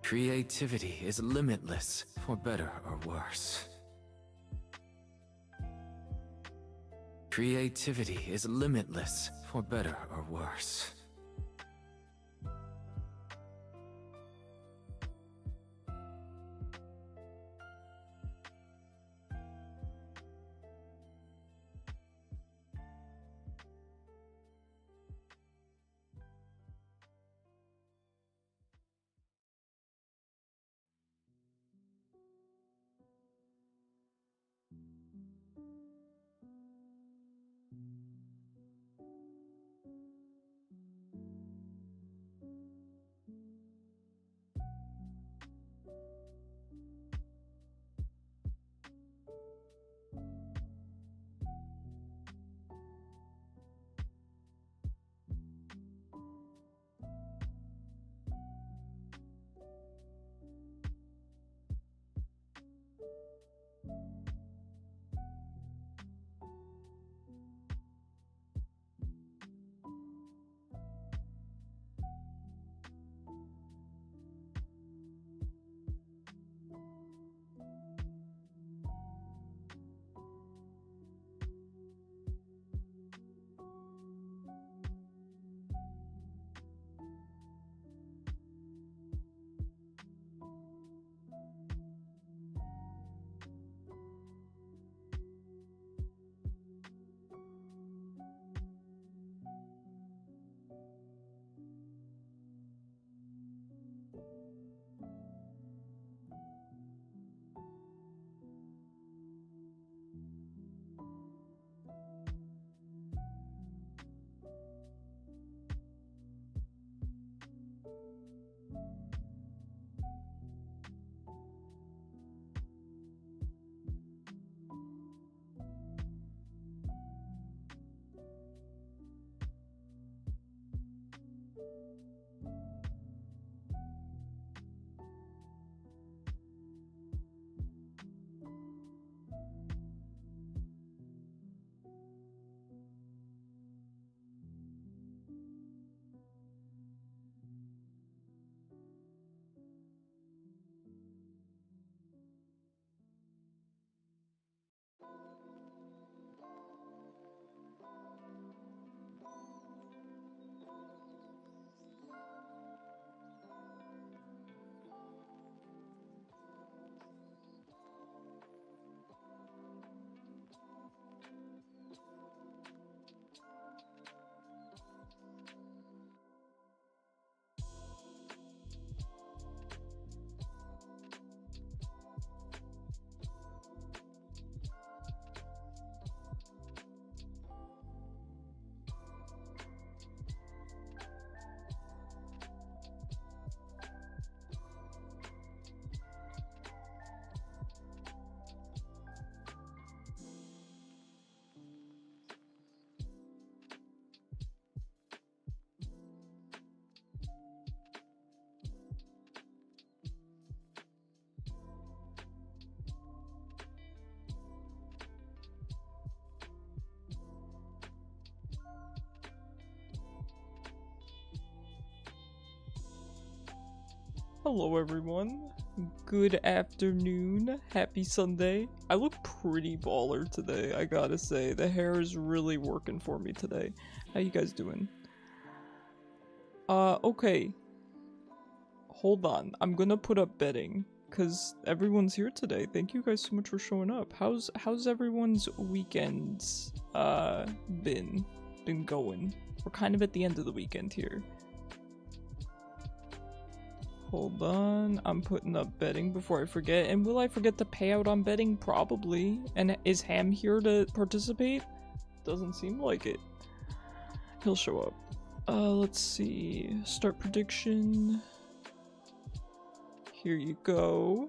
Creativity is limitless, for better or worse. Creativity is limitless, for better or worse. Hello everyone, good afternoon, happy Sunday. I look pretty baller today, I gotta say. The hair is really working for me today. How you guys doing? Okay. Hold on, I'm gonna put up betting, cause everyone's here today. Thank you guys so much for showing up. How's everyone's weekends, been going? We're kind of at the end of the weekend here. Hold on, I'm putting up betting before I forget. And will I forget to pay out on betting? Probably. And is Ham here to participate? Doesn't seem like it. He'll show up. Let's see. Start prediction. Here you go.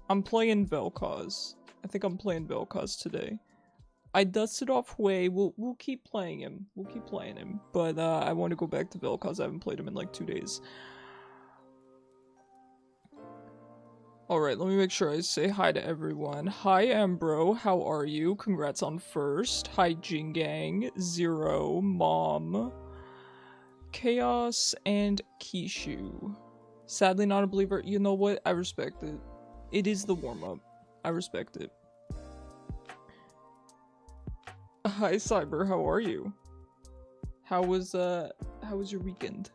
I'm playing Vel'koz. I think I'm playing Vel'koz today. I dusted off Hwei. We'll keep playing him. We'll keep playing him. But I want to go back to Vel'koz. I haven't played him in like 2 days. Alright, let me make sure I say hi to everyone. Hi Ambro, how are you? Congrats on first. Hi Jingang, Zero, Mom, Chaos, and Kishu. Sadly not a believer. You know what? I respect it. It is the warm-up. I respect it. Hi Cyber, how are you? How was your weekend?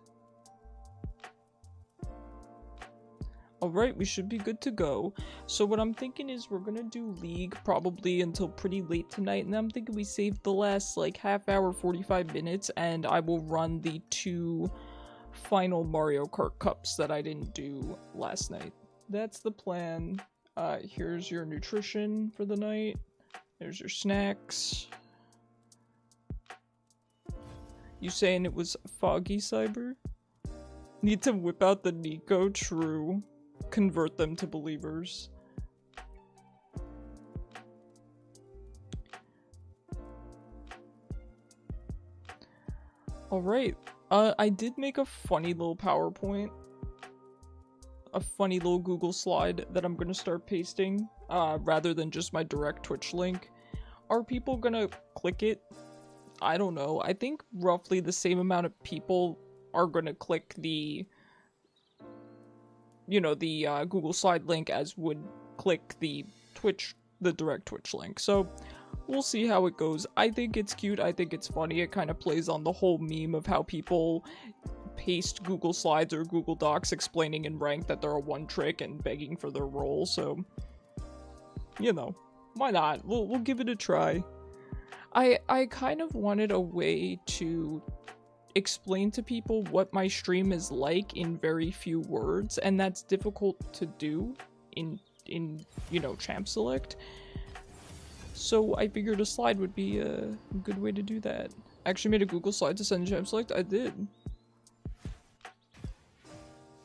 Alright, we should be good to go. So what I'm thinking is we're gonna do League probably until pretty late tonight, and I'm thinking we save the last like half hour, 45 minutes, and I will run the 2 final Mario Kart Cups that I didn't do last night. That's the plan. Here's your nutrition for the night. There's your snacks. You saying it was foggy, Cyber? Need to whip out the Nico, true. Convert them to believers. Alright, I did make a funny little PowerPoint. A funny little Google slide that I'm gonna start pasting, rather than just my direct Twitch link. Are people gonna click it? I don't know. I think roughly the same amount of people are gonna click the, you know, the Google slide link as would click the direct Twitch link. So we'll see how it goes. I think it's cute. I think it's funny. It kind of plays on the whole meme of how people paste Google Slides or Google Docs explaining in rank that they're a one trick and begging for their role. So, you know, why not? We'll give it a try. I kind of wanted a way to explain to people what my stream is like in very few words, and that's difficult to do in you know, Champ Select. So I figured a slide would be a good way to do that. I actually made a Google slide to send to Champ Select. I did.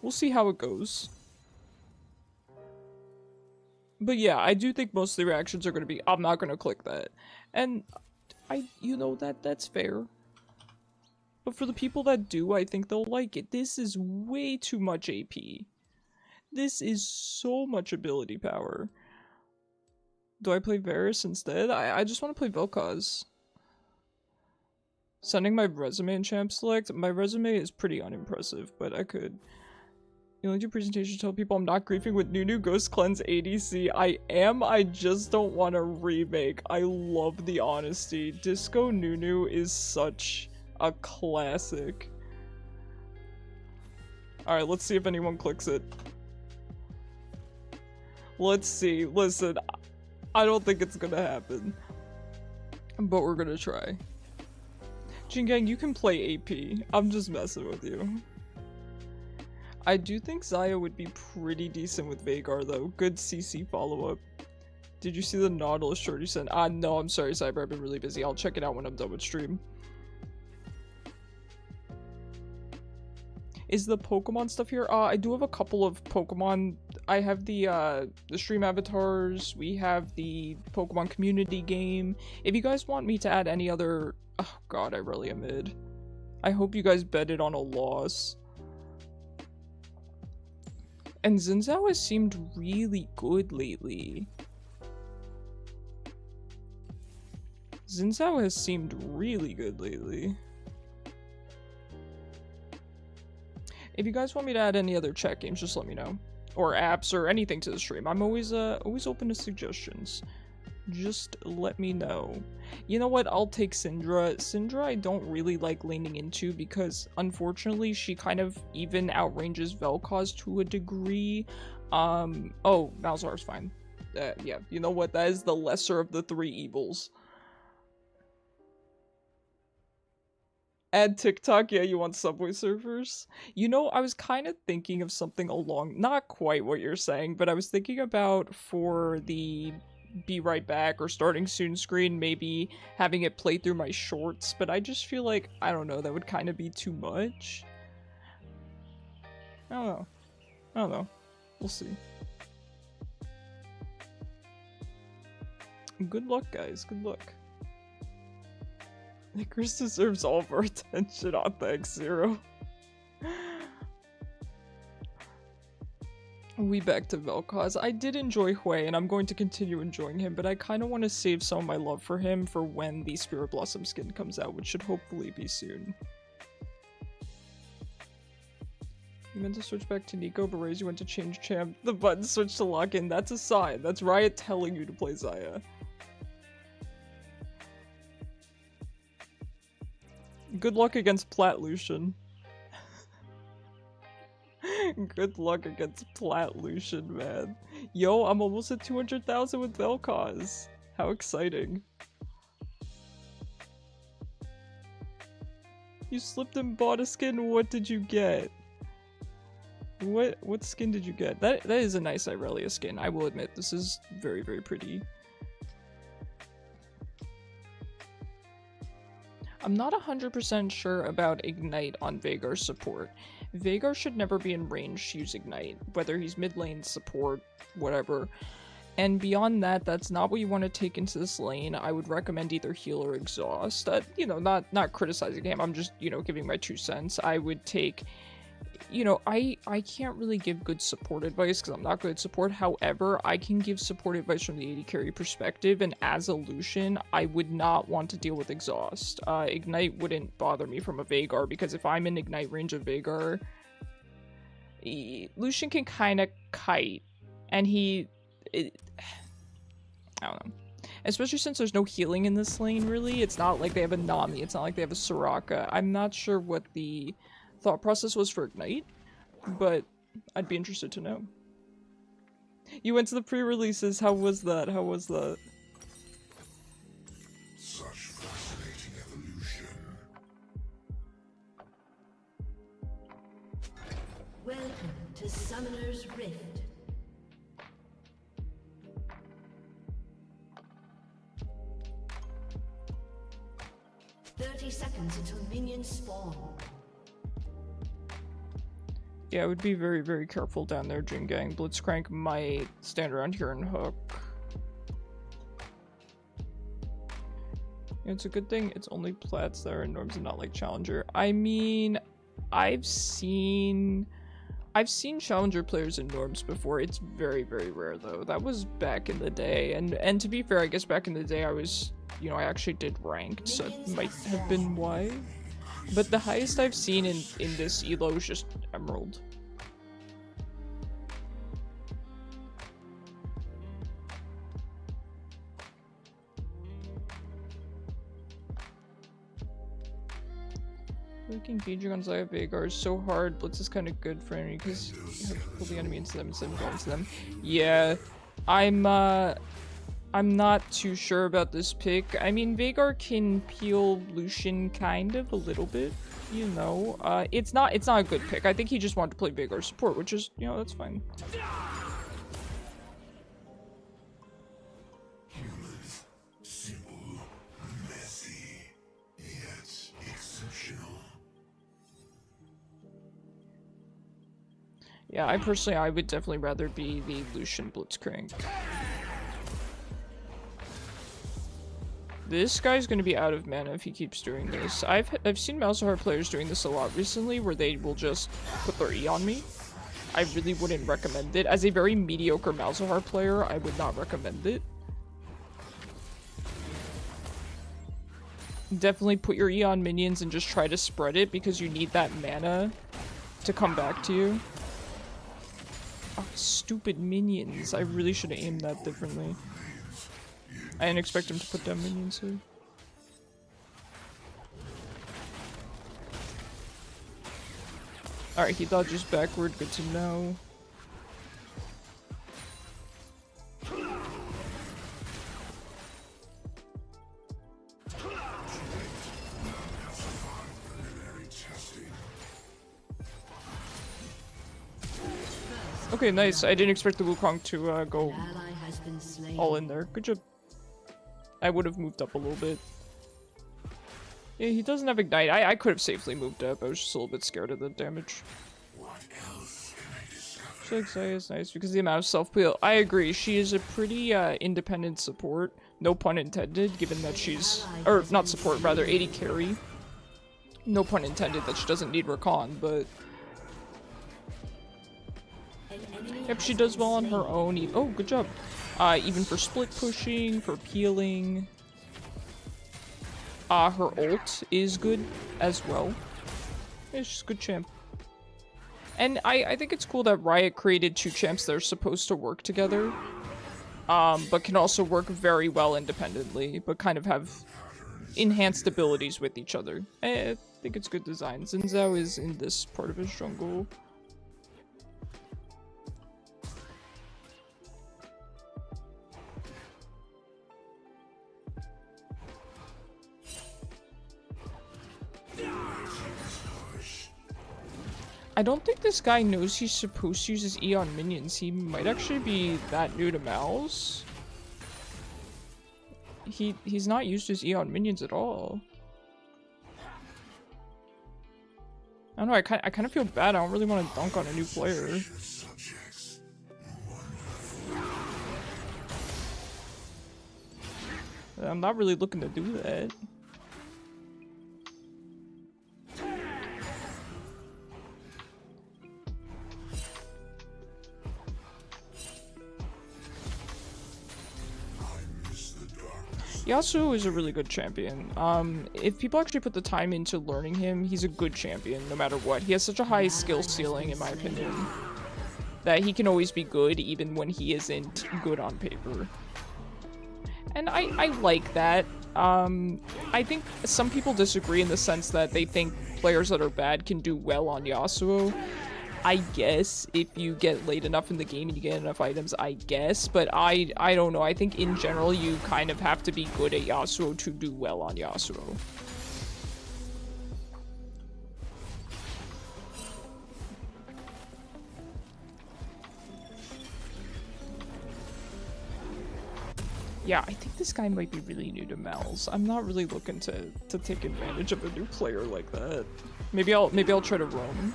We'll see how it goes. But yeah, I do think most of the reactions are going to be, I'm not going to click that. And you know, that's fair. But for the people that do, I think they'll like it. This is way too much AP. This is so much ability power. Do I play Varus instead? I just want to play Vel'koz. Sending my resume in Champ Select? My resume is pretty unimpressive, but I could. You like your presentation, tell people I'm not griefing with Nunu Ghost Cleanse ADC. I am, I just don't want a remake. I love the honesty. Disco Nunu is such a classic. Alright, let's see if anyone clicks it. Let's see. Listen, I don't think it's gonna happen. But we're gonna try. Jingang, you can play AP. I'm just messing with you. I do think Zaya would be pretty decent with Vhagar though. Good CC follow-up. Did you see the Nautilus short you sent? No, I'm sorry, Cyber. I've been really busy. I'll check it out when I'm done with stream. Is the Pokemon stuff here? I do have a couple of Pokemon. I have the stream avatars. We have the Pokemon community game. If you guys want me to add any other... Oh god, I really am mid. I hope you guys betted on a loss. And Zinzao has seemed really good lately. Zinzao has seemed really good lately. If you guys want me to add any other chat games, just let me know. Or apps or anything to the stream. I'm always open to suggestions. Just let me know. You know what? I'll take Syndra. Syndra I don't really like leaning into because unfortunately she kind of even outranges Vel'koz to a degree. Oh, Malzahar's fine. Yeah, you know what? That is the lesser of the 3 evils. Add TikTok? Yeah, you want Subway Surfers? You know, I was kind of thinking of something along, not quite what you're saying, but I was thinking about for the be right back or starting soon screen, maybe having it play through my shorts, but I just feel like, I don't know, that would kind of be too much. I don't know. We'll see. Good luck, guys. Good luck. Icarus deserves all of our attention. Oh, thanks, Zero. We back to Vel'koz. I did enjoy Hwei, and I'm going to continue enjoying him, but I kind of want to save some of my love for him for when the Spirit Blossom skin comes out, which should hopefully be soon. You meant to switch back to Nico, but Raze, you went to change champ. The button switched to lock in. That's a sign. That's Riot telling you to play Xayah. Good luck against Plat Lucian. Good luck against Plat Lucian, man. Yo, I'm almost at 200,000 with Vel'koz. How exciting. You slipped and bought a skin. What did you get? What skin did you get? That is a nice Irelia skin. I will admit, this is very, very pretty. I'm not 100% sure about Ignite on Veigar support. Veigar should never be in range to use Ignite, whether he's mid lane, support, whatever. And beyond that, that's not what you want to take into this lane. I would recommend either heal or exhaust. You know, not criticizing him, I'm just, you know, giving my 2 cents. I would take, you know, I can't really give good support advice because I'm not good at support. However, I can give support advice from the AD carry perspective, and as a Lucian, I would not want to deal with exhaust. Ignite wouldn't bother me from a Veigar, because if I'm in Ignite range of Veigar, Lucian can kind of kite, and I don't know. Especially since there's no healing in this lane, really. It's not like they have a Nami, it's not like they have a Soraka. I'm not sure what the thought process was for Ignite, but I'd be interested to know. You went to the pre-releases, how was that? How was that? Such fascinating evolution. Welcome to Summoner's Rift. Seconds until minions spawn. Yeah, I would be very, very careful down there, Jin Gang. Blitzcrank might stand around here and hook. It's a good thing it's only plats that are in norms and not like challenger. I mean, I've seen challenger players in norms before. It's very, very rare though. That was back in the day, and to be fair, I guess back in the day I was, you know, I actually did ranked, so it might have been why. But the highest I've seen in this elo is just Emerald. Like engaging on Xayah Veigar is so hard. Blitz is kind of good for enemy because you have to pull the enemy into them instead of going to them. Yeah, I'm not too sure about this pick. I mean, Veigar can peel Lucian kind of a little bit, you know. It's not a good pick. I think he just wanted to play Veigar support, which is, you know, that's fine. Humans, simple, messy, yet exceptional. Yeah, I would definitely rather be the Lucian Blitzcrank. This guy's gonna be out of mana if he keeps doing this. I've seen Malzahar players doing this a lot recently, where they will just put their E on me. I really wouldn't recommend it. As a very mediocre Malzahar player, I would not recommend it. Definitely put your E on minions and just try to spread it, because you need that mana to come back to you. Oh, stupid minions. I really should have aimed that differently. I didn't expect him to put down minions here. Alright, he dodges backward, good to know. Okay, nice. I didn't expect the Wukong to go all in there. Good job. I would have moved up a little bit. Yeah, he doesn't have Ignite. I could have safely moved up. I was just a little bit scared of the damage. What else can I discover? So Xayah is nice because of the amount of self-peel. I agree. She is a pretty independent support. No pun intended, given that she's... Or, not support, rather, AD carry. No pun intended that she doesn't need Rakan, but... Yep, she does well on her own. Oh, good job. Even for split pushing, for peeling. Her ult is good as well. Yeah, she's a good champ. And I think it's cool that Riot created two champs that are supposed to work together, but can also work very well independently, but kind of have enhanced abilities with each other. I think it's good design. Xin Zhao is in this part of his jungle. I don't think this guy knows he's supposed to use his Eon minions. He might actually be that new to Malz. He's not used his Eon minions at all. I don't know, I kind of feel bad. I don't really want to dunk on a new player. I'm not really looking to do that. Yasuo is a really good champion. If people actually put the time into learning him, he's a good champion no matter what. He has such a high skill ceiling, in my opinion, that he can always be good even when he isn't good on paper. And I like that. I think some people disagree in the sense that they think players that are bad can do well on Yasuo. I guess if you get late enough in the game and you get enough items, I guess, but I don't know. I think in general you kind of have to be good at Yasuo to do well on Yasuo. Yeah, I think this guy might be really new to Malz. I'm not really looking to take advantage of a new player like that. Maybe I'll try to roam.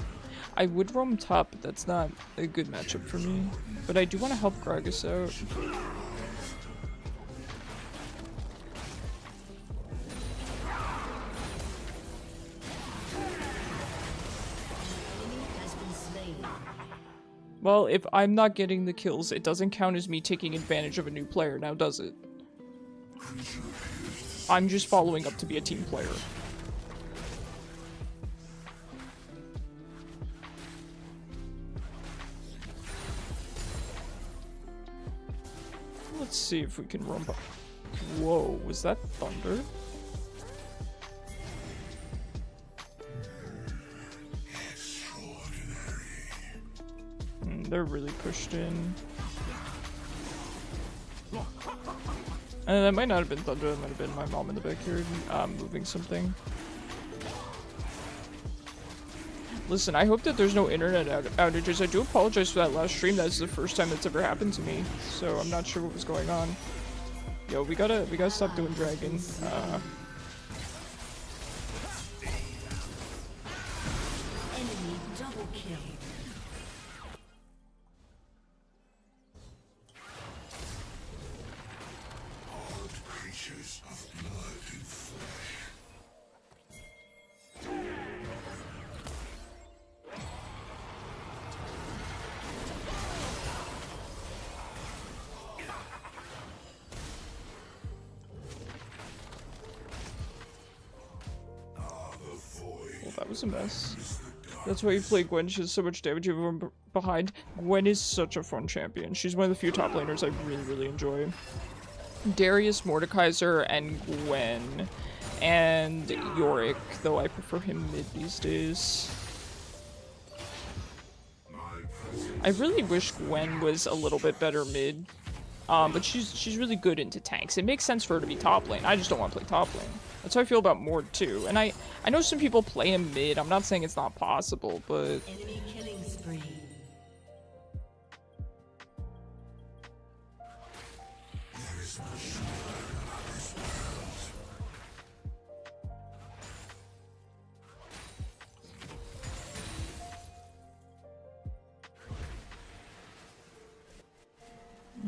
I would roam top, but that's not a good matchup for me. But I do want to help Gragas out. Well, if I'm not getting the kills, it doesn't count as me taking advantage of a new player, now does it? I'm just following up to be a team player. Let's see if we can run by. Whoa, was that thunder? They're really pushed in. And that might not have been thunder, that might have been my mom in the backyard moving something. Listen, I hope that there's no internet outages. I do apologize for that last stream. That's the first time that's ever happened to me, so I'm not sure what was going on. Yo, we gotta stop doing dragon. Enemy double kill. Odd creatures of blood and flesh. Well, that was a mess. That's why you play Gwen. She has so much damage even behind. Gwen is such a fun champion. She's one of the few top laners I really enjoy. Darius, Mordekaiser, and Gwen. And Yorick, though I prefer him mid these days. I really wish Gwen was a little bit better mid. But she's really good into tanks. It makes sense for her to be top lane. I just don't want to play top lane. That's how I feel about Mord too. And I know some people play him mid. I'm not saying it's not possible, but Enemy killing spree. There is much to learn about this world.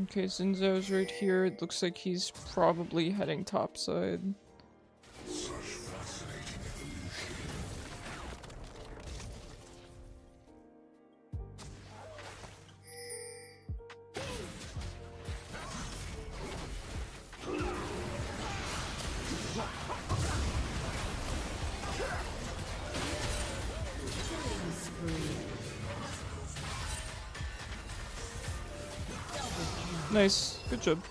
okay, Zinzo's right here. It looks like he's probably heading topside. Such fascinating evolution. Killing spree. Nice. Good job.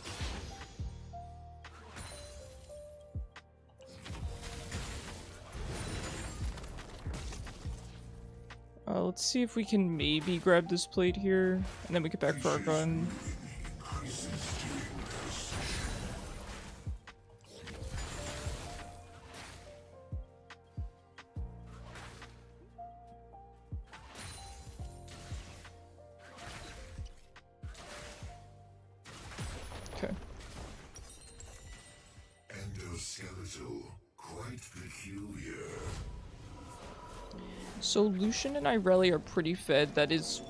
Let's see if we can maybe grab this plate here, and then we get back for our gun. Okay. Endoskeletal, quite peculiar. So Lucian and Irelia are pretty fed. That is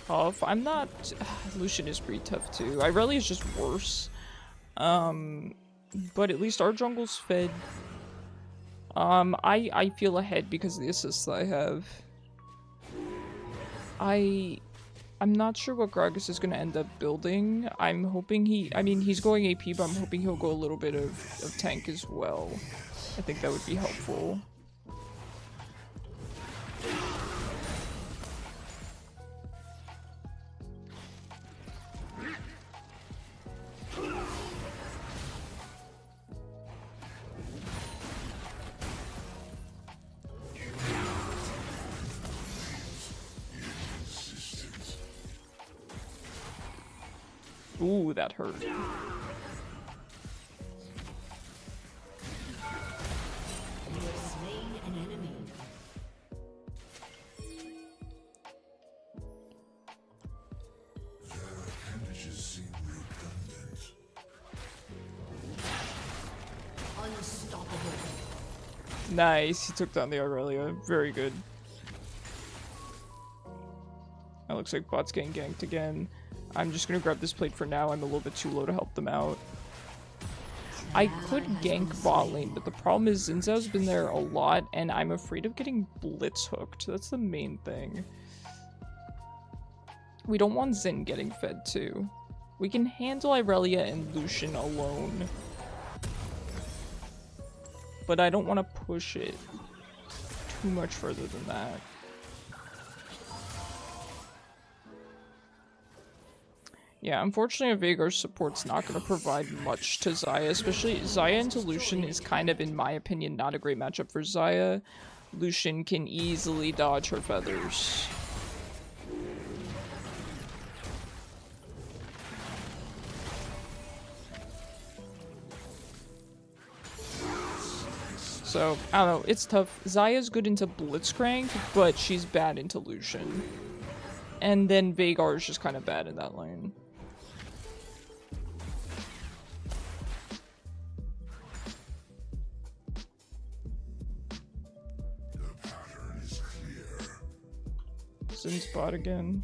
tough. I'm not... Lucian is pretty tough too. Irelia is just worse. But at least our jungle's fed. I feel ahead because of the assists I have. I'm not sure what Gragas is going to end up building. I'm hoping he's going AP, but I'm hoping he'll go a little bit of tank as well. I think that would be helpful. Ooh, that hurt. You have slain an enemy. Their appendages seem redundant. Unstoppable. Nice, he took down the Aurelia. Very good. That looks like bot's getting ganked again. I'm just gonna grab this plate for now. I'm a little bit too low to help them out. I could gank bot lane, but the problem is Xin Zhao's been there a lot, and I'm afraid of getting blitz hooked. That's the main thing. We don't want Xin getting fed too. We can handle Irelia and Lucian alone. But I don't want to push it too much further than that. Yeah, unfortunately, Veigar's support's not going to provide much to Xayah, especially Xayah into Lucian is kind of, in my opinion, not a great matchup for Xayah. Lucian can easily dodge her feathers. So, I don't know, it's tough. Xayah's good into Blitzcrank, but she's bad into Lucian. And then Veigar is just kind of bad in that lane. The pattern is clear. Sin's bot again.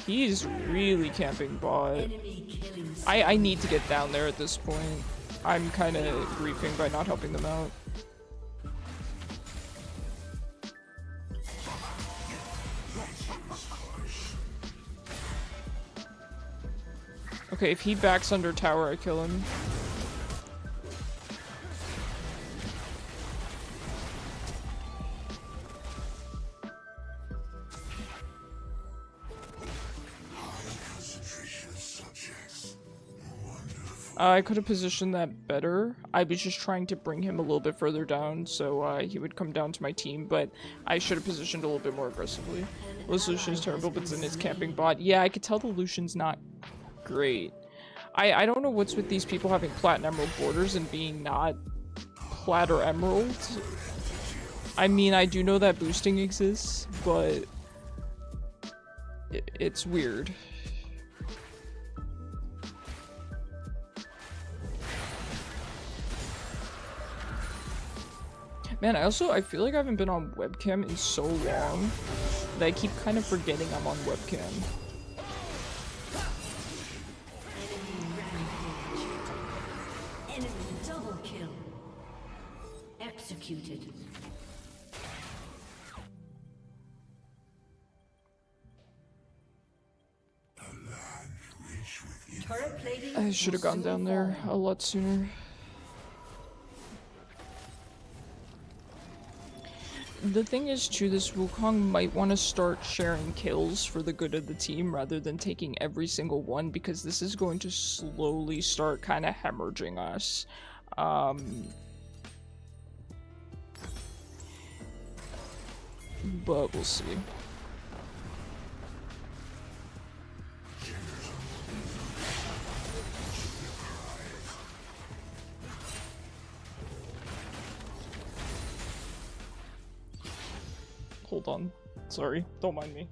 He's really camping bot. Enemy killing. I need to get down there at this point. I'm kind of griefing by not helping them out. Okay, if he backs under tower, I kill him. Concentration of subjects. Wonderful. I could have positioned that better. I was just trying to bring him a little bit further down so he would come down to my team, but I should have positioned a little bit more aggressively. This Lucian's terrible, but Xin is camping bot. Yeah, I could tell the Lucian's not great. I don't know what's with these people having plat and emerald borders and being not plat or emerald. I mean, I do know that boosting exists, but it's weird. Man, I feel like I haven't been on webcam in so long that I keep kind of forgetting I'm on webcam. Enemy double kill. Executed. A land rich with Turret plating. I should have gone down there a lot sooner. The thing is too, this Wukong might want to start sharing kills for the good of the team rather than taking every single one, because this is going to slowly start kind of hemorrhaging us. But we'll see. Hold on. Sorry, don't mind me.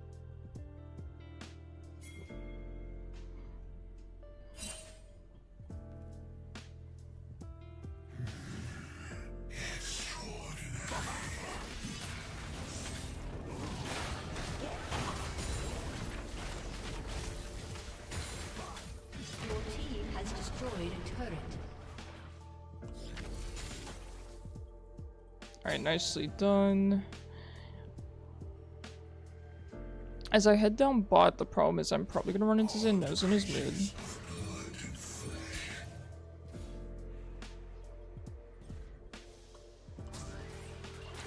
Your team has destroyed a turret. Alright, nicely done. As I head down bot, the problem is I'm probably gonna run into Zinnos in his mid.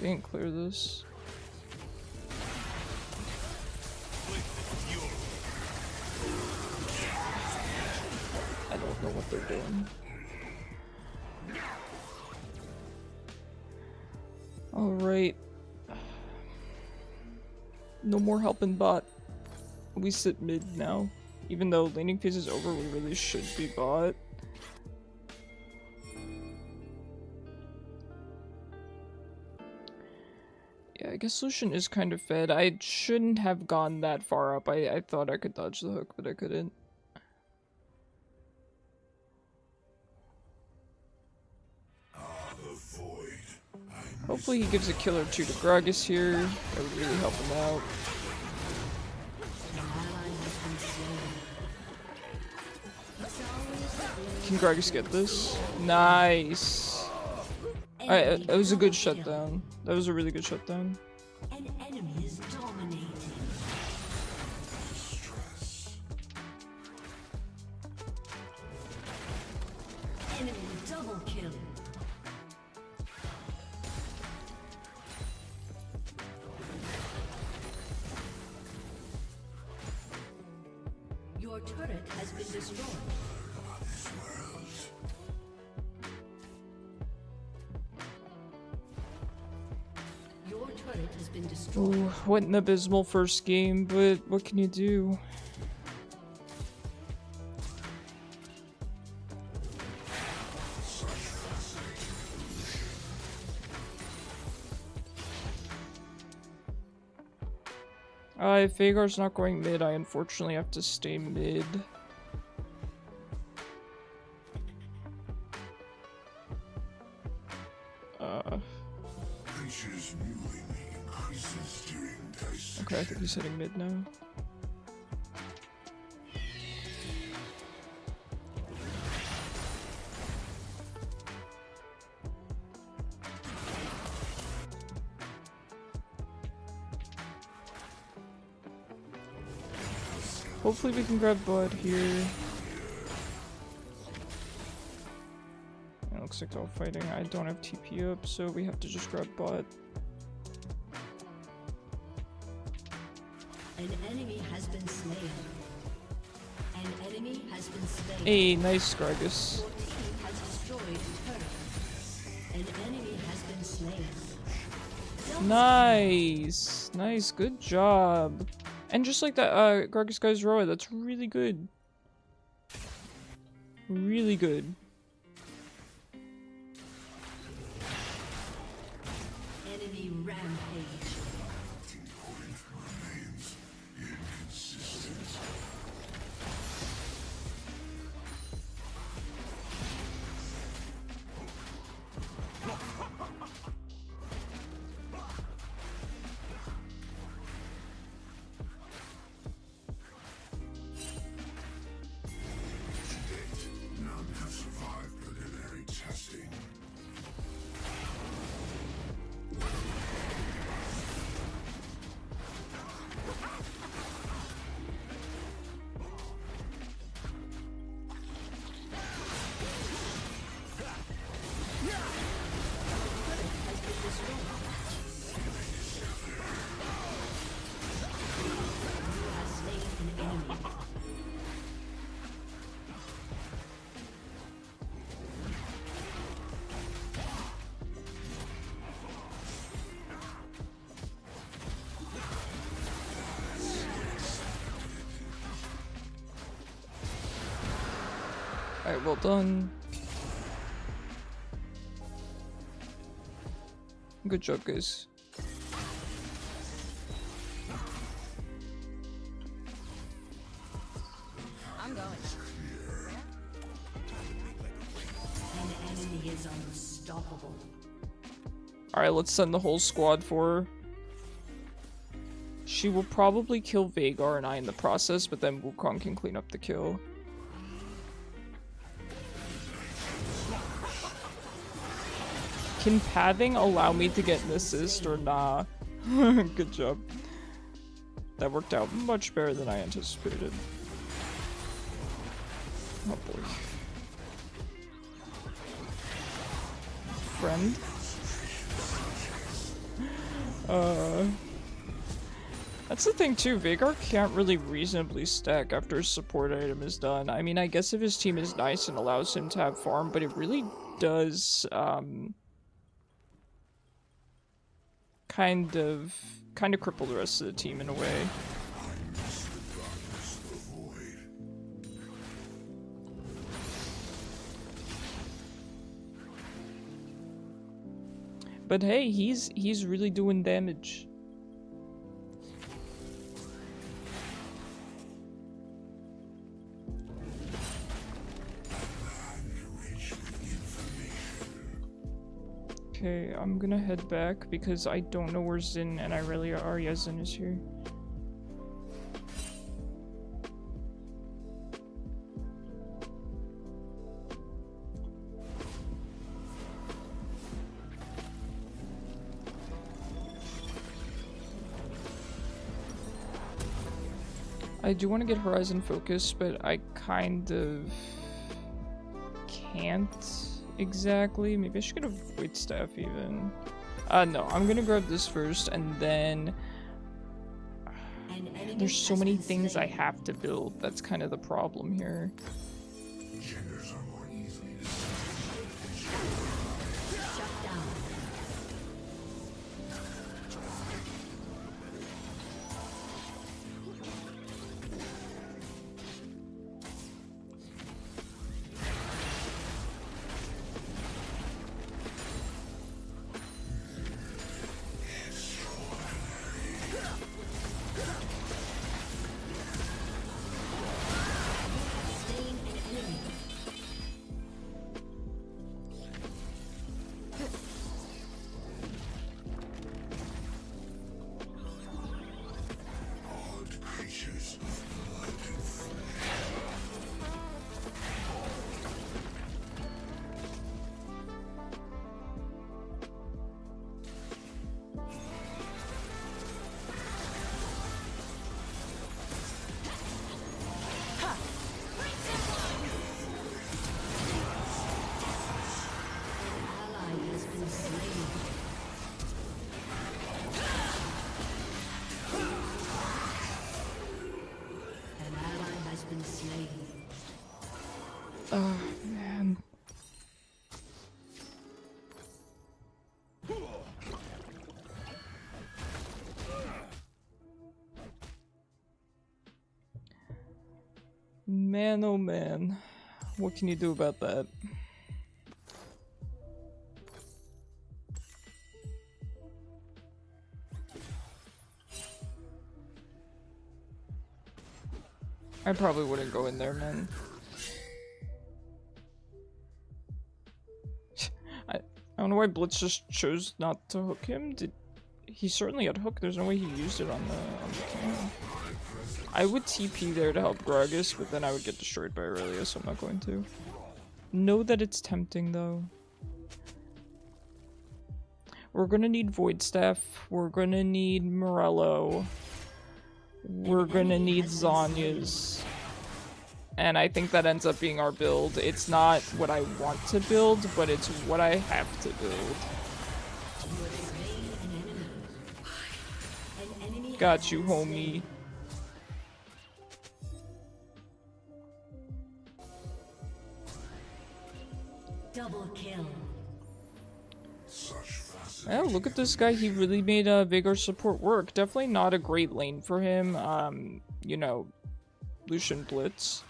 We didn't clear this. I don't know what they're doing. Alright. No more helping bot. We sit mid now. Even though laning phase is over, we really should be bot. Yeah, I guess Lucian is kind of fed. I shouldn't have gone that far up. I thought I could dodge the hook, but I couldn't. Hopefully he gives a kill or two to Gragas here. That would really help him out. Can Gragas get this? Nice! Alright, that was a good shutdown. That was a really good shutdown. An enemy is dominating. Enemy double kill. Your turret has been destroyed. Your turret has been destroyed. Ooh, what an abysmal first game, but what can you do? If Vhagar's not going mid, I unfortunately have to stay mid. Okay, I think he's hitting mid now. Hopefully we can grab Bud here. It looks like they're all fighting. I don't have TP up, so we have to just grab Bud. An enemy has been slain. An enemy has been slain. Hey, nice Gragas. Your team has destroyed a turret. An enemy has been slain. Nice! Nice, good job. And just like that, Gragas guy's Roa, that's really good. Really good. Enemy rampage. Alright, well done. Good job, guys. I'm going. An enemy is unstoppable. Alright, let's send the whole squad for her. She will probably kill Vhagar and I in the process, but then Wukong can clean up the kill. Can pathing allow me to get an assist or nah? Good job. That worked out much better than I anticipated. Oh boy. Friend? That's the thing too, Vhagar can't really reasonably stack after his support item is done. I mean, I guess if his team is nice and allows him to have farm, but it really does, kind of cripple the rest of the team in a way. But hey, he's really doing damage. Okay, I'm gonna head back because I don't know where Xin and Irelia are. Yeah, Xin is here. I do want to get Horizon Focus, but I kind of can't exactly. Maybe I should get a Void Staff even. No, I'm gonna grab this first, and then there's so many things I have to build. That's kind of the problem here. Genders are more easily Shut down. Oh, man. Man, oh man. What can you do about that? I probably wouldn't go in there, man. I don't know why Blitz just chose not to hook him. He certainly had hook. There's no way he used it on the camera. I would TP there to help Gragas, but then I would get destroyed by Aurelia, so I'm not going to. Know that it's tempting though. We're gonna need Void Staff. We're gonna need Morello. We're gonna need Zanya's. And I think that ends up being our build. It's not what I want to build, but it's what I have to build. Got you, homie. Double kill. Oh, look at this guy. He really made Vhagar support work. Definitely not a great lane for him. You know, Lucian Blitz.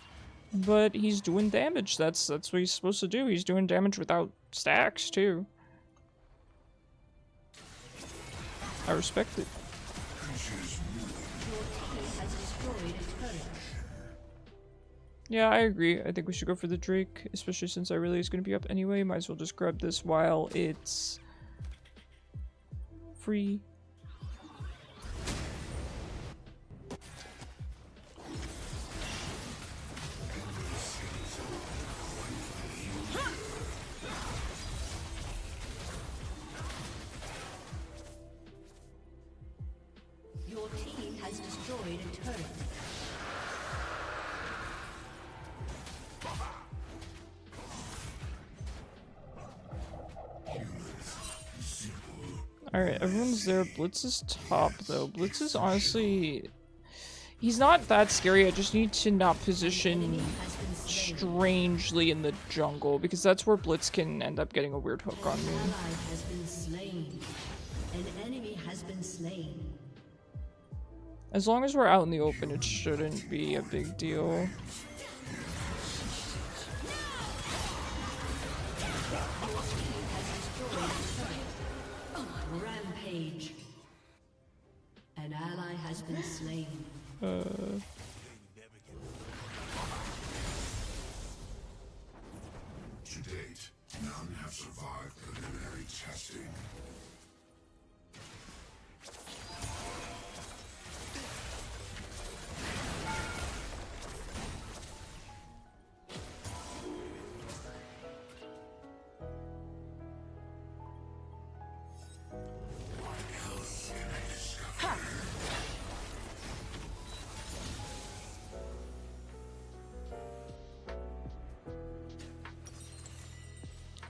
But he's doing damage. That's what he's supposed to do. He's doing damage without stacks too. I respect it. Yeah, I agree. I think we should go for the Drake, especially since Irelia is going to be up anyway. Might as well just grab this while it's free. Your team has destroyed a turret. Alright, everyone's there. Blitz is top, though. Blitz is honestly... He's not that scary. I just need to not position strangely in the jungle, because that's where Blitz can end up getting a weird hook on me. An ally has been slain. An enemy has been slain. As long as we're out in the open, it shouldn't be a big deal. Rampage. An ally has been slain. To date, none have survived preliminary testing.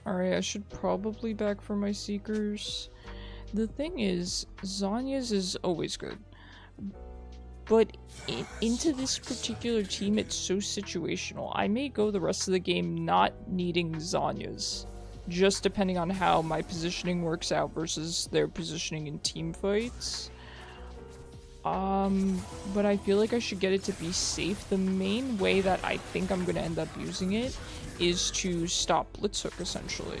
Alright, I should probably back for my Seekers. The thing is, Zhonya's is always good. But into this particular team, it's so situational. I may go the rest of the game not needing Zhonya's, just depending on how my positioning works out versus their positioning in team fights. But I feel like I should get it to be safe. The main way that I think I'm gonna end up using it is to stop Blitzhook, essentially.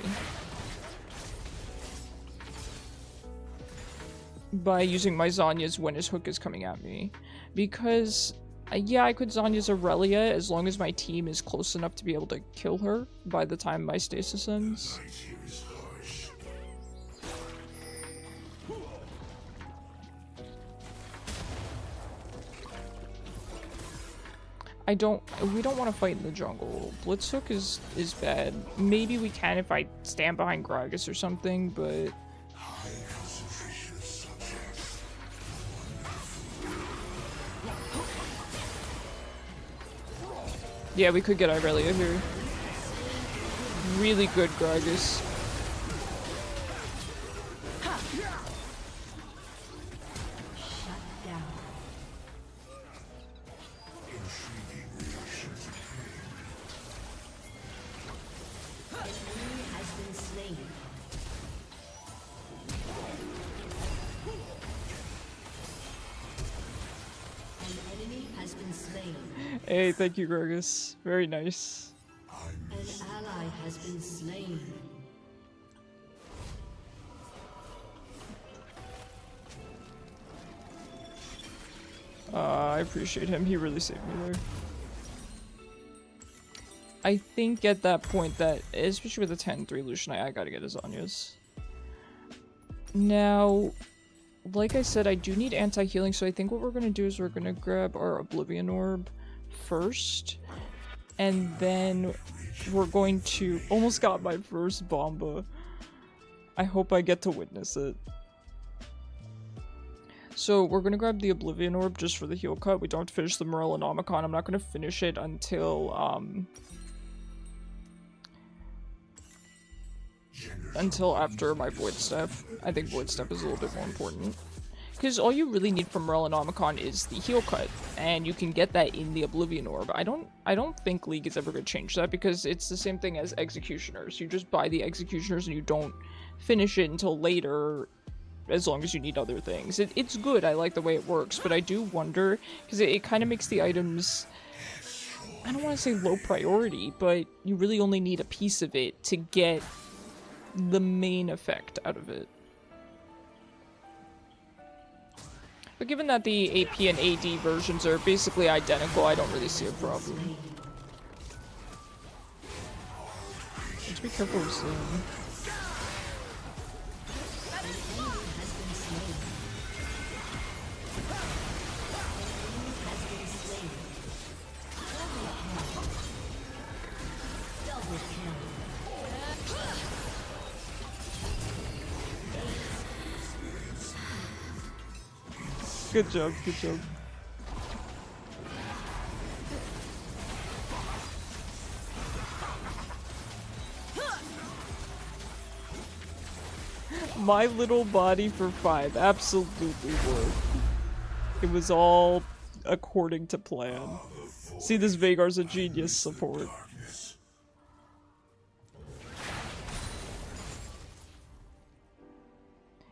By using my Zhonya's when his hook is coming at me. Because, yeah, I could Zhonya's Aurelia as long as my team is close enough to be able to kill her by the time my stasis ends. We don't want to fight in the jungle. Blitzhook is bad. Maybe we can if I stand behind Gragas or something, but... Yeah, we could get Irelia here. Really good Gragas. Hey, thank you, Gragas. Very nice. An ally has been slain. I appreciate him. He really saved me there. I think at that point that, especially with the 10-3 Lucian, I gotta get his Zhonya's. Now, like I said, I do need anti-healing, so I think what we're gonna do is we're gonna grab our Oblivion Orb first, and then we're going to... Almost got my first Bomba. I hope I get to witness it. So we're gonna grab the Oblivion Orb just for the heal cut. We don't have to finish the Morellonomicon. I'm not gonna finish it until after my Void Step. I think Void Step is a little bit more important. Because all you really need from Morellonomicon is the heal cut, and you can get that in the Oblivion Orb. I don't think League is ever going to change that, because it's the same thing as Executioners. You just buy the Executioners and you don't finish it until later, as long as you need other things. It's good, I like the way it works, but I do wonder, because it kind of makes the items... I don't want to say low priority, but you really only need a piece of it to get the main effect out of it. But given that the AP and AD versions are basically identical, I don't really see a problem. Let's be careful with Zoom. Good job, good job. My little body for 5 absolutely worked. It was all according to plan. See, this Vhagar's a genius support.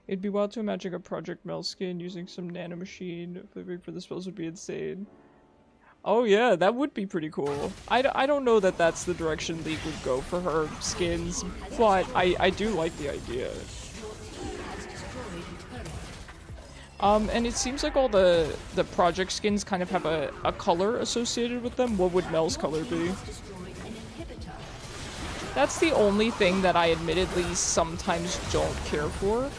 It'd be wild to imagine a Project Mel skin using some nanomachine flipping for the spells would be insane. Oh yeah, that would be pretty cool. I don't know that that's the direction League would go for her skins, but I do like the idea. And it seems like all the project skins kind of have a color associated with them. What would Mel's color be? That's the only thing that I admittedly sometimes don't care for.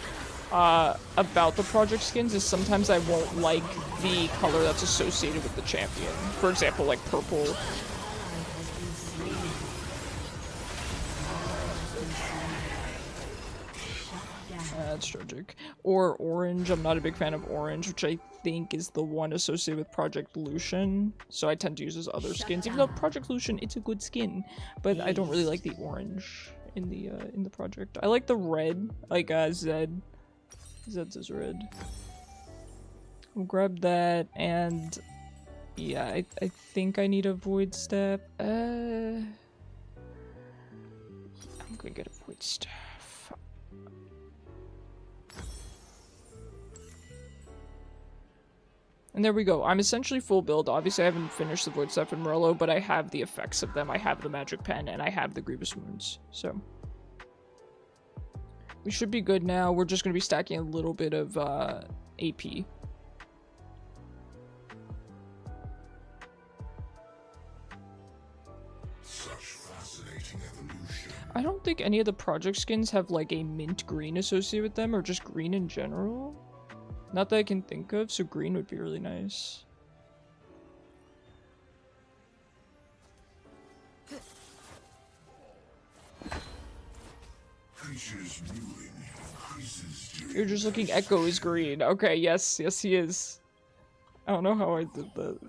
About the project skins is sometimes I won't like the color that's associated with the champion. For example, like purple. That's tragic. Or orange. I'm not a big fan of orange, which I think is the one associated with Project Lucian. So I tend to use his other skins. Even though Project Lucian, it's a good skin, but I don't really like the orange in the project. I like the red, like Zed. Zed's is red. We'll grab that, and yeah, I think I need a void step. I'm gonna get a void staff. And there we go. I'm essentially full build. Obviously, I haven't finished the void staff in Morello, but I have the effects of them. I have the magic pen, and I have the grievous wounds. So we should be good now. We're just going to be stacking a little bit of AP. Such fascinating evolution. I don't think any of the project skins have like a mint green associated with them, or just green in general. Not that I can think of, so green would be really nice. You're just looking. Echo is green. Okay, yes, yes he is. I don't know how I did that.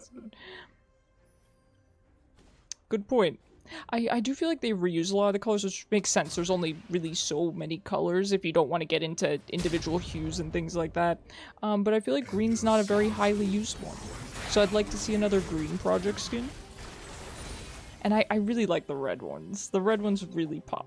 Good point. I do feel like they reuse a lot of the colors, which makes sense. There's only really so many colors if you don't want to get into individual hues and things like that. But I feel like green's not a very highly used one. So I'd like to see another green project skin. And I really like the red ones. The red ones really pop.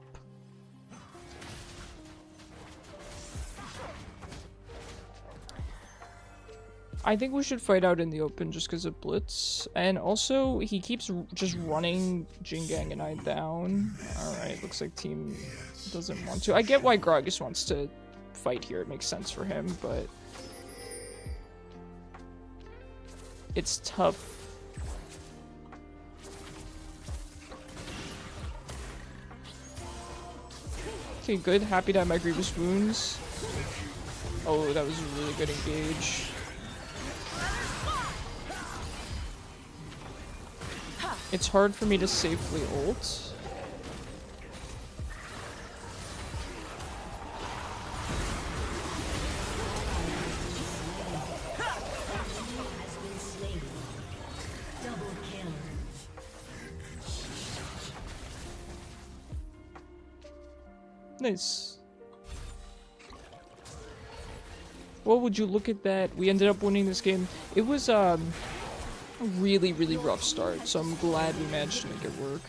I think we should fight out in the open just because of Blitz. And also, he keeps just running Jingang and I down. Alright, looks like team doesn't want to. I get why Gragas wants to fight here. It makes sense for him, but it's tough. Okay, good. Happy to have my Grievous Wounds. Oh, that was a really good engage. It's hard for me to safely ult. Nice. Well, would you look at that? We ended up winning this game. It was a really, really rough start, so I'm glad we managed to make it work.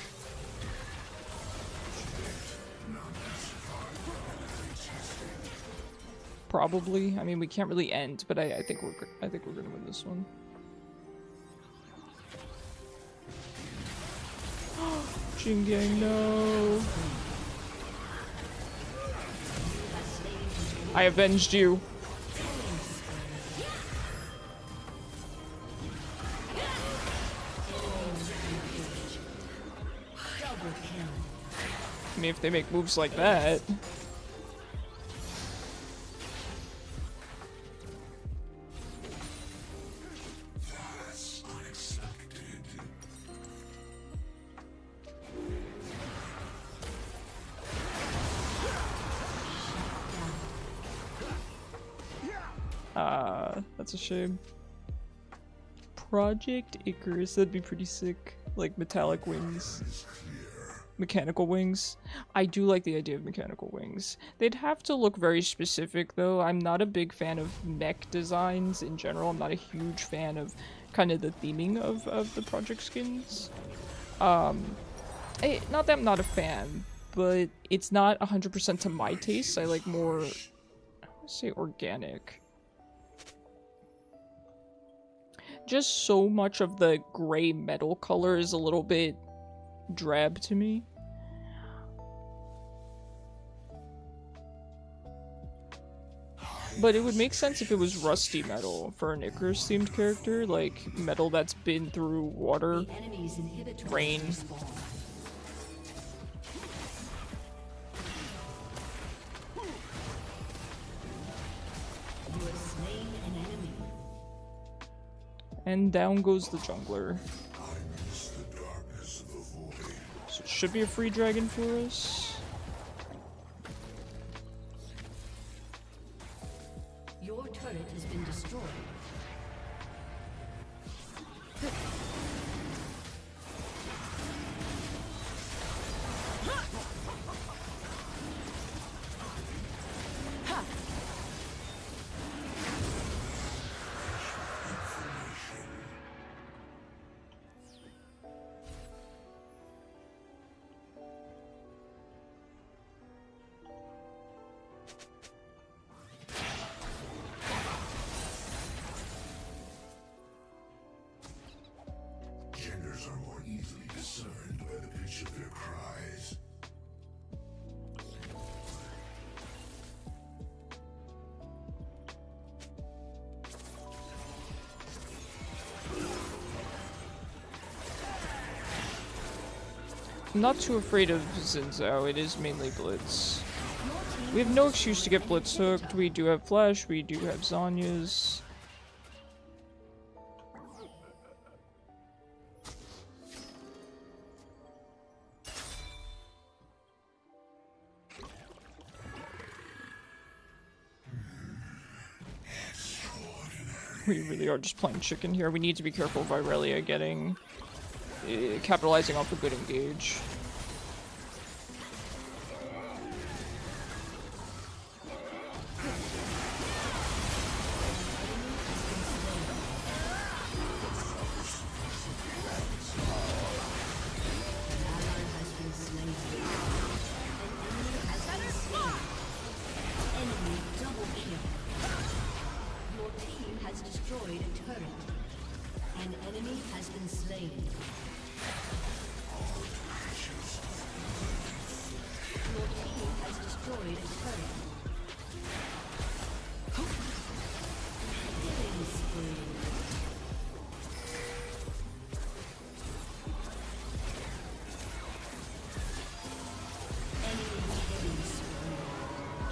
Probably. I mean, we can't really end, but I think we're gonna win this one. Jingang, no. I avenged you. I mean, if they make moves like that. That's unexpected. That's a shame. Project Icarus, that'd be pretty sick. Like metallic wings. Mechanical wings. I do like the idea of mechanical wings. They'd have to look very specific though. I'm not a big fan of mech designs in general. I'm not a huge fan of kind of the theming of the project skins. Not that I'm not a fan, but it's not 100% to my taste. I like more, I want to say organic. Just so much of the gray metal color is a little bit drab to me. But it would make sense if it was rusty metal for an Icarus themed character, like metal that's been through water, rain. And down goes the jungler. So it should be a free dragon for us. Your turret has been destroyed. Genders are more easily discerned by the pitch of their cries. I'm not too afraid of Xin Zhao, it is mainly Blitz. We have no excuse to get Blitz hooked, we do have Flash, we do have Zhonya's. We really are just playing chicken here. We need to be careful of Irelia getting... capitalizing off a good engage.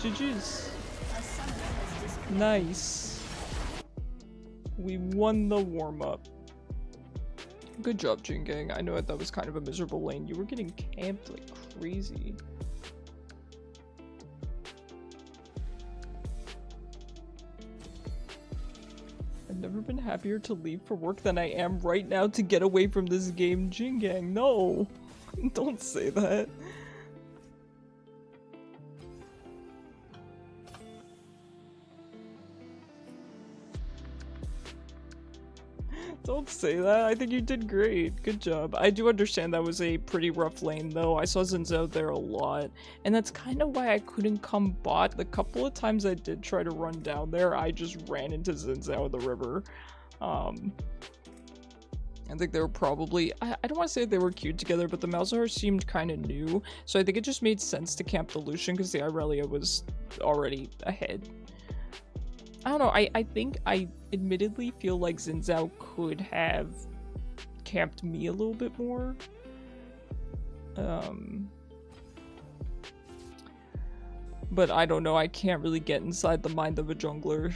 GG's. Nice. We won the warm-up. Good job, Jingang. I know that was kind of a miserable lane. You were getting camped like crazy. I've never been happier to leave for work than I am right now to get away from this game, Jingang. No! Don't say that. Don't say that. I think you did great. Good job. I do understand that was a pretty rough lane, though. I saw Xin Zhao there a lot. And that's kind of why I couldn't come bot. The couple of times I did try to run down there, I just ran into Xin Zhao in the river. I think they were probably, I don't want to say they were cute together, but the Malzahar seemed kind of new, so I think it just made sense to camp the Lucian because the Irelia was already ahead. I don't know, I think I admittedly feel like Xin Zhao could have camped me a little bit more. But I don't know, I can't really get inside the mind of a jungler.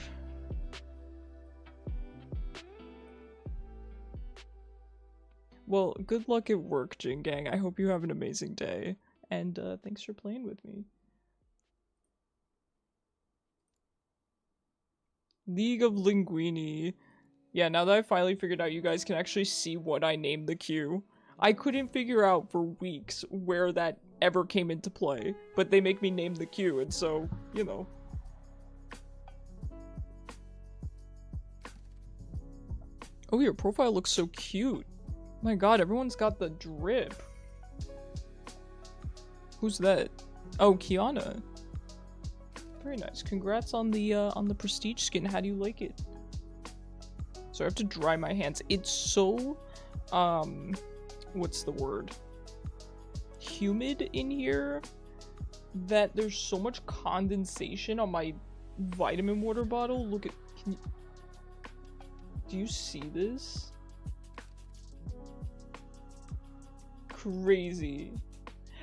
Well, good luck at work, Jin Gang. I hope you have an amazing day. And thanks for playing with me. League of Linguini. Yeah, now that I finally figured out you guys can actually see what I named the queue. I couldn't figure out for weeks where that ever came into play. But they make me name the queue, and so, you know. Oh, your profile looks so cute. My god, everyone's got the drip. Who's that? Oh, Qiyana. Very nice. Congrats on the prestige skin. How do you like it? So I have to dry my hands. It's so what's the word? Humid in here that there's so much condensation on my vitamin water bottle. Look at, do you see this? Crazy.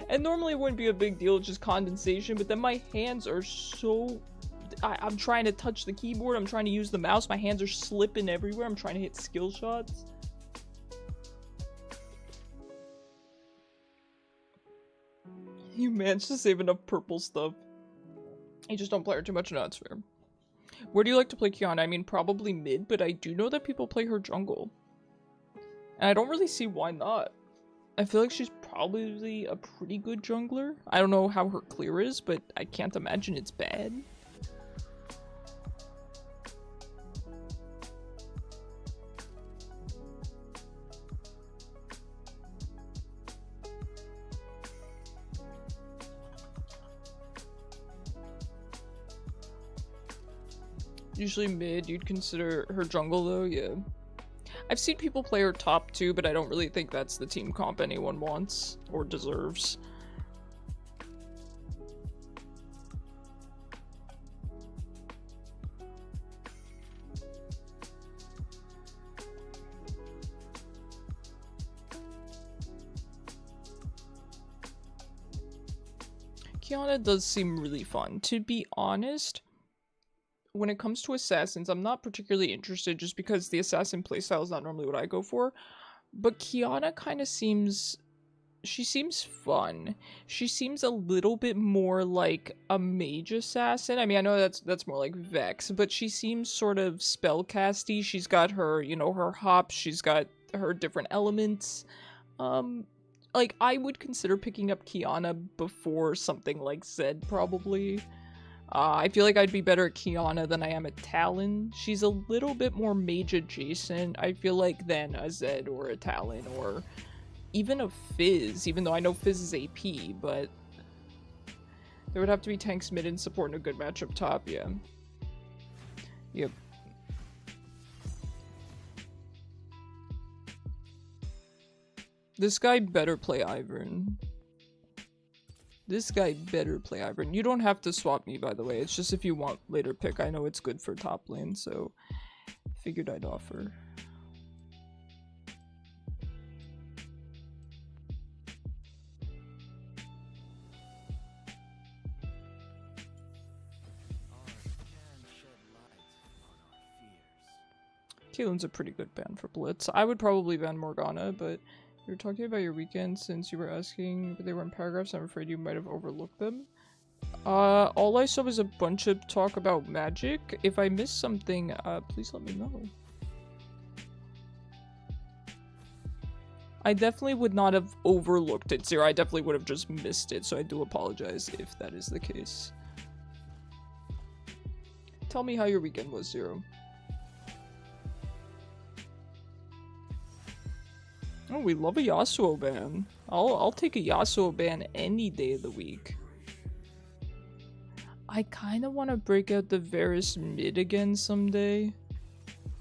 And normally it wouldn't be a big deal, it's just condensation, but then my hands are so... I'm trying to touch the keyboard, I'm trying to use the mouse, my hands are slipping everywhere, I'm trying to hit skill shots. You managed to save enough purple stuff. You just don't play her too much, no, that's fair. Where do you like to play Qiyana? I mean, probably mid, but I do know that people play her jungle. And I don't really see why not. I feel like she's probably a pretty good jungler. I don't know how her clear is, but I can't imagine it's bad. Usually mid, you'd consider her jungle though, yeah. I've seen people play her top too, but I don't really think that's the team comp anyone wants or deserves. Qiyana does seem really fun. To be honest, when it comes to assassins, I'm not particularly interested just because the assassin playstyle is not normally what I go for. But Qiyana kind of seems... she seems fun. She seems a little bit more like a mage assassin. I mean, I know that's more like Vex, but she seems sort of spellcasty. She's got her, you know, her hops. She's got her different elements. Like, I would consider picking up Qiyana before something like Zed, probably. I feel like I'd be better at Qiyana than I am at Talon. She's a little bit more mage adjacent, I feel like, than a Zed or a Talon or even a Fizz, even though I know Fizz is AP, but there would have to be tanks mid and support in a good matchup top, yeah. Yep. This guy better play Ivern. This guy better play Ivern. You don't have to swap me, by the way. It's just if you want later pick. I know it's good for top lane, so figured I'd offer. Caitlyn's a pretty good ban for Blitz. I would probably ban Morgana, but you were talking about your weekend since you were asking, but they were in paragraphs. I'm afraid you might have overlooked them. All I saw was a bunch of talk about magic. If I missed something, please let me know. I definitely would not have overlooked it, Zero. I definitely would have just missed it, so I do apologize if that is the case. Tell me how your weekend was, Zero. Oh, we love a Yasuo ban. I'll take a Yasuo ban any day of the week. I kind of want to break out the Varus mid again someday.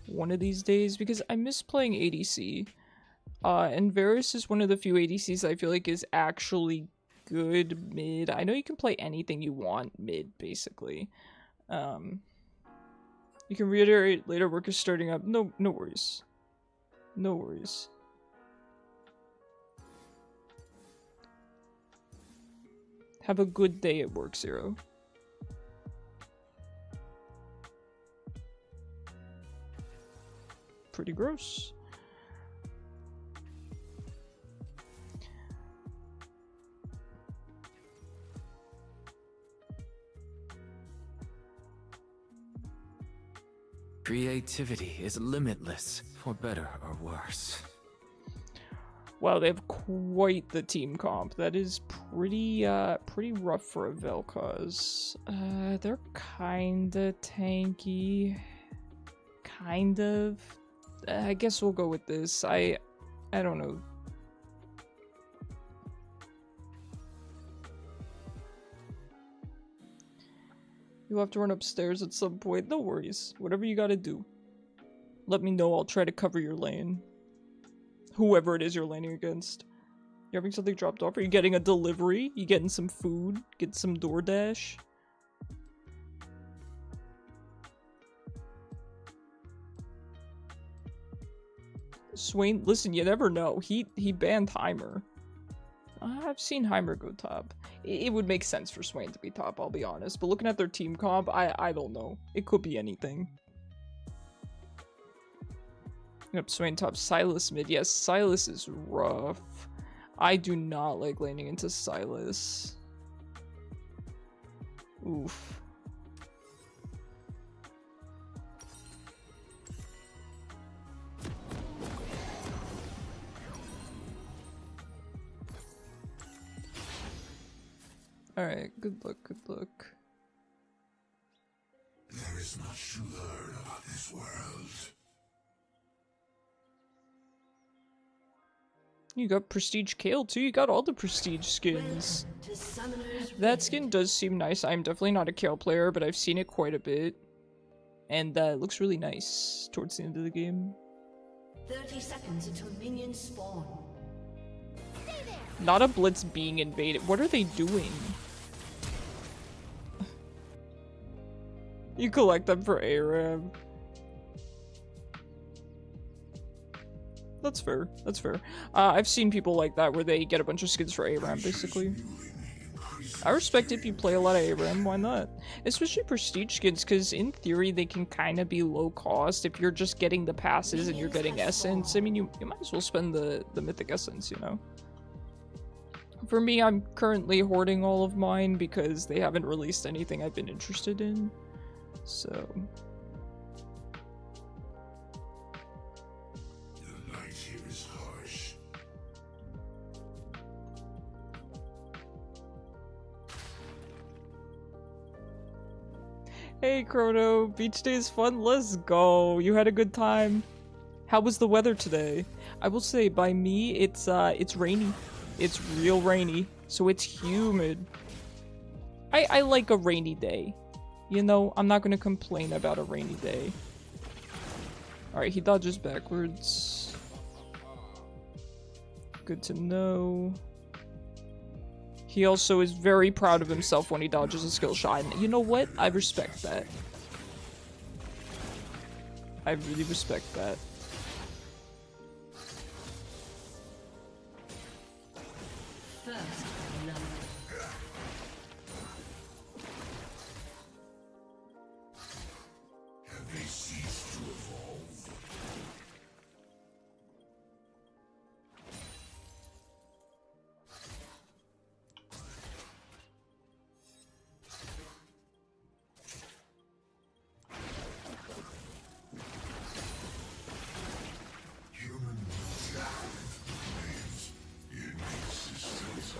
One of these days, because I miss playing ADC. And Varus is one of the few ADCs I feel like is actually good mid. I know you can play anything you want mid, basically. You can reiterate later, work is starting up. No worries. No worries. Have a good day at work, Zero. Pretty gross. Creativity is limitless, for better or worse. Wow, they have quite the team comp. That is pretty rough for a Vel'koz. They're kinda tanky. Kind of. I guess we'll go with this. I don't know. You'll have to run upstairs at some point. No worries. Whatever you gotta do. Let me know. I'll try to cover your lane. Whoever it is you're laning against. You having something dropped off? Are you getting a delivery? You getting some food? Get some DoorDash? Swain, listen, you never know. He banned Heimer. I've seen Heimer go top. It would make sense for Swain to be top, I'll be honest. But looking at their team comp, I don't know. It could be anything. Yep, Swain top. Sylas mid. Yes, Sylas is rough. I do not like laning into Sylas. Oof. Alright, good luck, good luck. There is much to learn about this world. You got Prestige Kale too, you got all the Prestige skins. That skin does seem nice. I'm definitely not a Kale player, but I've seen it quite a bit. And it looks really nice towards the end of the game. 30 seconds until minions spawn. Not a blitz being invaded. What are they doing? You collect them for ARAM. That's fair. That's fair. I've seen people like that where they get a bunch of skins for ARAM, basically. I respect if you play a lot of ARAM, why not? Especially prestige skins, because in theory they can kind of be low cost if you're just getting the passes and you're getting essence. I mean, you might as well spend the mythic essence, you know? For me, I'm currently hoarding all of mine because they haven't released anything I've been interested in. So... The light here is harsh. Hey Chrono, beach day is fun, let's go. You had a good time. How was the weather today? I will say, by me, it's rainy. It's real rainy, so it's humid. I like a rainy day. You know, I'm not gonna complain about a rainy day. Alright, he dodges backwards. Good to know. He also is very proud of himself when he dodges a skill shot. And you know what? I respect that. I really respect that. First love. Have they ceased to evolve? Human mortality remains in existence.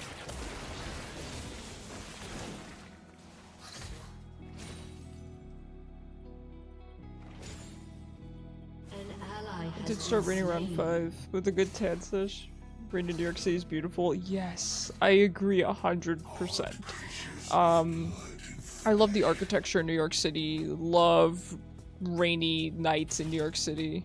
An ally It has did start been raining around slain. 5 with a good tad sesh. Rain in New York City is beautiful. Yes, I agree 100%. I love the architecture in New York City. Love rainy nights in New York City.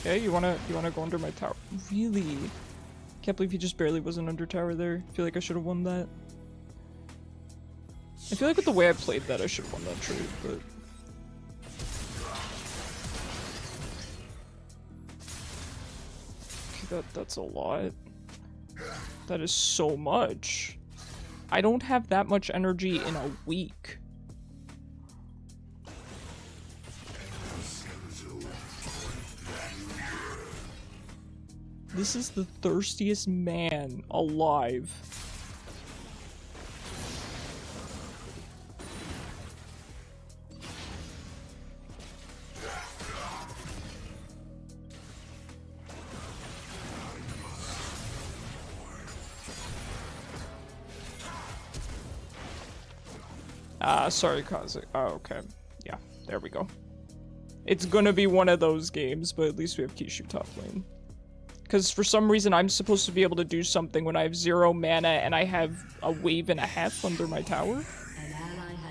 Yeah, you wanna go under my tower? Really? Can't believe he just barely wasn't under tower there. I feel like I should have won that. I feel like with the way I played that, I should have won that trade, but... Okay, that's a lot. That is so much. I don't have that much energy in a week. This is the thirstiest man alive. Sorry, Kazik. Oh, okay. Yeah, there we go. It's gonna be one of those games, but at least we have Kishu top lane. Because for some reason I'm supposed to be able to do something when I have 0 mana and I have a wave and a half under my tower.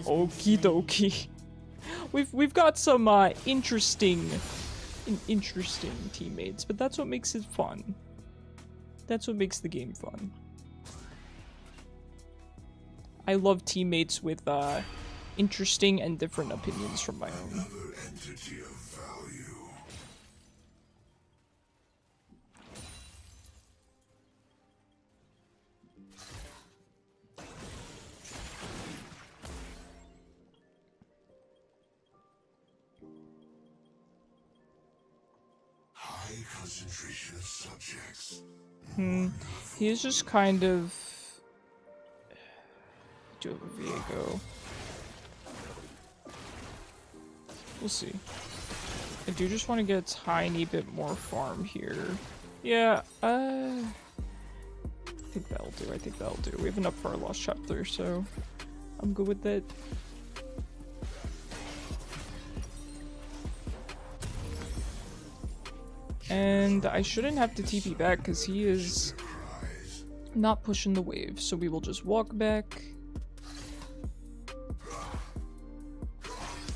Okie dokie. We've got some interesting teammates, but that's what makes it fun. That's what makes the game fun. I love teammates with interesting and different opinions from my own. Another entity of value. High concentration of subjects. He is just kind of... Do have a Viego. We'll see. I do just want to get a tiny bit more farm here. Yeah, I think that'll do. I think that'll do. We have enough for our lost chapter, so I'm good with that. And I shouldn't have to TP back because he is not pushing the wave, so we will just walk back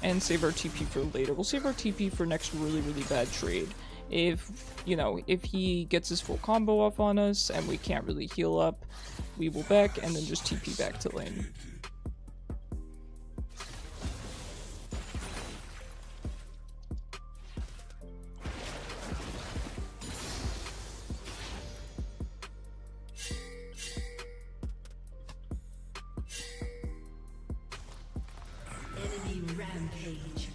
and save our TP for later. We'll save our TP for next really bad trade. If, you know, if he gets his full combo off on us and we can't really heal up, we will back and then just TP back to lane. Rampage.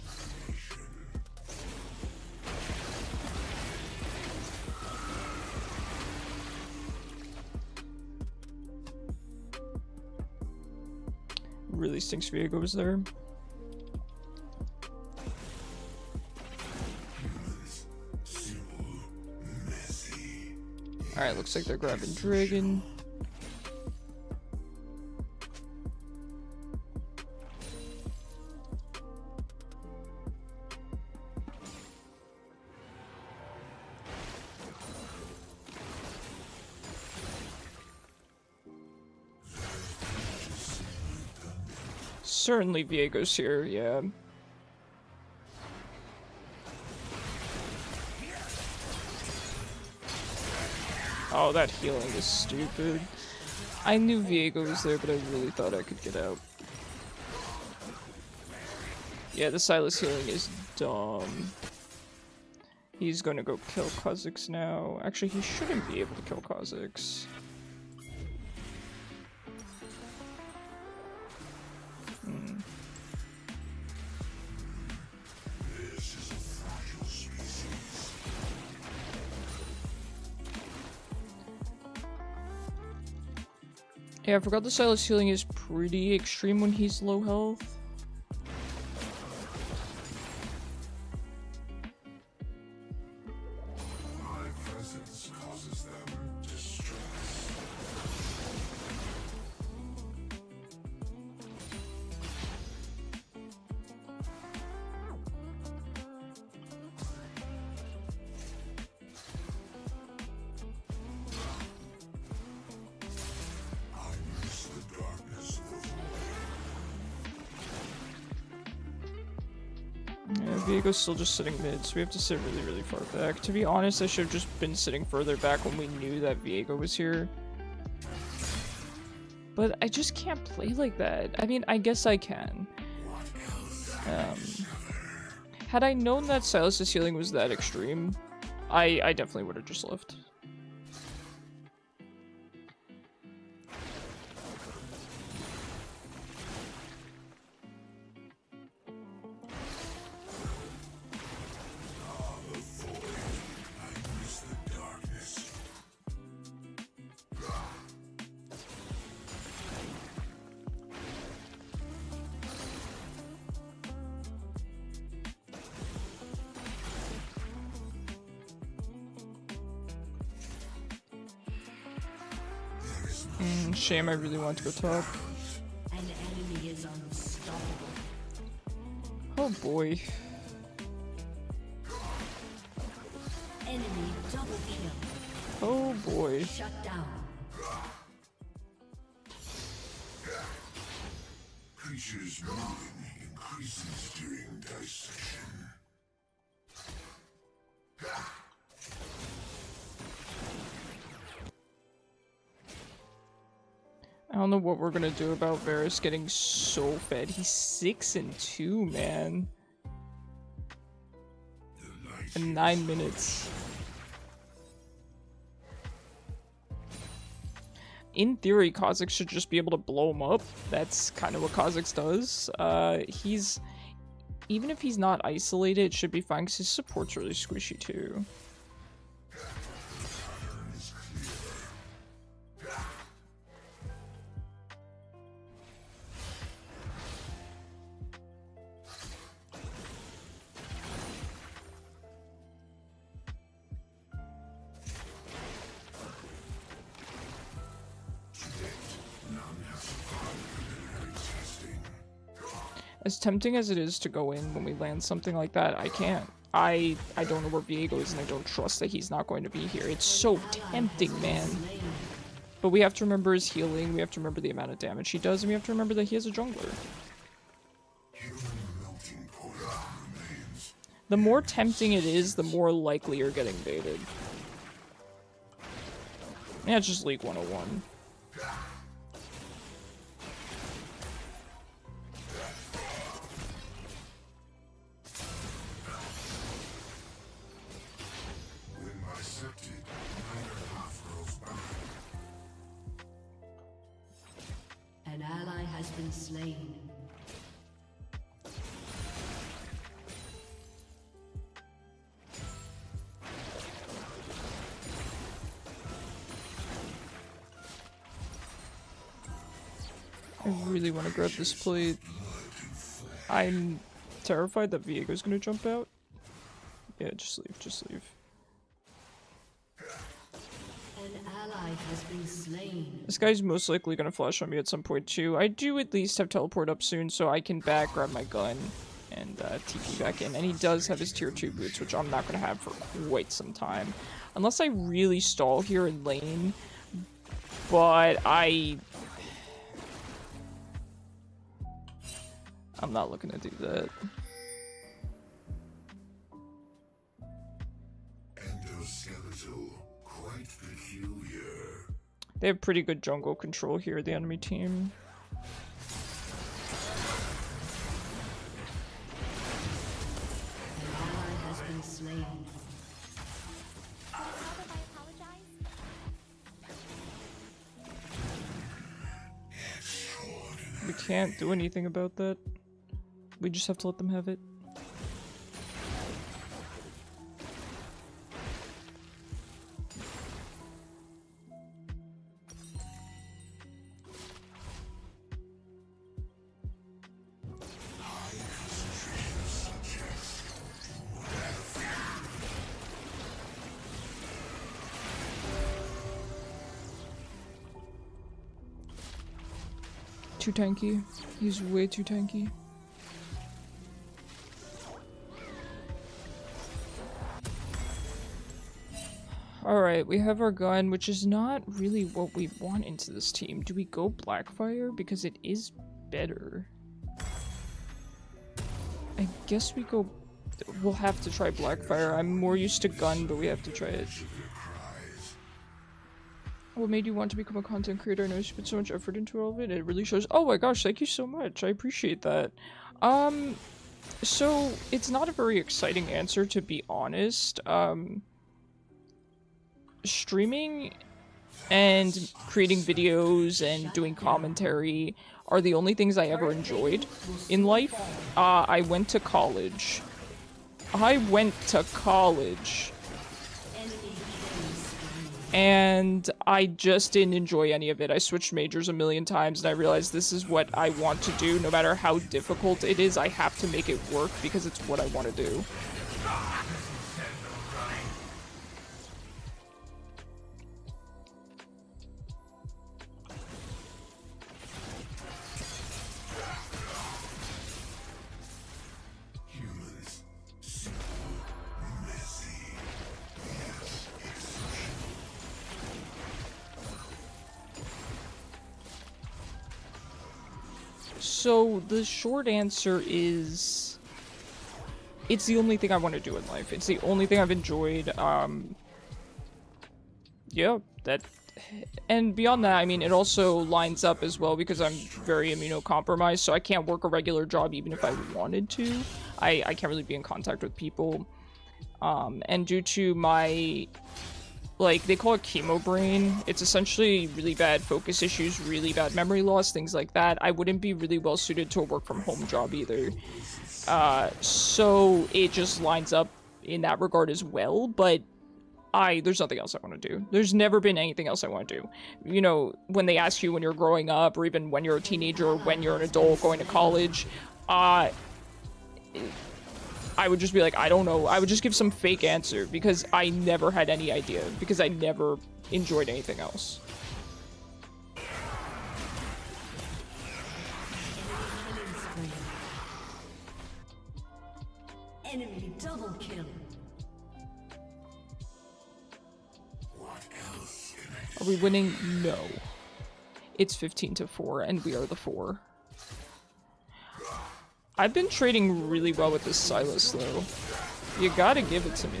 Really stinks Viego was there. Alright, looks like they're grabbing Dragon. Certainly Viego's here, yeah. Oh, that healing is stupid. I knew Viego was there, but I really thought I could get out. Yeah, the Sylas healing is dumb. He's gonna go kill Kha'Zix now. Actually, he shouldn't be able to kill Kha'Zix. Yeah, I forgot the Sylas healing is pretty extreme when he's low health. My presence causes them distress. I miss the darkness of the void. Viego's still just sitting mid, so we have to sit really, really far back. To be honest, I should have just been sitting further back when we knew that Viego was here. But I just can't play like that. I mean, I guess I can. Had I known that Sylas' healing was that extreme, I definitely would have just left. Shame, I really want to go top. An enemy is unstoppable. Oh boy. Enemy double kill. Oh boy. Shut down. Creatures moving increases during dissection. I don't know what we're gonna do about Varus getting so fed. He's 6-2, man. In 9 minutes. In theory, Kha'Zix should just be able to blow him up. That's kind of what Kha'Zix does. Even if he's not isolated, it should be fine because his support's really squishy too. As tempting as it is to go in when we land something like that, I can't. I don't know where Viego is, and I don't trust that he's not going to be here. It's so tempting, man. But we have to remember his healing, we have to remember the amount of damage he does, and we have to remember that he has a jungler. The more tempting it is, the more likely you're getting baited. Yeah, it's just League 101. An ally has been slain. I really want to grab this plate. I'm terrified that Viego's gonna jump out. Yeah, just leave, just leave. An ally has been slain. This guy's most likely gonna flash on me at some point too. I do at least have teleport up soon, so I can back, grab my gun, and TP back in. And he does have his tier 2 boots, which I'm not gonna have for quite some time. Unless I really stall here in lane. But I'm not looking to do that. Endoskeletal, quite peculiar. They have pretty good jungle control here, the enemy team. An ally has been slain. We can't do anything about that. We just have to let them have it. Too tanky. He's way too tanky. Alright, we have our gun, which is not really what we want into this team. Do we go Blackfire? Because it is better. I guess we go we'll have to try Blackfire. I'm more used to gun, but we have to try it. What made you want to become a content creator? I know you put so much effort into all of it. It really shows. Oh my gosh, thank you so much. I appreciate that. So it's not a very exciting answer, to be honest. Streaming and creating videos and doing commentary are the only things I ever enjoyed in life. I went to college. And I just didn't enjoy any of it. I switched majors a million times, and I realized this is what I want to do. No matter how difficult it is, I have to make it work because it's what I want to do. So the short answer is, it's the only thing I want to do in life. It's the only thing I've enjoyed. Yeah, that, and beyond that, I mean, it also lines up as well because I'm very immunocompromised, so I can't work a regular job even if I wanted to. I can't really be in contact with people. And due to my, like, they call it chemo brain. It's essentially really bad focus issues, really bad memory loss, things like that. I wouldn't be really well suited to a work from home job either. So it just lines up in that regard as well, but there's nothing else I want to do. There's never been anything else I want to do. You know, when they ask you when you're growing up, or even when you're a teenager, or when you're an adult going to college, I would just be like, I don't know. I would just give some fake answer because I never had any idea, because I never enjoyed anything else. Enemy double kill. Are we winning? No. It's 15-4, and we are the 4. I've been trading really well with this Sylas, though. You gotta give it to me.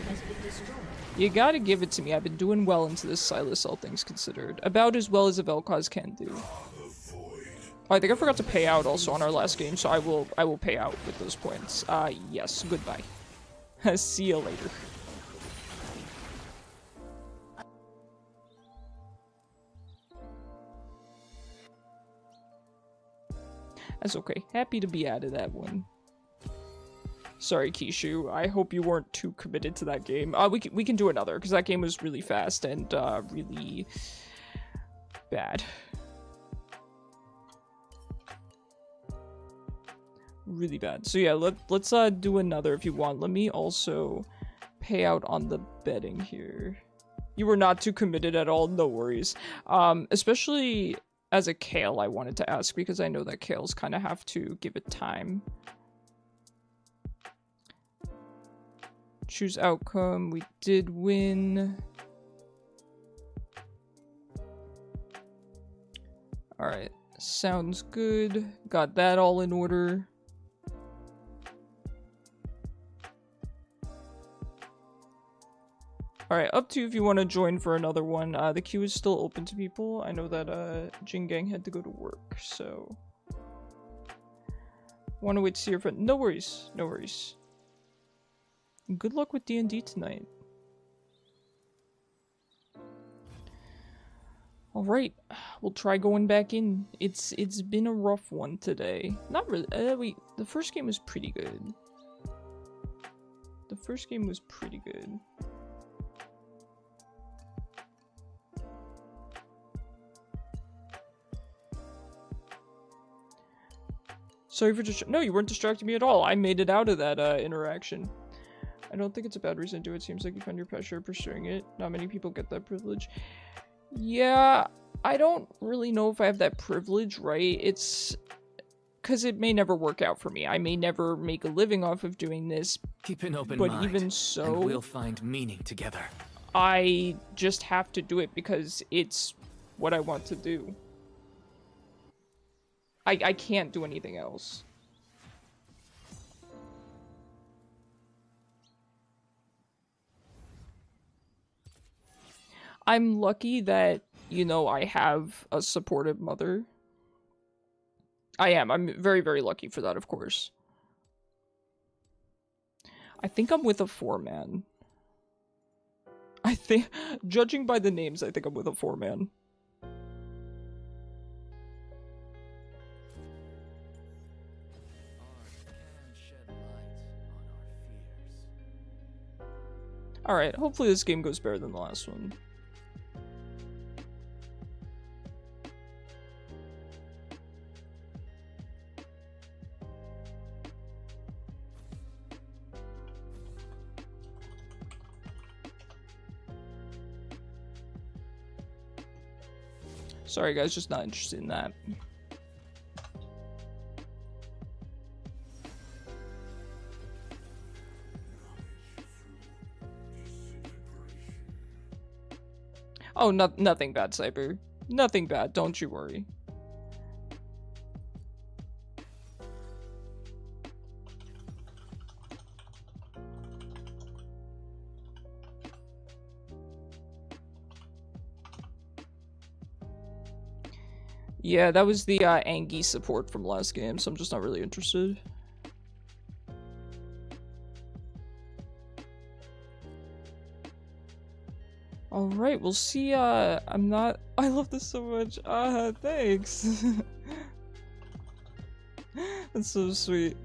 You gotta give it to me. I've been doing well into this Sylas, all things considered. About as well as a Vel'koz can do. Oh, I think I forgot to pay out also on our last game, so I will pay out with those points. Yes, goodbye. See you later. That's okay. Happy to be out of that one. Sorry, Kishu. I hope you weren't too committed to that game. We can do another, because that game was really fast and really bad. Really bad. So yeah, let's do another if you want. Let me also pay out on the betting here. You were not too committed at all. No worries. Especially as a Kale, I wanted to ask, because I know that Kales kind of have to give it time. Choose outcome. We did win. Alright, sounds good. Got that all in order. Alright, up to you if you want to join for another one. The queue is still open to people. I know that Jing Gang had to go to work, so want to wait to see your friend. No worries, no worries. Good luck with D&D tonight. Alright, we'll try going back in. It's been a rough one today. Not really. The first game was pretty good. The first game was pretty good. Sorry for no, you weren't distracting me at all. I made it out of that interaction. I don't think it's a bad reason to do it. Seems like you found your passion pursuing it. Not many people get that privilege. Yeah, I don't really know if I have that privilege, right? It's because it may never work out for me. I may never make a living off of doing this. Keep an open but mind, even so, and we'll find meaning together. I just have to do it because it's what I want to do. I can't do anything else. I'm lucky that, you know, I have a supportive mother. I am. I'm very, very lucky for that, of course. I think I'm with a 4-man. I think, judging by the names, I think I'm with a 4-man. Alright, hopefully this game goes better than the last one. Sorry guys, just not interested in that. Oh, nothing bad, Cyber. Nothing bad, don't you worry. Yeah, that was the Angie support from last game, so I'm just not really interested. Alright, we'll see. I love this so much. Thanks. That's so sweet.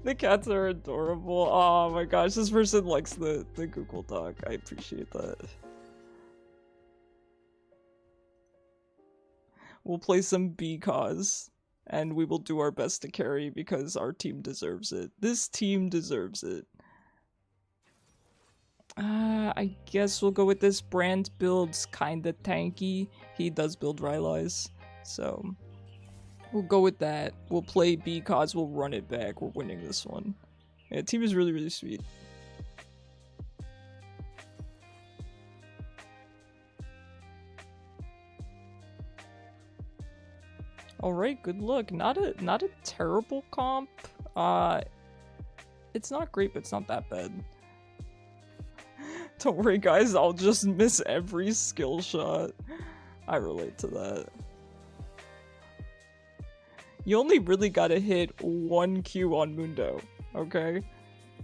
The cats are adorable. Oh my gosh, this person likes the Google Doc. I appreciate that. We'll play some Vel'koz, and we will do our best to carry because our team deserves it. This team deserves it. I guess we'll go with this. Brand builds kinda tanky. He does build Rylai's, so we'll go with that. We'll play Vel'koz, we'll run it back. We're winning this one. Yeah, team is really, really sweet. Alright, good luck. Not a terrible comp. It's not great, but it's not that bad. Don't worry guys, I'll just miss every skill shot. I relate to that. You only really gotta hit 1 Q on Mundo, okay?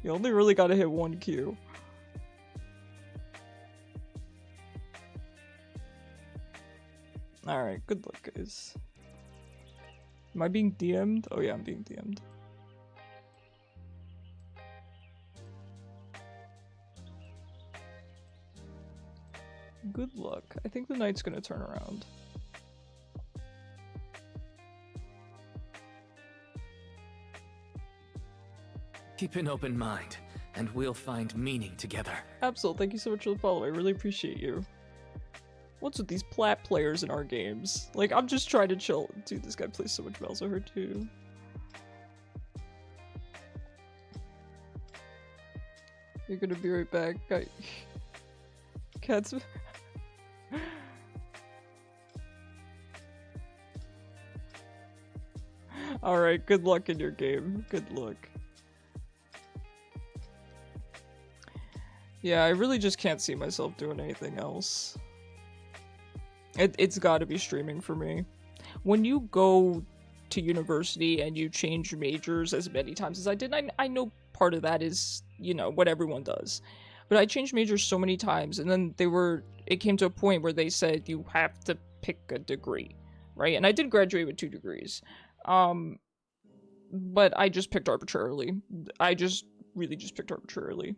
You only really gotta hit 1 Q. Alright, good luck guys. Am I being DM'd? Oh yeah, I'm being DM'd. Good luck. I think the night's gonna turn around. Keep an open mind, and we'll find meaning together. Absol, thank you so much for the follow. I really appreciate you. What's with these plat players in our games? Like, I'm just trying to chill. Dude, this guy plays so much Malzahar too. You're gonna be right back. Cats. Alright, good luck in your game. Good luck. Yeah, I really just can't see myself doing anything else. It's gotta be streaming for me. When you go to university and you change majors as many times as I did, I know part of that is, you know, what everyone does. But I changed majors so many times, and then it came to a point where they said you have to pick a degree, right? And I did graduate with 2 degrees. But I just picked arbitrarily. I just really just picked arbitrarily.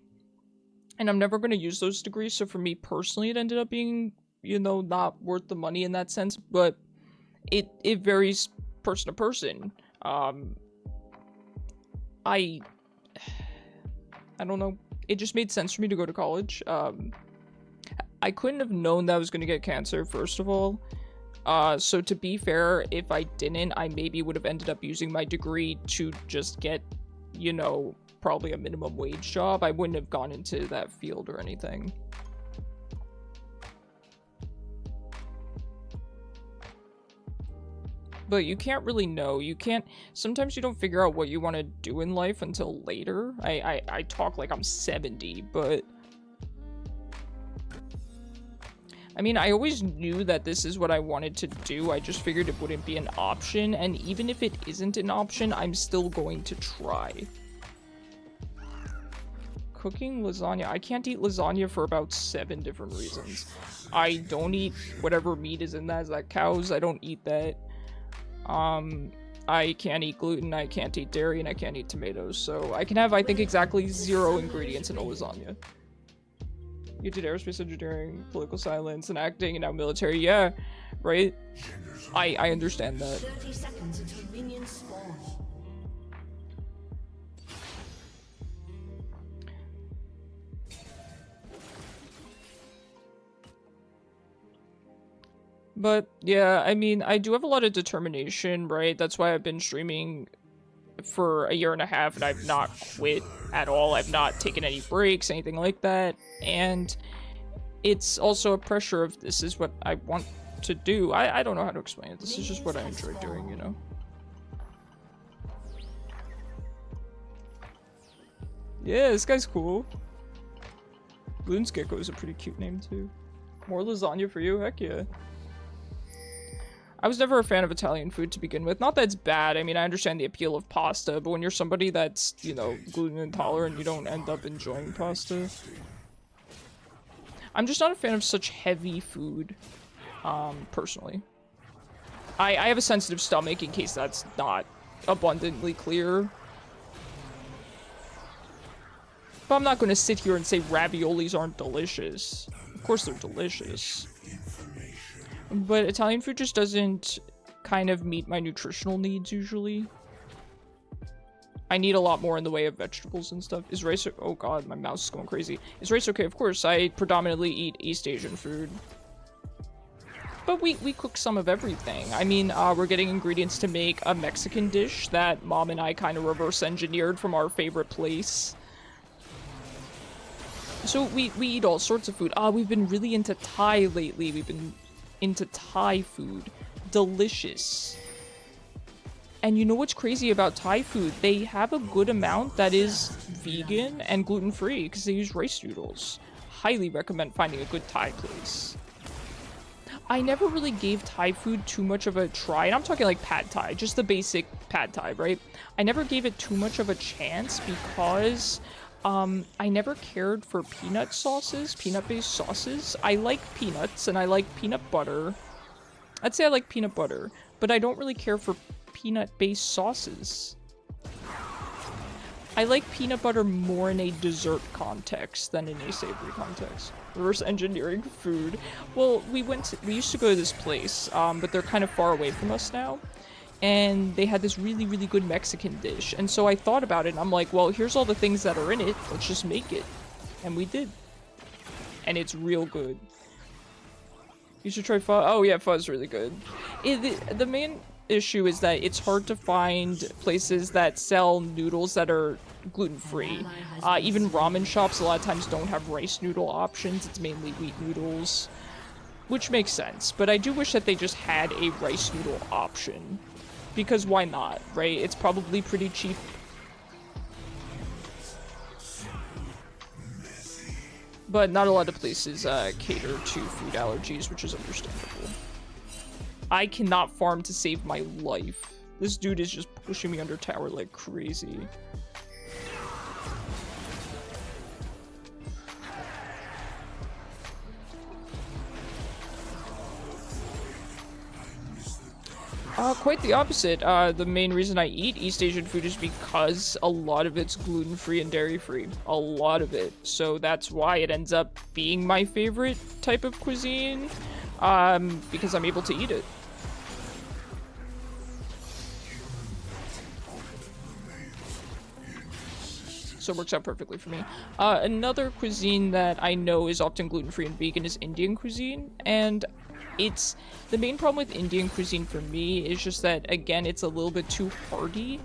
And I'm never going to use those degrees, so for me personally it ended up being, you know, not worth the money in that sense, but it varies person to person. I don't know. It just made sense for me to go to college. I couldn't have known that I was going to get cancer, first of all. So to be fair, if I didn't, I maybe would have ended up using my degree to just get, you know, probably a minimum wage job. I wouldn't have gone into that field or anything. But you can't really know. You can't... Sometimes you don't figure out what you want to do in life until later. I talk like I'm 70, but... I mean, I always knew that this is what I wanted to do. I just figured it wouldn't be an option. And even if it isn't an option, I'm still going to try. Cooking lasagna. I can't eat lasagna for about 7 different reasons. I don't eat whatever meat is in that. Is that cows? I don't eat that. I can't eat gluten, I can't eat dairy, and I can't eat tomatoes. So I can have, I think, exactly 0 ingredients in a lasagna. You did aerospace engineering, political science, and acting, and now military. Yeah, right? I understand that. 30 seconds until minions spawn. But, yeah, I mean, I do have a lot of determination, right? That's why I've been streaming for 1.5 years, and I've not quit at all. I've not taken any breaks, anything like that. And it's also a pressure of this is what I want to do. I don't know how to explain it. This is just what I enjoy doing, you know? Yeah, this guy's cool. Bloonsgecko is a pretty cute name, too. More lasagna for you? Heck yeah. I was never a fan of Italian food to begin with. Not that it's bad. I mean, I understand the appeal of pasta, but when you're somebody that's, you know, gluten intolerant, you don't end up enjoying pasta. I'm just not a fan of such heavy food, personally. I have a sensitive stomach, in case that's not abundantly clear. But I'm not going to sit here and say raviolis aren't delicious. Of course they're delicious. But Italian food just doesn't kind of meet my nutritional needs, usually. I need a lot more in the way of vegetables and stuff. Is rice... Oh god, my mouse is going crazy. Is rice okay? Of course, I predominantly eat East Asian food. But we cook some of everything. I mean, we're getting ingredients to make a Mexican dish that Mom and I kind of reverse engineered from our favorite place. So we eat all sorts of food. We've been really into Thai lately. We've been into Thai food. Delicious. And you know what's crazy about Thai food? They have a good amount that is vegan and gluten-free because they use rice noodles. Highly recommend finding a good Thai place. I never really gave Thai food too much of a try, and I'm talking like pad Thai, just the basic pad Thai, right? I never gave it too much of a chance because I never cared for peanut sauces, peanut-based sauces. I like peanuts, and I like peanut butter. I'd say I like peanut butter, but I don't really care for peanut-based sauces. I like peanut butter more in a dessert context than in a savory context. Reverse engineering food. Well, we used to go to this place, but they're kind of far away from us now. And they had this really, really good Mexican dish. And so I thought about it, and I'm like, well, here's all the things that are in it. Let's just make it. And we did. And it's real good. You should try pho. Oh, yeah, pho is really good. The main issue is that it's hard to find places that sell noodles that are gluten-free. Even ramen shops a lot of times don't have rice noodle options. It's mainly wheat noodles. Which makes sense. But I do wish that they just had a rice noodle option. Because why not, right? It's probably pretty cheap. But not a lot of places cater to food allergies, which is understandable. I cannot farm to save my life. This dude is just pushing me under tower like crazy. Quite the opposite. The main reason I eat East Asian food is because a lot of it's gluten-free and dairy-free. A lot of it. So that's why it ends up being my favorite type of cuisine. Because I'm able to eat it. So it works out perfectly for me. Another cuisine that I know is often gluten-free and vegan is Indian cuisine. And it's the main problem with Indian cuisine for me is just that, again, it's a little bit too hearty.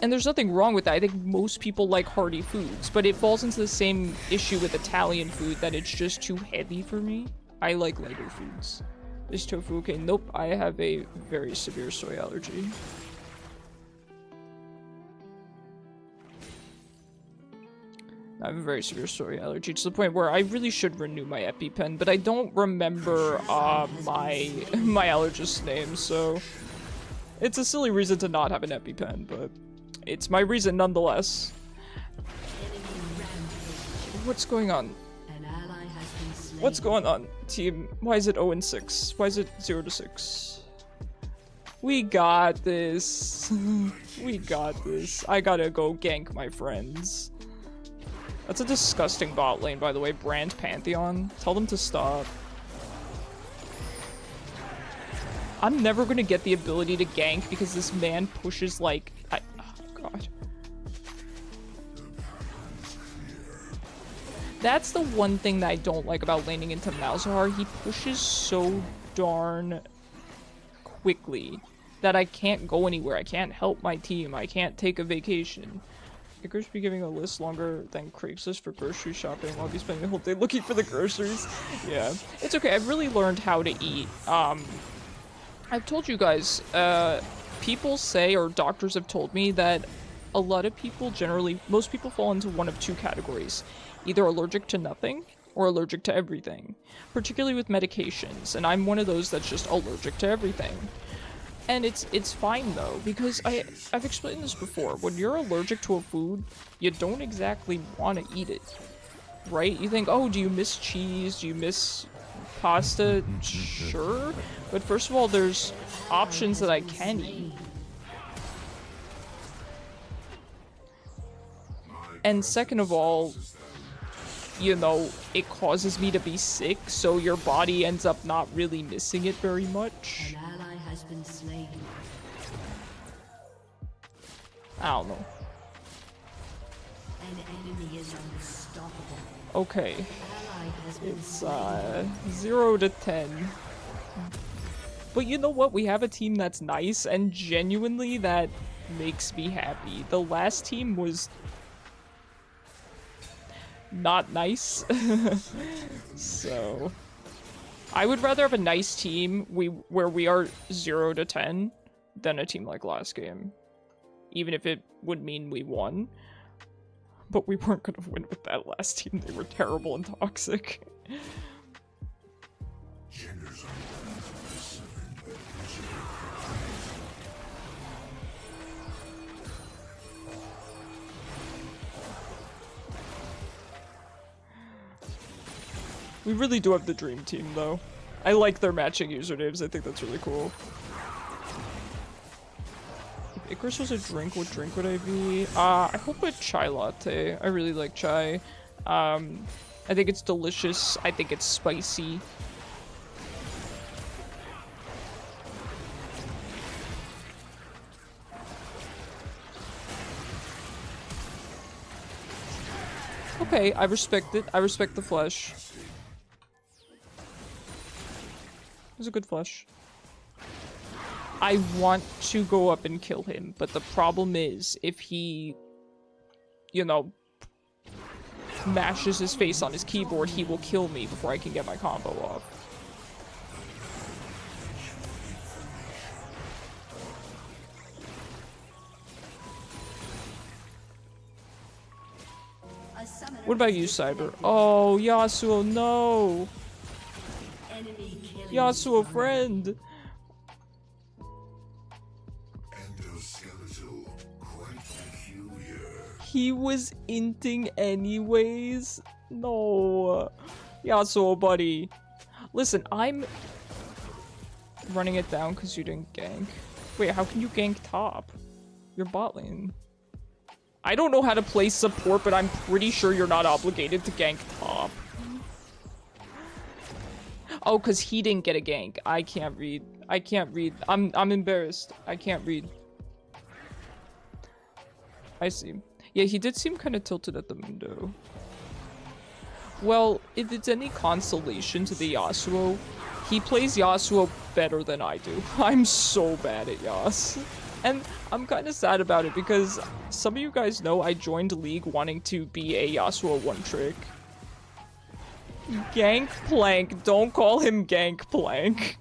And there's nothing wrong with that. I think most people like hearty foods, but it falls into the same issue with Italian food that it's just too heavy for me. I like lighter foods. Is tofu okay? Nope, I have a very severe soy allergy. I have a very severe soy allergy to the point where I really should renew my EpiPen, but I don't remember my allergist's name, so it's a silly reason to not have an EpiPen, but it's my reason nonetheless. What's going on? An ally has been slain. What's going on, team? Why is it 0-6? Why is it 0-6? We got this. We got this. I gotta go gank my friends. That's a disgusting bot lane, by the way. Brand Pantheon. Tell them to stop. I'm never gonna get the ability to gank because this man pushes like... oh, God. That's the one thing that I don't like about laning into Malzahar. He pushes so darn quickly that I can't go anywhere. I can't help my team. I can't take a vacation. Icarus be giving a list longer than Craigslist for grocery shopping while I'll be spending the whole day looking for the groceries. Yeah, it's okay. I've really learned how to eat. I've told you guys, people say, or doctors have told me that a lot of people generally, most people fall into one of two categories. Either allergic to nothing or allergic to everything, particularly with medications, and I'm one of those that's just allergic to everything. And it's fine though, because I've explained this before. When you're allergic to a food, you don't exactly want to eat it, right? You think, oh, do you miss cheese? Do you miss pasta? Sure, but first of all, there's options that I can eat. And second of all, you know, it causes me to be sick, so your body ends up not really missing it very much. An ally has been slain. I don't know. An enemy is unstoppable. Okay. Ally has been It's, slain. 0-10. But you know what? We have a team that's nice, and genuinely that makes me happy. The last team was not nice. So I would rather have a nice team where we are 0-10 than a team like last game. Even if it would mean we won. But we weren't gonna win with that last team. They were terrible and toxic. We really do have the dream team, though. I like their matching usernames. I think that's really cool. If Icarus was a drink, what drink would I be? I hope a chai latte. I really like chai. I think it's delicious. I think it's spicy. Okay, I respect it. I respect the flesh. It was a good flush. I want to go up and kill him, but the problem is, if he, you know, mashes his face on his keyboard, he will kill me before I can get my combo off. What about you, Cyber? Oh, Yasuo, no! Yasuo, friend! Endoskeletal, quite peculiar. He was inting anyways? No. Yasuo, buddy. Listen, I'm running it down because you didn't gank. Wait, how can you gank top? You're bot lane. I don't know how to play support, but I'm pretty sure you're not obligated to gank top. Oh, because he didn't get a gank. I can't read. I can't read. I'm embarrassed. I can't read. I see. Yeah, he did seem kind of tilted at the Mundo. Well, if it's any consolation to the Yasuo, he plays Yasuo better than I do. I'm so bad at Yas. And I'm kind of sad about it because some of you guys know I joined League wanting to be a Yasuo one-trick. Gangplank, don't call him Gangplank.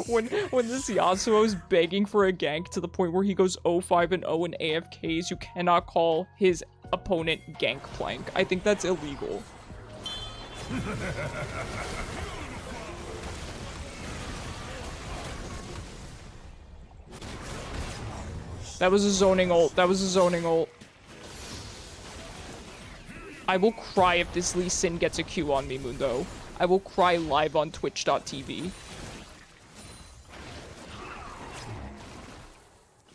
when this Yasuo is begging for a gank to the point where he goes 0-5-0 and AFKs, you cannot call his opponent Gangplank. I think that's illegal. That was a zoning ult. That was a zoning ult. I will cry if this Lee Sin gets a Q on me, Mundo. I will cry live on twitch.tv.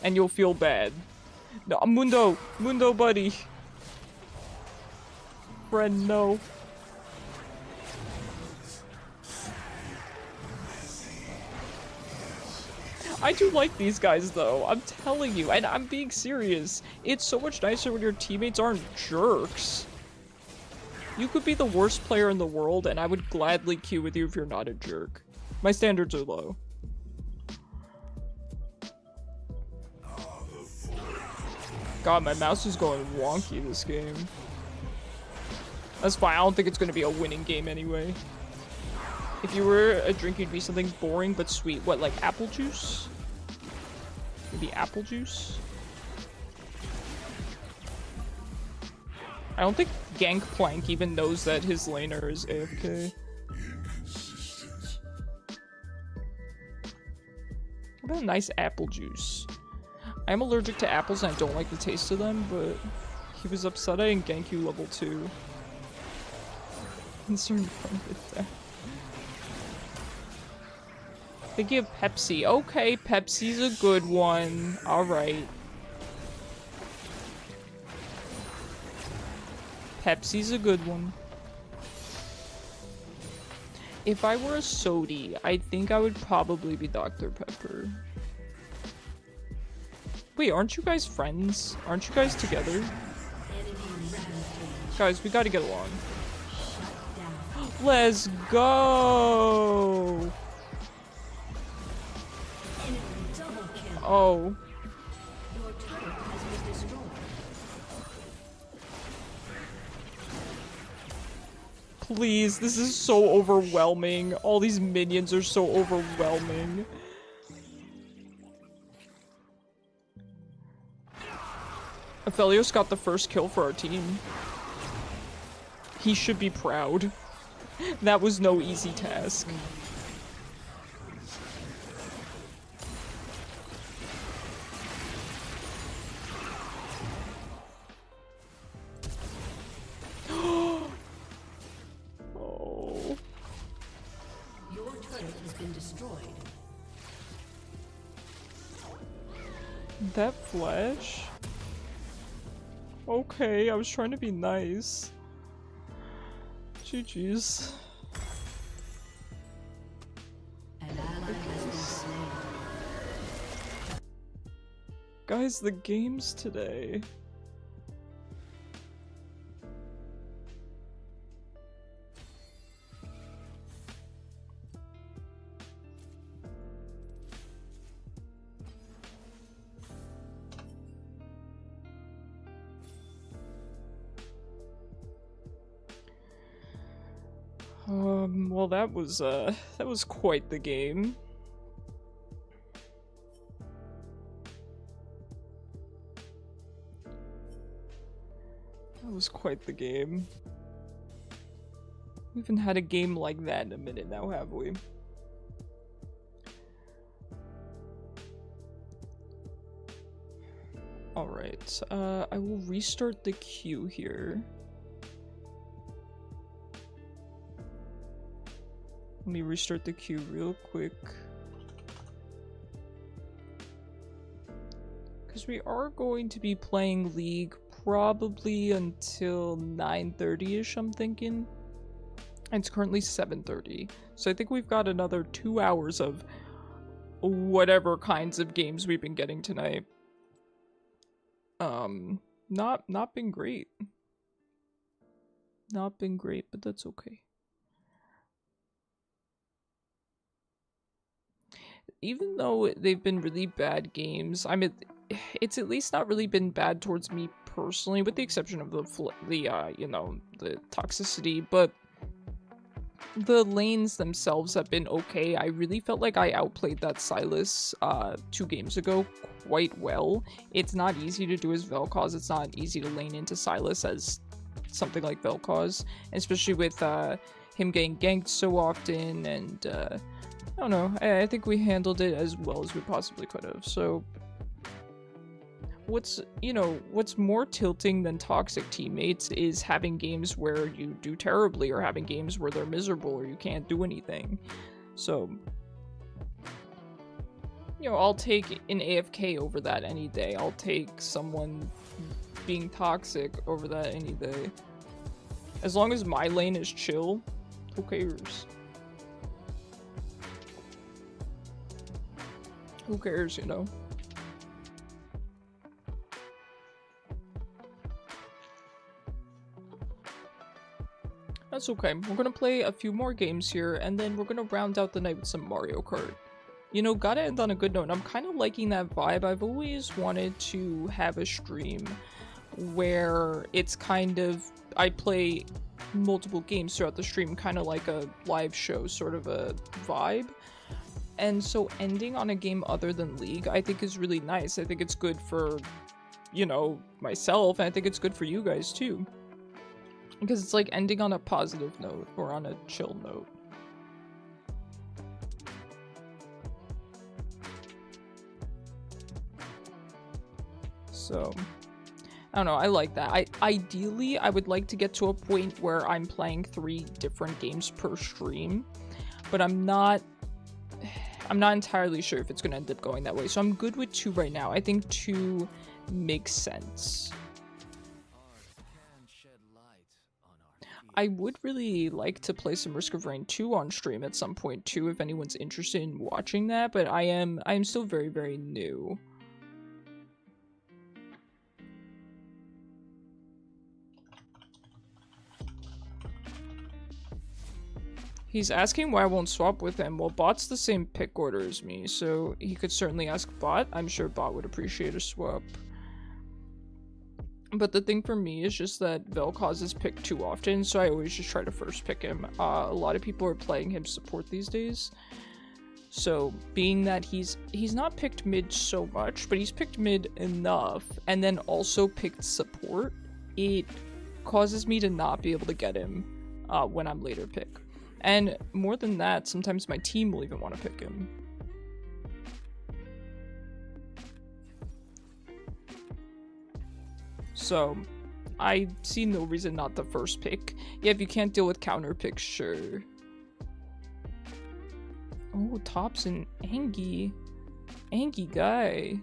And you'll feel bad. No, Mundo! Mundo, buddy! Friend, no. I do like these guys, though. I'm telling you, and I'm being serious. It's so much nicer when your teammates aren't jerks. You could be the worst player in the world, and I would gladly queue with you if you're not a jerk. My standards are low. God, my mouse is going wonky this game. That's fine. I don't think it's going to be a winning game anyway. If you were a drink, you'd be something boring but sweet. What, like apple juice? Maybe apple juice? I don't think Gangplank even knows that his laner is AFK. What about a nice apple juice? I'm allergic to apples and I don't like the taste of them, but he was upset I didn't gank you level 2. Concerned from it there. They give Pepsi. Okay, Pepsi's a good one. Alright. Pepsi's a good one. If I were a sody, I think I would probably be Dr. Pepper. Wait, aren't you guys friends? Aren't you guys together? Guys, we gotta get along. Let's go! Oh. Please, this is so overwhelming. All these minions are so overwhelming. Aphelios got the first kill for our team. He should be proud. That was no easy task. Oh. Your turret has been destroyed. That flash? Okay, I was trying to be nice. GG's. An ally has been slain. Guys, the games today. Well, that was quite the game. That was quite the game. We haven't had a game like that in a minute now, have we? Alright, I will restart the queue here. Let me restart the queue real quick. Because we are going to be playing League probably until 9:30ish, I'm thinking. And it's currently 7:30. So I think we've got another 2 hours of whatever kinds of games we've been getting tonight. Not been great. Not been great, but that's okay. Even though they've been really bad games, it's at least not really been bad towards me personally, with the exception of the you know, the toxicity, but the lanes themselves have been okay. I really felt like I outplayed that Sylas 2 games ago quite well. It's not easy to do as Vel'koz. It's not easy to lane into Sylas as something like Vel'koz, especially with him getting ganked so often, and I don't know. I think we handled it as well as we possibly could have. So what's more tilting than toxic teammates is having games where you do terribly, or having games where they're miserable or you can't do anything. So, I'll take an AFK over that any day. I'll take someone being toxic over that any day. As long as my lane is chill, who cares? Who cares, That's okay. We're gonna play a few more games here, and then we're gonna round out the night with some Mario Kart. Gotta end on a good note, and I'm kind of liking that vibe. I've always wanted to have a stream where it's kind of, I play multiple games throughout the stream, kind of like a live show sort of a vibe. And so ending on a game other than League, I think is really nice. I think it's good for, myself, and I think it's good for you guys too. Because it's like ending on a positive note, or on a chill note. So, I don't know, I like that. Ideally, I would like to get to a point where I'm playing 3 different games per stream, but I'm not entirely sure if it's going to end up going that way. So I'm good with 2 right now. I think 2 makes sense. I would really like to play some Risk of Rain 2 on stream at some point too, if anyone's interested in watching that, but I am still very, very new. He's asking why I won't swap with him. Well, Bot's the same pick order as me, so he could certainly ask Bot. I'm sure Bot would appreciate a swap. But the thing for me is just that Vel'koz is picked too often, so I always just try to first pick him. A lot of people are playing him support these days. So, being that he's not picked mid so much, but he's picked mid enough, and then also picked support, it causes me to not be able to get him when I'm later pick. And more than that, sometimes my team will even want to pick him. So, I see no reason not the first pick. Yeah, if you can't deal with counter picks, sure. Oh, Top's an Angie. Angie guy.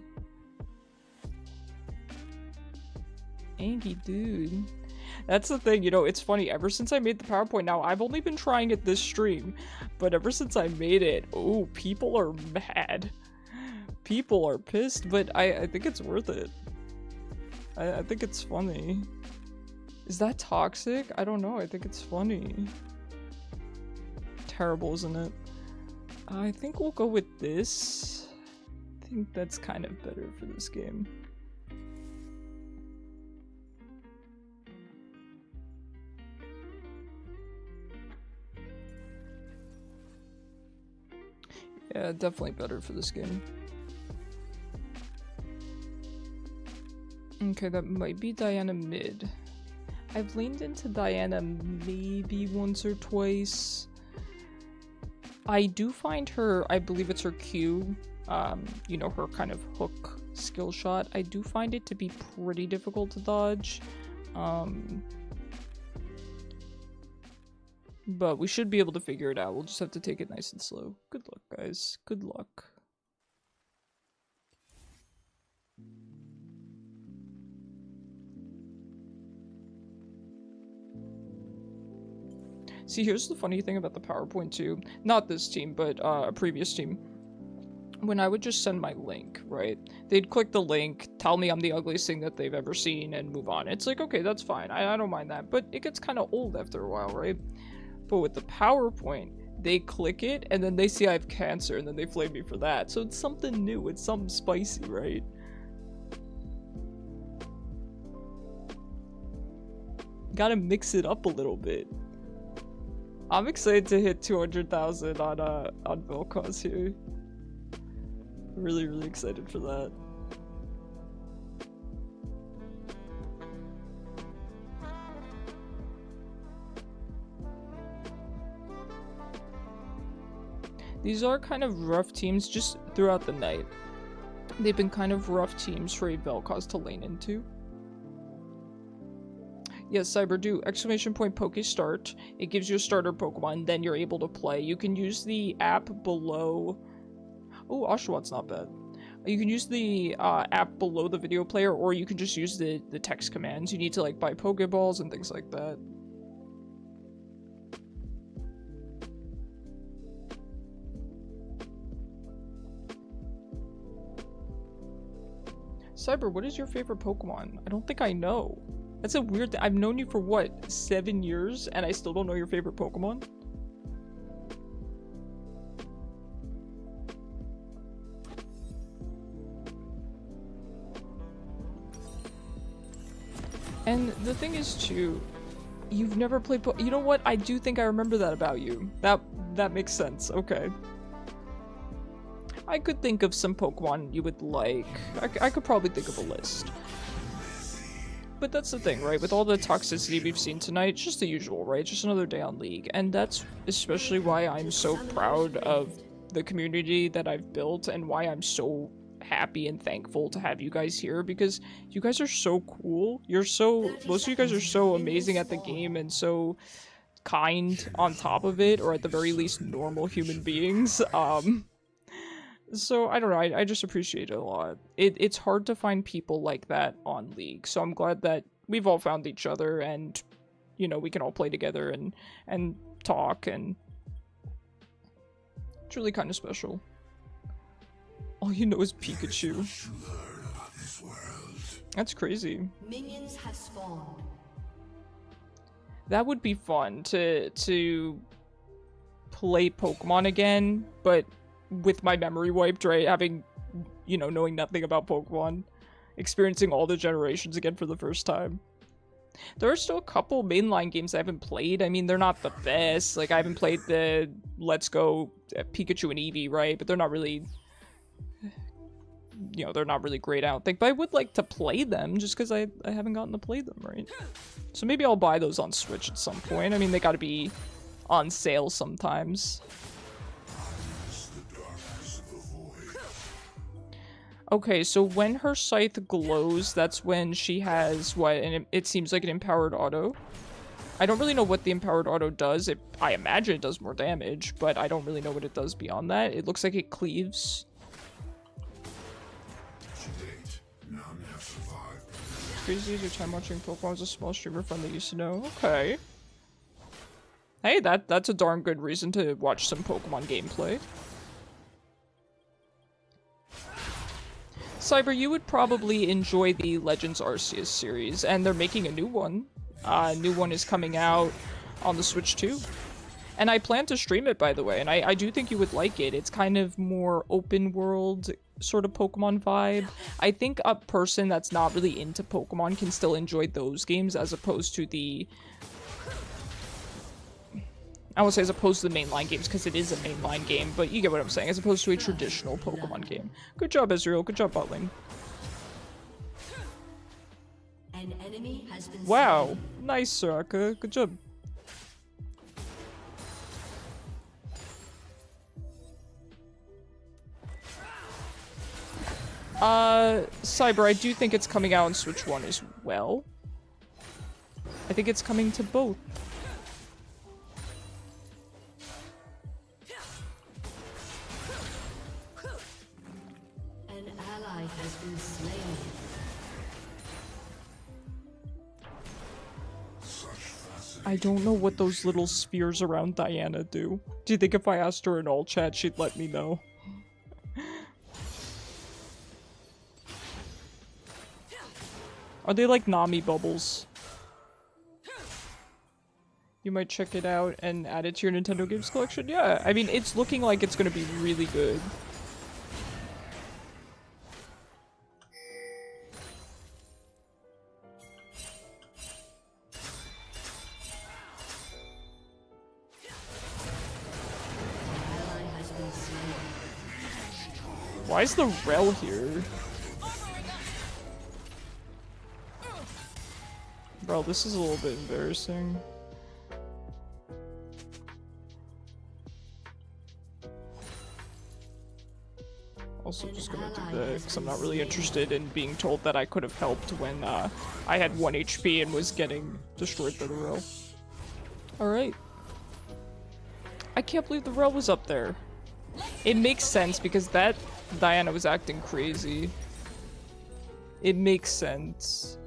Angie dude. That's the thing, it's funny, ever since I made the PowerPoint now, I've only been trying it this stream, but ever since I made it, oh, people are mad. People are pissed, but I think it's worth it. I think it's funny. Is that toxic? I don't know, I think it's funny. Terrible, isn't it? I think we'll go with this. I think that's kind of better for this game. Yeah, definitely better for this game. Okay, that might be Diana mid. I've leaned into Diana maybe once or twice. I do find her, I believe it's her Q, her kind of hook skill shot. I do find it to be pretty difficult to dodge. But we should be able to figure it out. We'll just have to take it nice and slow. Good luck, guys. Good luck. See, here's the funny thing about the PowerPoint too. Not this team, but a previous team. When I would just send my link, right? They'd click the link, tell me I'm the ugliest thing that they've ever seen, and move on. It's like, okay, that's fine. I don't mind that. But it gets kind of old after a while, right? But with the PowerPoint, they click it, and then they see I have cancer, and then they flame me for that. So it's something new. It's something spicy, right? Gotta mix it up a little bit. I'm excited to hit 200,000 on Vel'koz here. Really, really excited for that. These are kind of rough teams just throughout the night. They've been kind of rough teams for a Vel'koz to lane into. Yes, Cyber, do exclamation point Poke Start. It gives you a starter Pokemon, then you're able to play. You can use the app below. Oh, Oshawott not bad. You can use the app below the video player, or you can just use the text commands. You need to like buy Pokeballs and things like that. Cyber, what is your favorite Pokemon? I don't think I know. That's a weird thing. I've known you for what, 7 years, and I still don't know your favorite Pokemon? And the thing is too, you've never played you know what? I do think I remember that about you. That makes sense. Okay. I could think of some Pokemon you would like. I could probably think of a list. But that's the thing, right? With all the toxicity we've seen tonight, it's just the usual, right? Just another day on League. And that's especially why I'm so proud of the community that I've built and why I'm so happy and thankful to have you guys here, because you guys are so cool. Most of you guys are so amazing at the game and so kind on top of it, or at the very least normal human beings. So I don't know, I just appreciate it a lot. It's hard to find people like that on League, so I'm glad that we've all found each other and, you know, we can all play together and talk, and it's really kind of special. All you know is Pikachu. That's crazy. Minions have spawned. That would be fun to play Pokemon again, but with my memory wiped, right? Having, you know, knowing nothing about Pokemon, experiencing all the generations again for the first time. There are still a couple mainline games I haven't played. I mean, they're not the best. Like, I haven't played the Let's Go Pikachu and Eevee, right? But they're not really, you know, they're not really great, I don't think. But I would like to play them just because I haven't gotten to play them, right? So maybe I'll buy those on Switch at some point. I mean, they gotta be on sale sometimes. Okay, so when her scythe glows, that's when she has what? And it seems like an empowered auto. I don't really know what the empowered auto does. I imagine it does more damage, but I don't really know what it does beyond that. It looks like it cleaves. Crazy use your time watching Pokemon as a small streamer friend that used to know. Okay. Hey, that's a darn good reason to watch some Pokemon gameplay. Cyber, you would probably enjoy the Legends Arceus series, and they're making a new one. A new one is coming out on the Switch too. And I plan to stream it, by the way, and I do think you would like it. It's kind of more open world sort of Pokemon vibe. I think a person that's not really into Pokemon can still enjoy those games as opposed to the... I would say as opposed to the mainline games, because it is a mainline game, but you get what I'm saying, as opposed to a traditional Pokemon game. Good job, Ezreal. Good job, Butling. An enemy has been Wow. slain. Nice, Soraka. Good job. Cyber, I do think it's coming out on Switch 1 as well. I think it's coming to both. An ally has been slain. I don't know what those little spheres around Diana do. Do you think if I asked her in all chat, she'd let me know? Are they like Nami bubbles? You might check it out and add it to your Nintendo games collection? Yeah, I mean, it's looking like it's gonna be really good. Why is the Rel here? Bro, this is a little bit embarrassing. Also just gonna do that because I'm not really interested in being told that I could have helped when I had 1 HP and was getting destroyed by the Rel. Alright. I can't believe the Rel was up there. It makes sense because that Diana was acting crazy. It makes sense.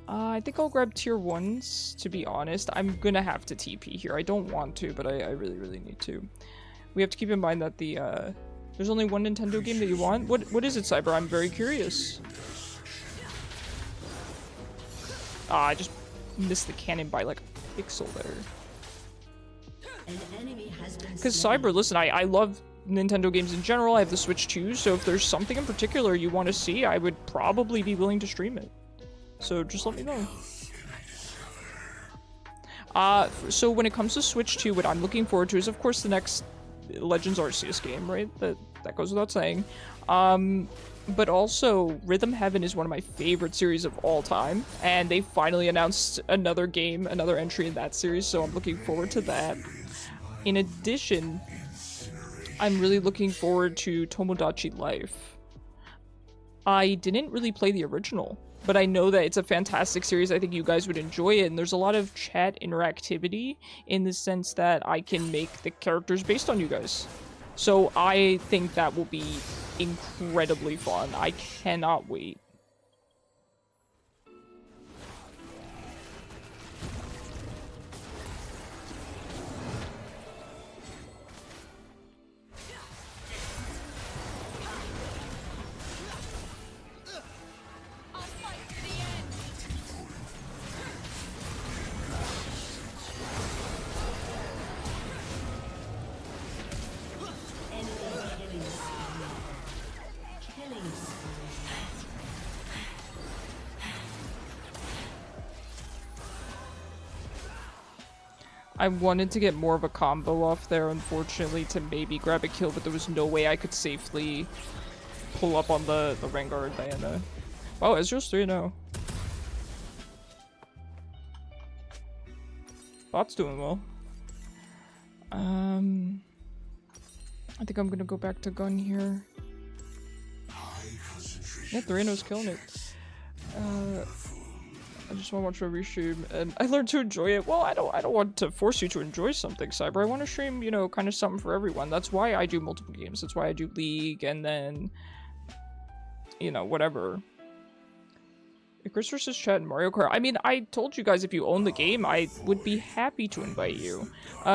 I think I'll grab tier 1s, to be honest. I'm gonna have to TP here. I don't want to, but I really, really need to. We have to keep in mind that the, there's only one Nintendo game that you want? What is it, Cyber? I'm very curious. Ah, I just missed the cannon by like a pixel there. Because Cyber, listen, I love Nintendo games in general. I have the Switch too, so if there's something in particular you want to see, I would probably be willing to stream it. So just let me know. So when it comes to Switch 2, what I'm looking forward to is, of course, the next Legends Arceus game, right? That goes without saying. But also, Rhythm Heaven is one of my favorite series of all time, and they finally announced another game, another entry in that series, so I'm looking forward to that. In addition, I'm really looking forward to Tomodachi Life. I didn't really play the original, but I know that it's a fantastic series. I think you guys would enjoy it, and there's a lot of chat interactivity in the sense that I can make the characters based on you guys. So I think that will be incredibly fun. I cannot wait. I wanted to get more of a combo off there, unfortunately, to maybe grab a kill, but there was no way I could safely pull up on the Rengar Diana. Wow, Ezreal's 3-0. Bot's doing well. I think I'm gonna go back to gun here. Yeah, 3-0's killing it. I just want to watch my restream, and I learned to enjoy it. Well, I don't want to force you to enjoy something, Cyber. I want to stream, you know, kind of something for everyone. That's why I do multiple games. That's why I do League, and then, you know, whatever. Icarus versus Chat and Mario Kart. I mean, I told you guys if you own the game, I would be happy to invite you.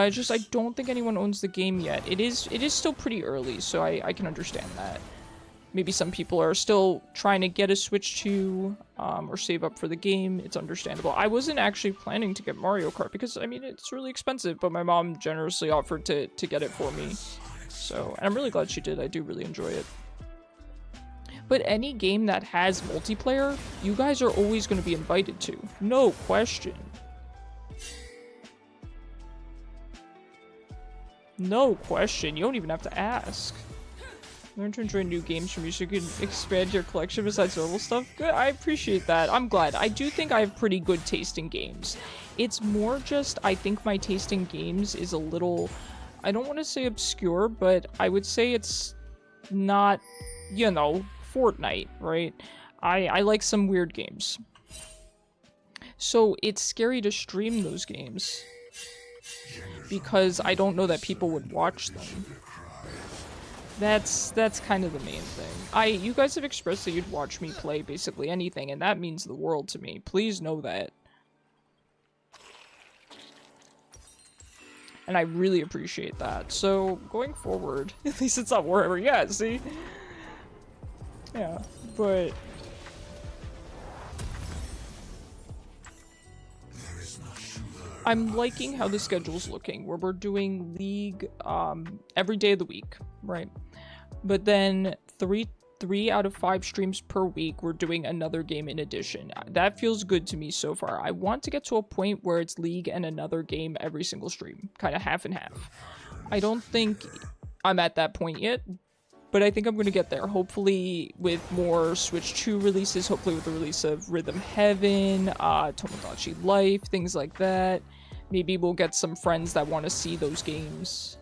Just I don't think anyone owns the game yet. It is still pretty early, so I can understand that. Maybe some people are still trying to get a Switch 2 or save up for the game. It's understandable. I wasn't actually planning to get Mario Kart because, I mean, it's really expensive, but my mom generously offered to get it for me. So, and I'm really glad she did. I do really enjoy it. But any game that has multiplayer, you guys are always going to be invited to. No question. No question. You don't even have to ask. Learn to enjoy new games from you so you can expand your collection besides normal stuff. Good, I appreciate that. I'm glad. I do think I have pretty good taste in games. It's more just, I think my taste in games is a little, I don't want to say obscure, but I would say it's not, you know, Fortnite, right? I like some weird games. So it's scary to stream those games because I don't know that people would watch them. That's kind of the main thing. You guys have expressed that you'd watch me play basically anything, and that means the world to me. Please know that. And I really appreciate that. So, going forward, at least it's not Warhammer. Yeah, see? Yeah, but... I'm liking how the schedule's looking, where we're doing League every day of the week, right? But then three out of 5 streams per week, we're doing another game in addition. That feels good to me so far. I want to get to a point where it's League and another game every single stream, kind of half and half. I don't think I'm at that point yet, But I think I'm going to get there, hopefully with more Switch 2 releases, hopefully with the release of Rhythm Heaven, Tomodachi Life, things like that. Maybe we'll get some friends that want to see those games.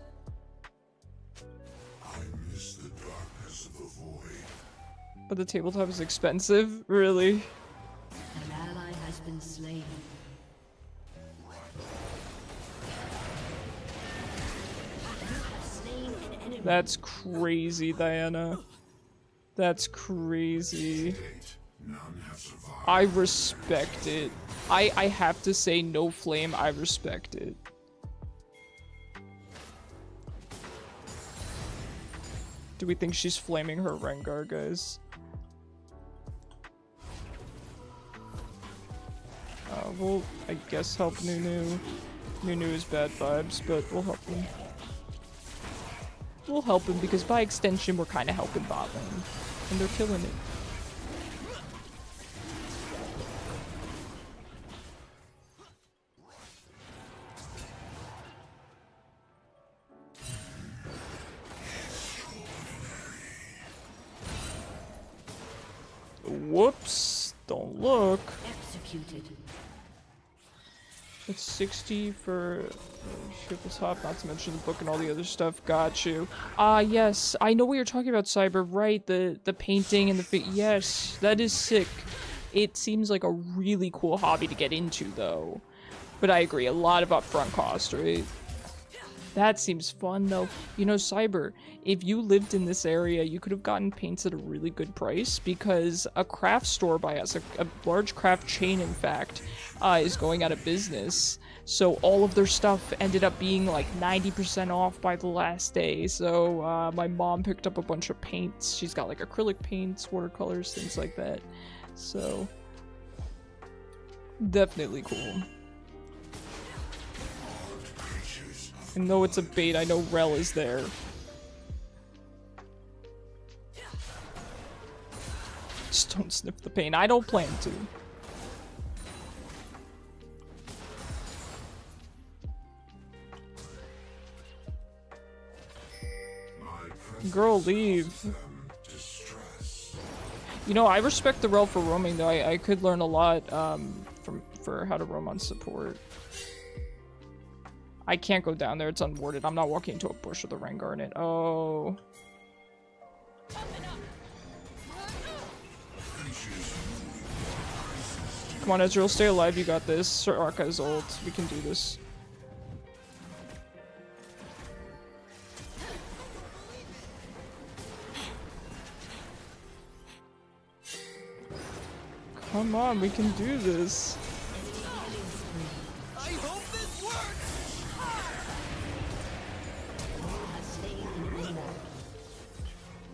I miss the darkness of the void. But the tabletop is expensive, really. An ally has been slain. You have slain an enemy. That's crazy, Diana. That's crazy. None have survived. I respect it. I have to say, no flame, I respect it. Do we think she's flaming her Rengar, guys? We'll, I guess, help Nunu. Nunu is bad vibes, but we'll help him. We'll help him because by extension, we're kind of helping bot lane. And they're killing it. Whoops. Don't look. Executed. It's 60 for ship is hot, not to mention the book and all the other stuff. Got you. Ah, yes. I know what you're talking about, Cyber. Right. The painting and the yes, that is sick. It seems like a really cool hobby to get into, though. But I agree, a lot of upfront cost, right? That seems fun, though. You know, Cyber, if you lived in this area, you could have gotten paints at a really good price because a craft store by us, a large craft chain, in fact, is going out of business. So all of their stuff ended up being like 90% off by the last day. So my mom picked up a bunch of paints. She's got like acrylic paints, watercolors, things like that. So definitely cool. And though it's a bait, I know Rel is there. Just don't sniff the pain. I don't plan to. Girl, leave. You know, I respect the Rel for roaming, though. I could learn a lot for how to roam on support. I can't go down there. It's unwarded. I'm not walking into a bush with a Rengar in it. Oh. Come on, Ezreal. Stay alive. You got this. Sir Arca's ult. We can do this. Come on. We can do this.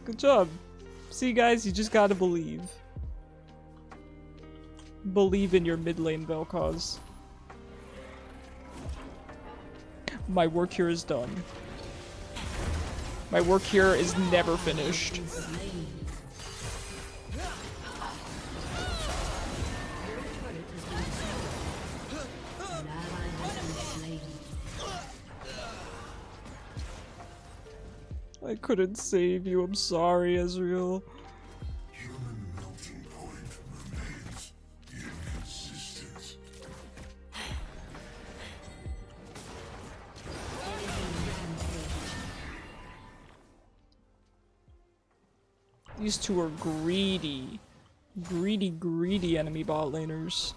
Good job. See, guys, you just gotta believe. Believe in your mid lane, Vel'koz. My work here is done. My work here is never finished. I couldn't save you. I'm sorry, Ezreal. Human melting point remains inconsistent. These two are greedy. Greedy enemy bot laners.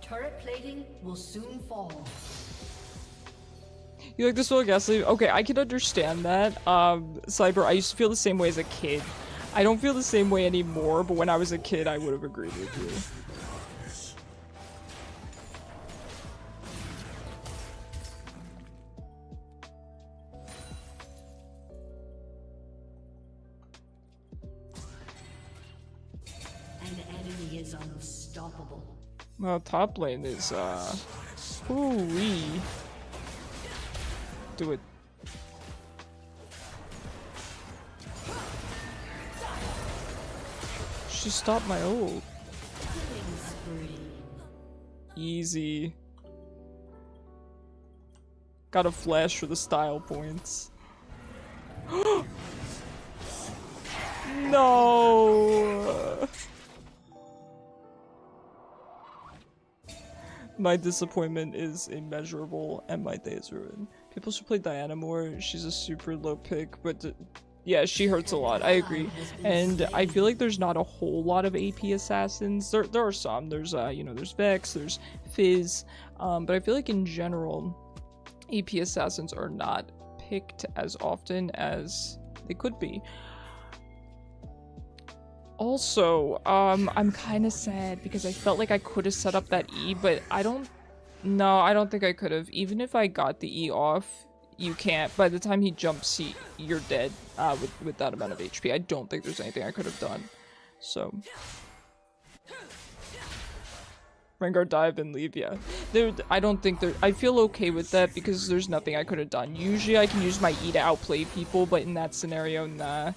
Turret plating will soon fall. You like this little ghastly? Okay, I can understand that. Cyber, I used to feel the same way as a kid. I don't feel the same way anymore, but when I was a kid, I would have agreed with you. An enemy is unstoppable. Well, top lane is, ooh-wee. Do it. She stopped my ult. Easy. Got a flash for the style points. No! My disappointment is immeasurable and my day is ruined. People should play Diana more. She's a super low pick, but yeah, she hurts a lot. I agree. And I feel like there's not a whole lot of AP assassins. There are some. There's you know, there's Vex, there's Fizz, but I feel like in general AP assassins are not picked as often as they could be. Also, I'm kind of sad because I felt like I could have set up that E, but I don't think I could have. Even if I got the E off, you can't. By the time he jumps, you're dead with that amount of HP. I don't think there's anything I could have done. So, Rengar dive and leave, yeah. I don't think there. I feel okay with that because there's nothing I could have done. Usually I can use my E to outplay people, but in that scenario, nah.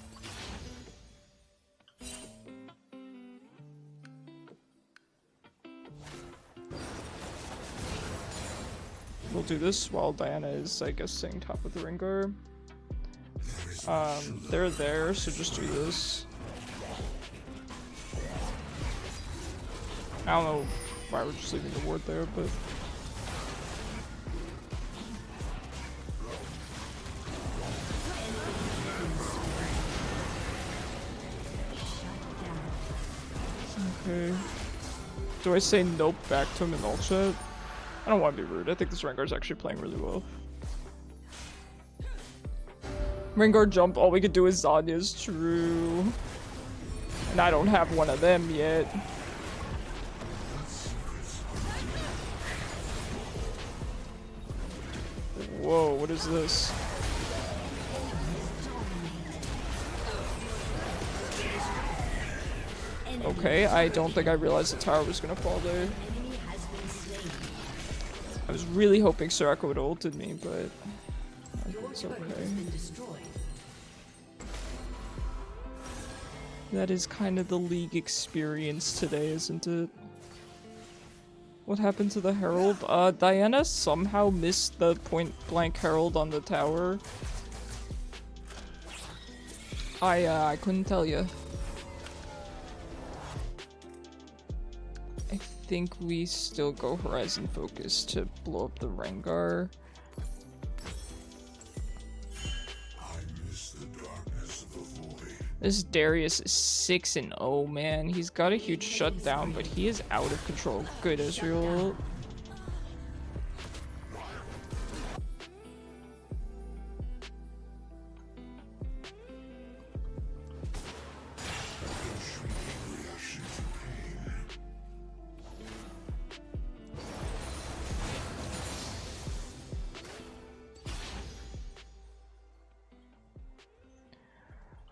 We'll do this while Diana is, I guess, staying top with the Rengar. They're there, so just do this. I don't know why we're just leaving the ward there, but... Okay. Do I say nope back to him in ult chat? I don't want to be rude. I think this Rengar's actually playing really well. Rengar jump, all we could do is Zanya's true. And I don't have one of them yet. Whoa, what is this? Okay, I don't think I realized the tower was gonna fall there. I was really hoping Soraka would have ulted me, but it's okay. That is kind of the League experience today, isn't it? What happened to the Herald? Diana somehow missed the point blank Herald on the tower. I couldn't tell you. I think we still go Horizon Focus to blow up the Rengar. This Darius is 6-0, man. He's got a huge shutdown, but he is out of control. Good, Ezreal.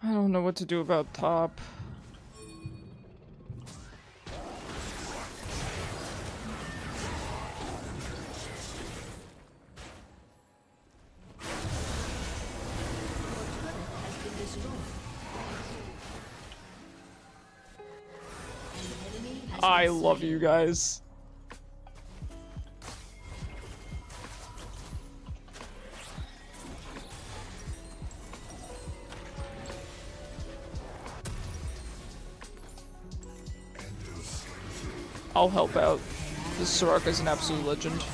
I don't know what to do about top. I love you guys. I'll help out. This Soraka's an absolute legend.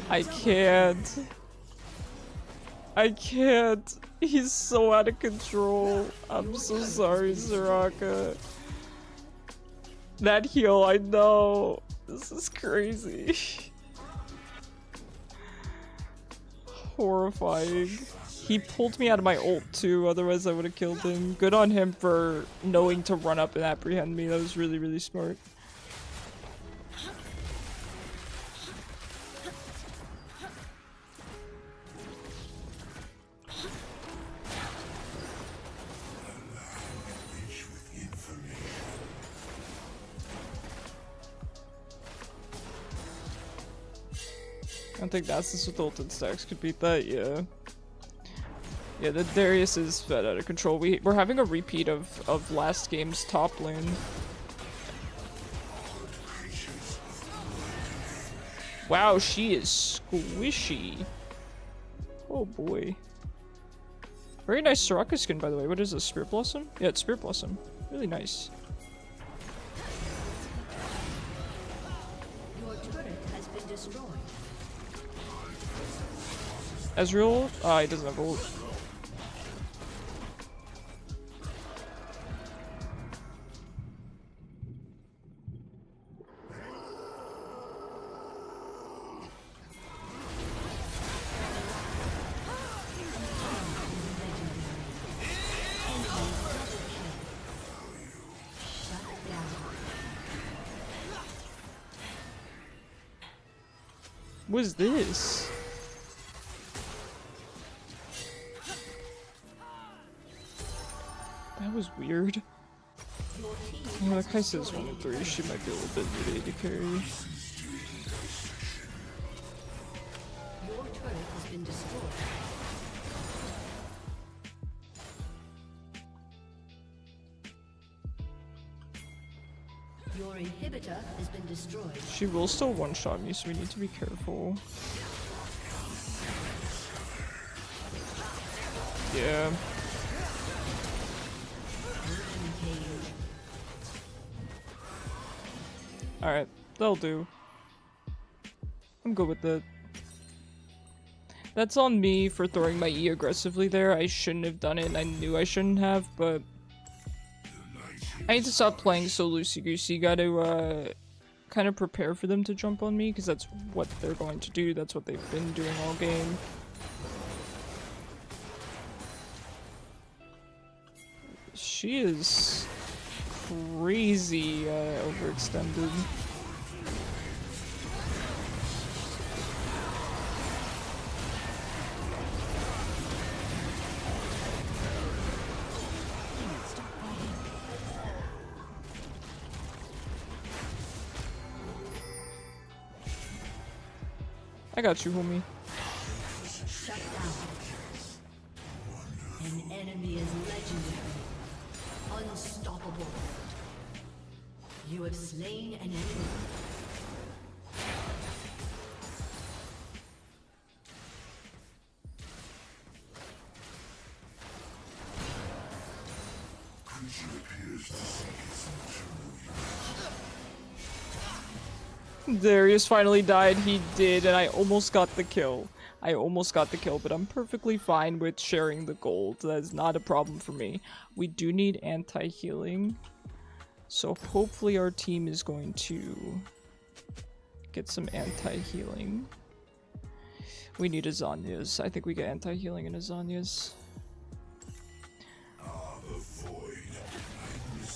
I can't. I can't. He's so out of control. I'm so sorry, Soraka. That heal, I know. This is crazy. Horrifying. He pulled me out of my ult too, otherwise I would have killed him. Good on him for knowing to run up and apprehend me. That was really, really smart. I think Nasus with ulted stacks could beat that, yeah. Yeah, the Darius is fed out of control. We're having a repeat of last game's top lane. Wow, she is squishy. Oh boy. Very nice Soraka skin, by the way. What is this, Spirit Blossom? Yeah, it's Spirit Blossom. Really nice. Your turret has been destroyed. Ezreal? Ah, he doesn't have ult. What is this? That was weird. Yeah, Kai'Sa's 1 and 3. She might be a little bit needed to carry. Your turret has been destroyed. Your inhibitor has been destroyed. She will still one-shot me, so we need to be careful. Yeah. Alright, that'll do. I'm good with that. That's on me for throwing my E aggressively there. I shouldn't have done it, and I knew I shouldn't have, but I need to stop playing so loosey-goosey. Gotta, kind of prepare for them to jump on me, because that's what they're going to do. That's what they've been doing all game. She is crazy overextended. I got you, homie. Shut down. An enemy is legendary. Unstoppable. You have slain an enemy. Creature appears to seek its Darius finally died. He did, and I almost got the kill. But I'm perfectly fine with sharing the gold. That is not a problem for me. We do need anti-healing. So hopefully our team is going to get some anti-healing. We need Azanias. I think we get anti-healing in Azanias.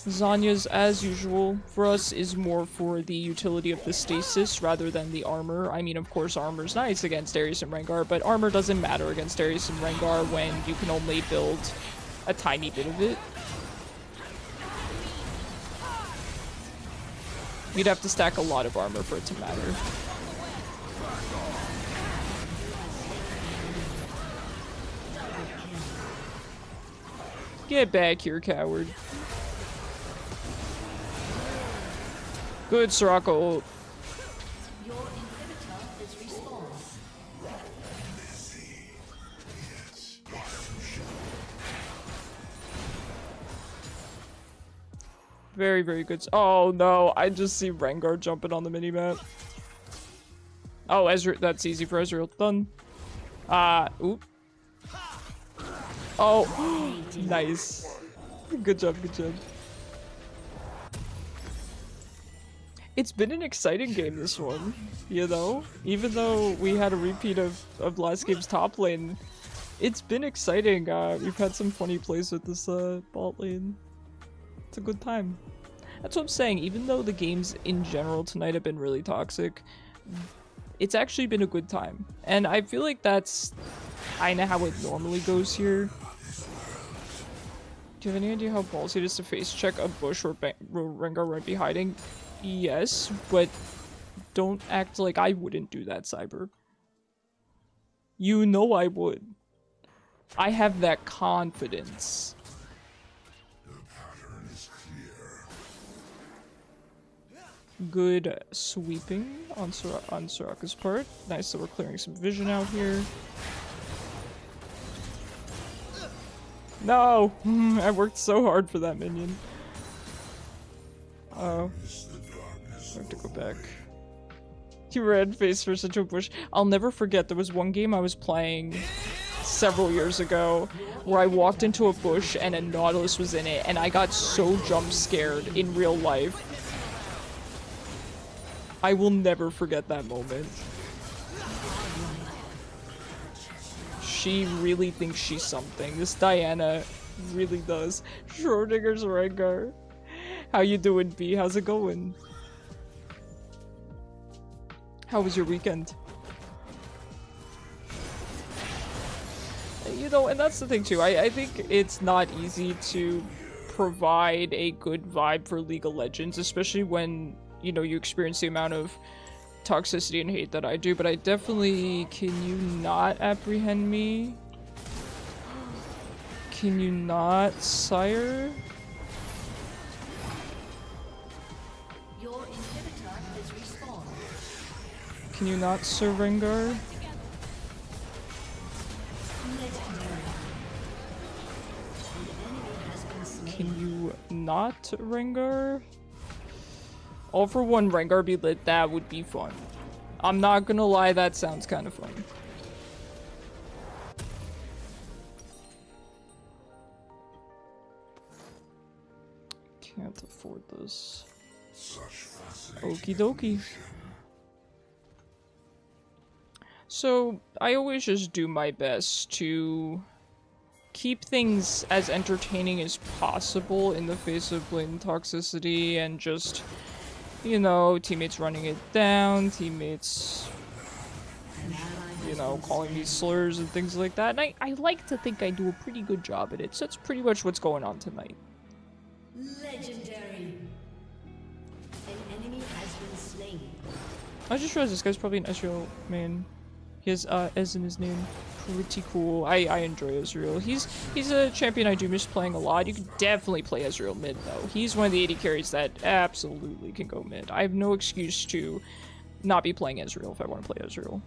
Zanya's, as usual, for us is more for the utility of the stasis rather than the armor. I mean, of course, armor's nice against Darius and Rengar, but armor doesn't matter against Darius and Rengar when you can only build a tiny bit of it. You'd have to stack a lot of armor for it to matter. Get back here, coward. Good, Soraka ult. Your inhibitor is respawned. Very, very good. Oh no, I just see Rengar jumping on the minimap. Oh, Ezreal, that's easy for Ezreal. Done. Oop. Oh, nice. Good job, good job. It's been an exciting game, this one, you know? Even though we had a repeat of last game's top lane, it's been exciting. We've had some funny plays with this bot lane. It's a good time. That's what I'm saying. Even though the games in general tonight have been really toxic, it's actually been a good time. And I feel like that's kinda how it normally goes here. Do you have any idea how ballsy it is to face check a bush where Rengar might be hiding? Yes, but don't act like I wouldn't do that, Cyber. You know I would. I have that confidence. The pattern is clear. Good sweeping on Soraka's part. Nice that we're clearing some vision out here. No! I worked so hard for that minion. Oh. I have to go back. You red face first into a bush. I'll never forget, there was one game I was playing several years ago where I walked into a bush and a Nautilus was in it, and I got so jump scared in real life. I will never forget that moment. She really thinks she's something. This Diana really does. Schrodinger's Rengar. How you doing, B? How's it going? How was your weekend? You know, and that's the thing too. I think it's not easy to provide a good vibe for League of Legends, especially when, you know, you experience the amount of toxicity and hate that I do, but I definitely... Can you not apprehend me? Can you not, sire? Your inhibitor has respawned. Can you not, Sir Rengar? Can you not, Rengar? All for one Rengar be lit, that would be fun. I'm not gonna lie, that sounds kind of fun. Can't afford this. Okie dokie. So, I always just do my best to keep things as entertaining as possible in the face of blatant toxicity and just, you know, teammates running it down, teammates, you know, calling me slurs and things like that. And I like to think I do a pretty good job at it, so that's pretty much what's going on tonight. Legendary. An enemy has been slain. I just realized this guy's probably an Ezreal main. He has Ez in his name. Pretty cool. I enjoy Ezreal. He's a champion I do miss playing a lot. You can definitely play Ezreal mid though. He's one of the 80 carries that absolutely can go mid. I have no excuse to not be playing Ezreal if I want to play Ezreal.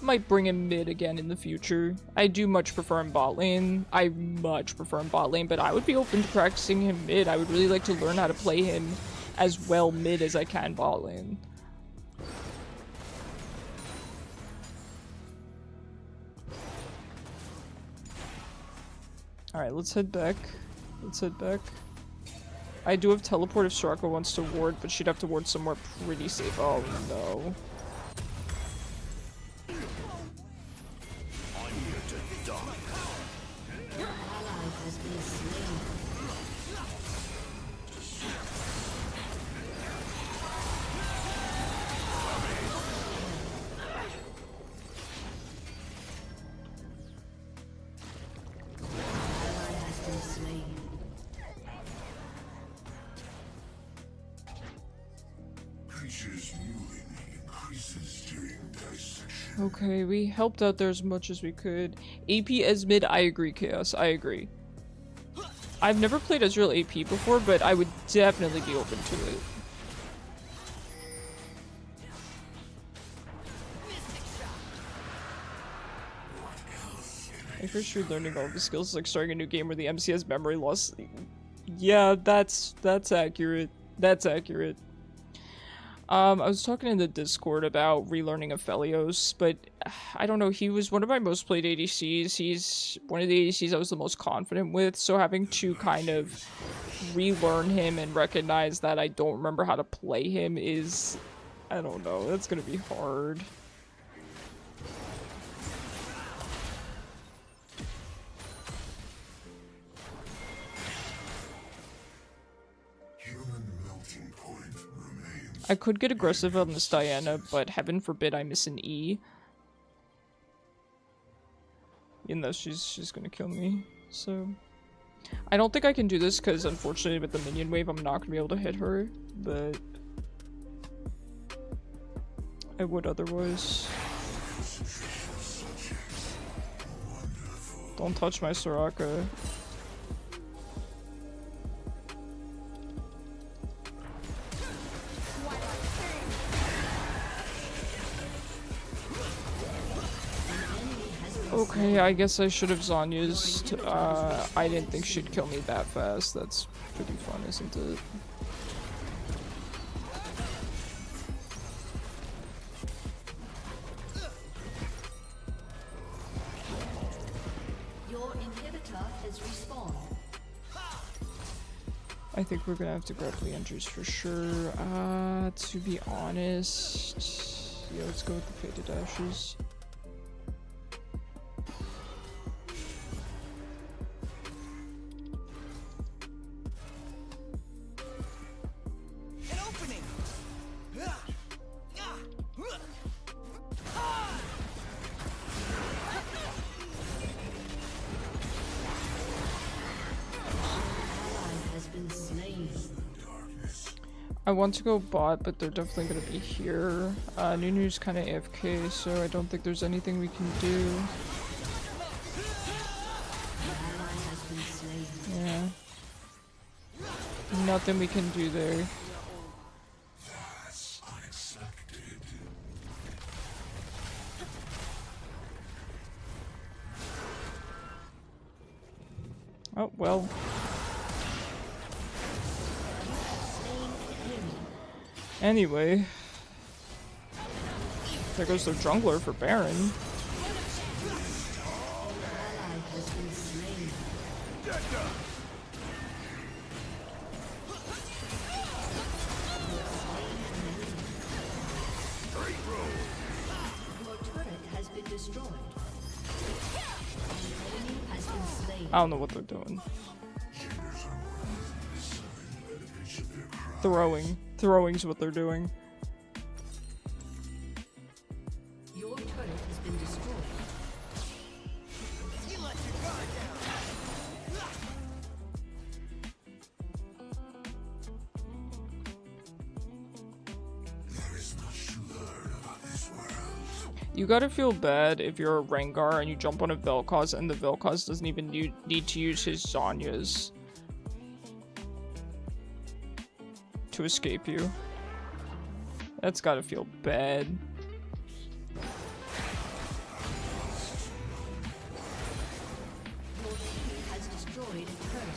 Might bring him mid again in the future. I do much prefer him bot lane. I much prefer him bot lane, but I would be open to practicing him mid. I would really like to learn how to play him as well mid as I can bot lane. Alright, let's head back. Let's head back. I do have teleport if Soraka wants to ward, but she'd have to ward somewhere pretty safe. Oh no. Your ally has been slain. Okay, we helped out there as much as we could. AP as mid, I agree, Chaos. I agree. I've never played Ezreal AP before, but I would definitely be open to it. I first you're learning all the skills is like starting a new game where the MC has memory loss. Yeah, that's accurate. That's accurate. I was talking in the Discord about relearning Vel'koz, but I don't know, he was one of my most played ADCs. He's one of the ADCs I was the most confident with, so having to kind of relearn him and recognize that I don't remember how to play him is, I don't know, that's gonna be hard. I could get aggressive on this Diana, but heaven forbid I miss an E. Even though she's gonna kill me, so... I don't think I can do this, because unfortunately with the minion wave I'm not gonna be able to hit her, but... I would otherwise. Don't touch my Soraka. Okay, I guess I should have Zhonya's. I didn't think she'd kill me that fast. That's pretty fun, isn't it? Your inhibitor has respawned. I think we're gonna have to grab Leandre's for sure. To be honest, yeah, let's go with the Faded Ashes. I want to go bot, but they're definitely going to be here. Nunu's kind of AFK, so I don't think there's anything we can do. Yeah. Nothing we can do there. That's unexpected. Oh, well. Anyway. There goes their jungler for Baron. I don't know what they're doing. Throwing. Throwing's what they're doing. Your turret has been destroyed. There is much to learn about this world. You gotta feel bad if you're a Rengar and you jump on a Vel'koz and the Vel'koz doesn't even need to use his Zhonya's to escape you. That's gotta feel bad. Your team has destroyed a turret.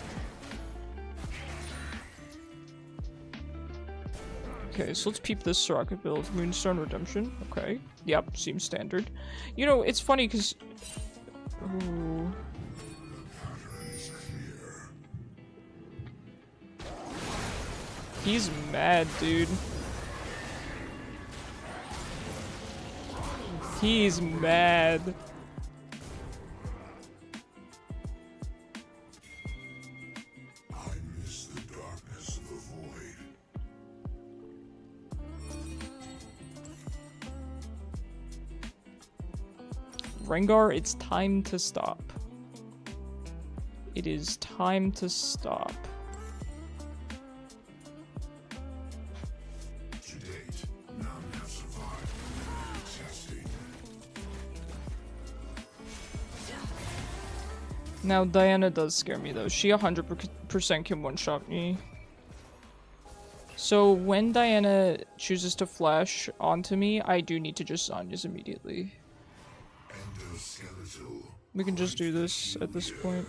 Okay, so let's peep this Soraka build. Moonstone Redemption. Okay. Yep, seems standard. You know, it's funny because... Ooh. He's mad, dude. He's mad. I miss the darkness of the void. Rengar, it's time to stop. It is time to stop. To date, none have survived testing. Now, Diana does scare me though. She 100% can one-shot me. So when Diana chooses to flash onto me, I do need to just Zhonya's immediately. Endoskeletal. We can just do this at this point.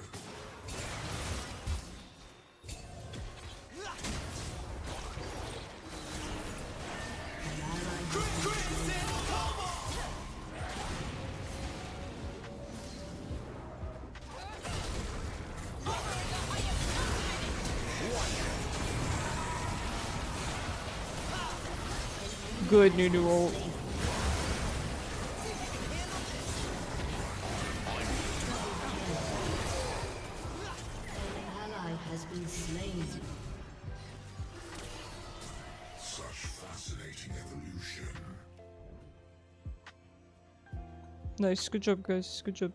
Good Nunu ult. Has been slain. Such fascinating evolution. Nice, good job guys, good job.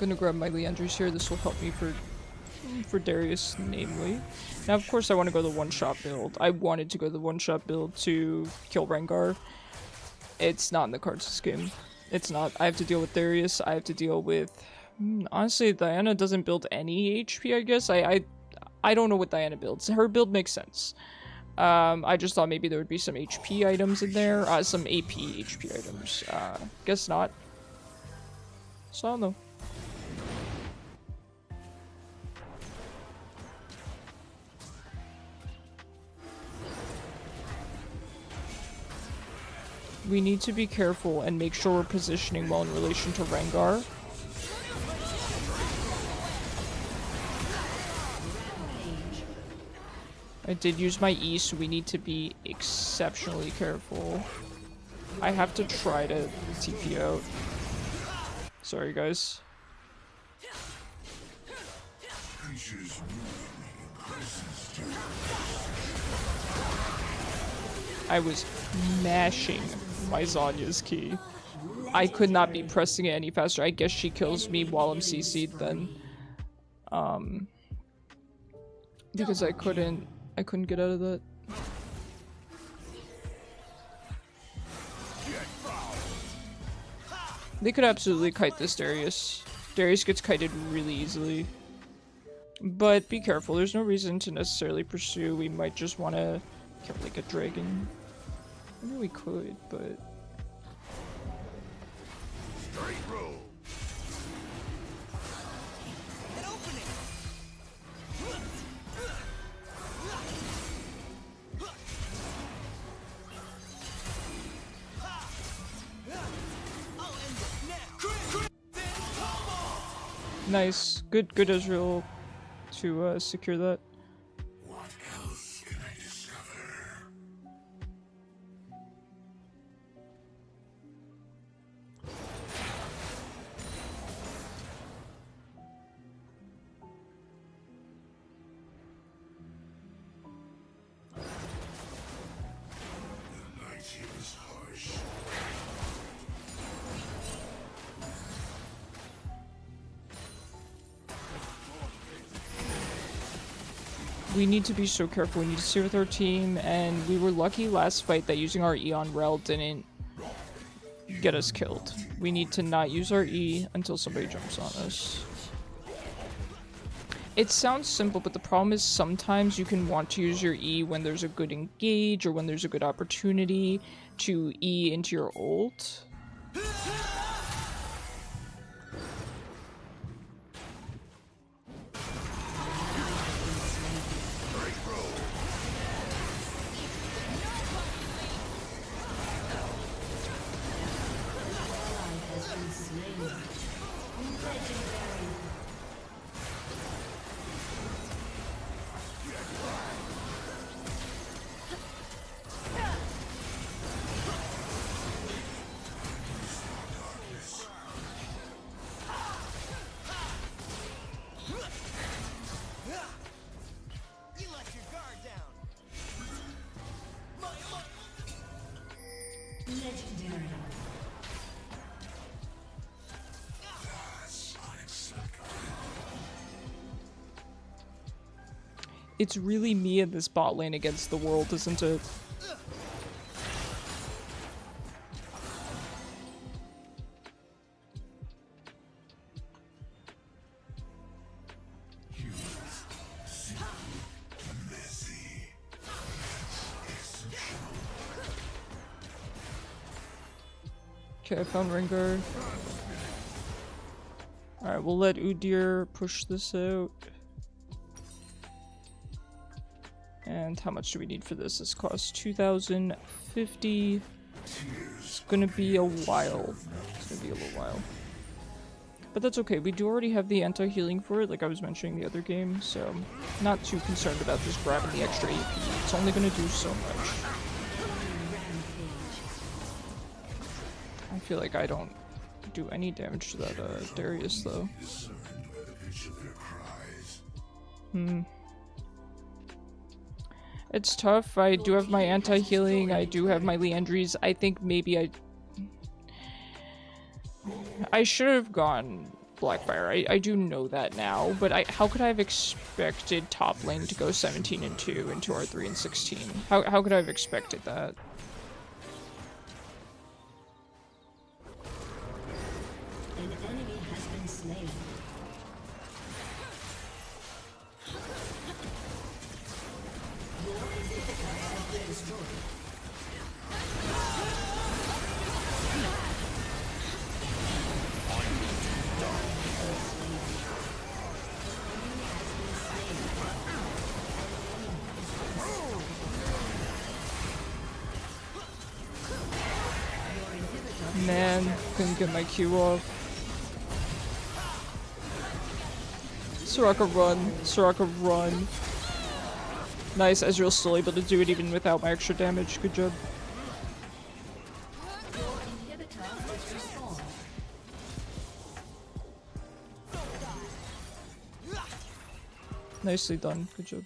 Gonna grab my Leandries here. This will help me for Darius, namely. Now, of course, I want to go the one-shot build. I wanted to go the one-shot build to kill Rengar. It's not in the cards this game. It's not. I have to deal with Darius. I have to deal with... honestly, Diana doesn't build any HP, I guess. I don't know what Diana builds. Her build makes sense. I just thought maybe there would be some HP items in there. Some AP HP items. Guess not. So, I don't know. We need to be careful and make sure we're positioning well in relation to Rengar. I did use my E, so we need to be exceptionally careful. I have to try to TP out. Sorry, guys. I was mashing my Zonya's key. I could not be pressing it any faster. I guess she kills me while I'm CC'd then. Because I couldn't get out of that. They could absolutely kite this Darius. Darius gets kited really easily. But be careful, there's no reason to necessarily pursue. We might just want to kill like a dragon. I know we could, but... Nice. Good Israel to secure that. What else can I discover? The night here is harsh. We need to be so careful. We need to stay with our team, and we were lucky last fight that using our E on Rel didn't get us killed. We need to not use our E until somebody jumps on us. It sounds simple, but the problem is sometimes you can want to use your E when there's a good engage or when there's a good opportunity to E into your ult. Legendary. It's really me in this bot lane against the world, isn't it? Okay, I found Rengar. Alright, we'll let Udyr push this out. And how much do we need for this? This costs 2,050. It's gonna be a while. It's gonna be a little while. But that's okay. We do already have the anti-healing for it, like I was mentioning the other game, so not too concerned about just grabbing the extra AP. It's only gonna do so much. I feel like I don't do any damage to that Darius though. It's tough. I do have my anti-healing, I do have my Leandries. I think maybe I should have gone Blackfire. I do know that now, but how could I have expected top lane to go 17-2 into our 3-16? How could I have expected that? An enemy has been slain. Your inhibitor has been destroyed. Man, couldn't get my Q off. Soraka run, Soraka run. Nice, Ezreal's still able to do it even without my extra damage. Good job. Your inhibitor has respawned. Nicely done. Good job.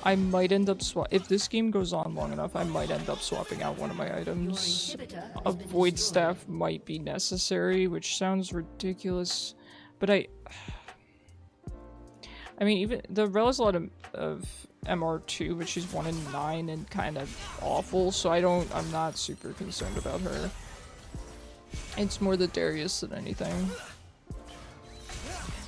I might end up if this game goes on long enough, I might end up swapping out one of my items. A Void Staff might be necessary, which sounds ridiculous, but I mean, even the Rel is a lot of MR2, but she's 1 in 9 and kind of awful, so I'm not super concerned about her. It's more the Darius than anything.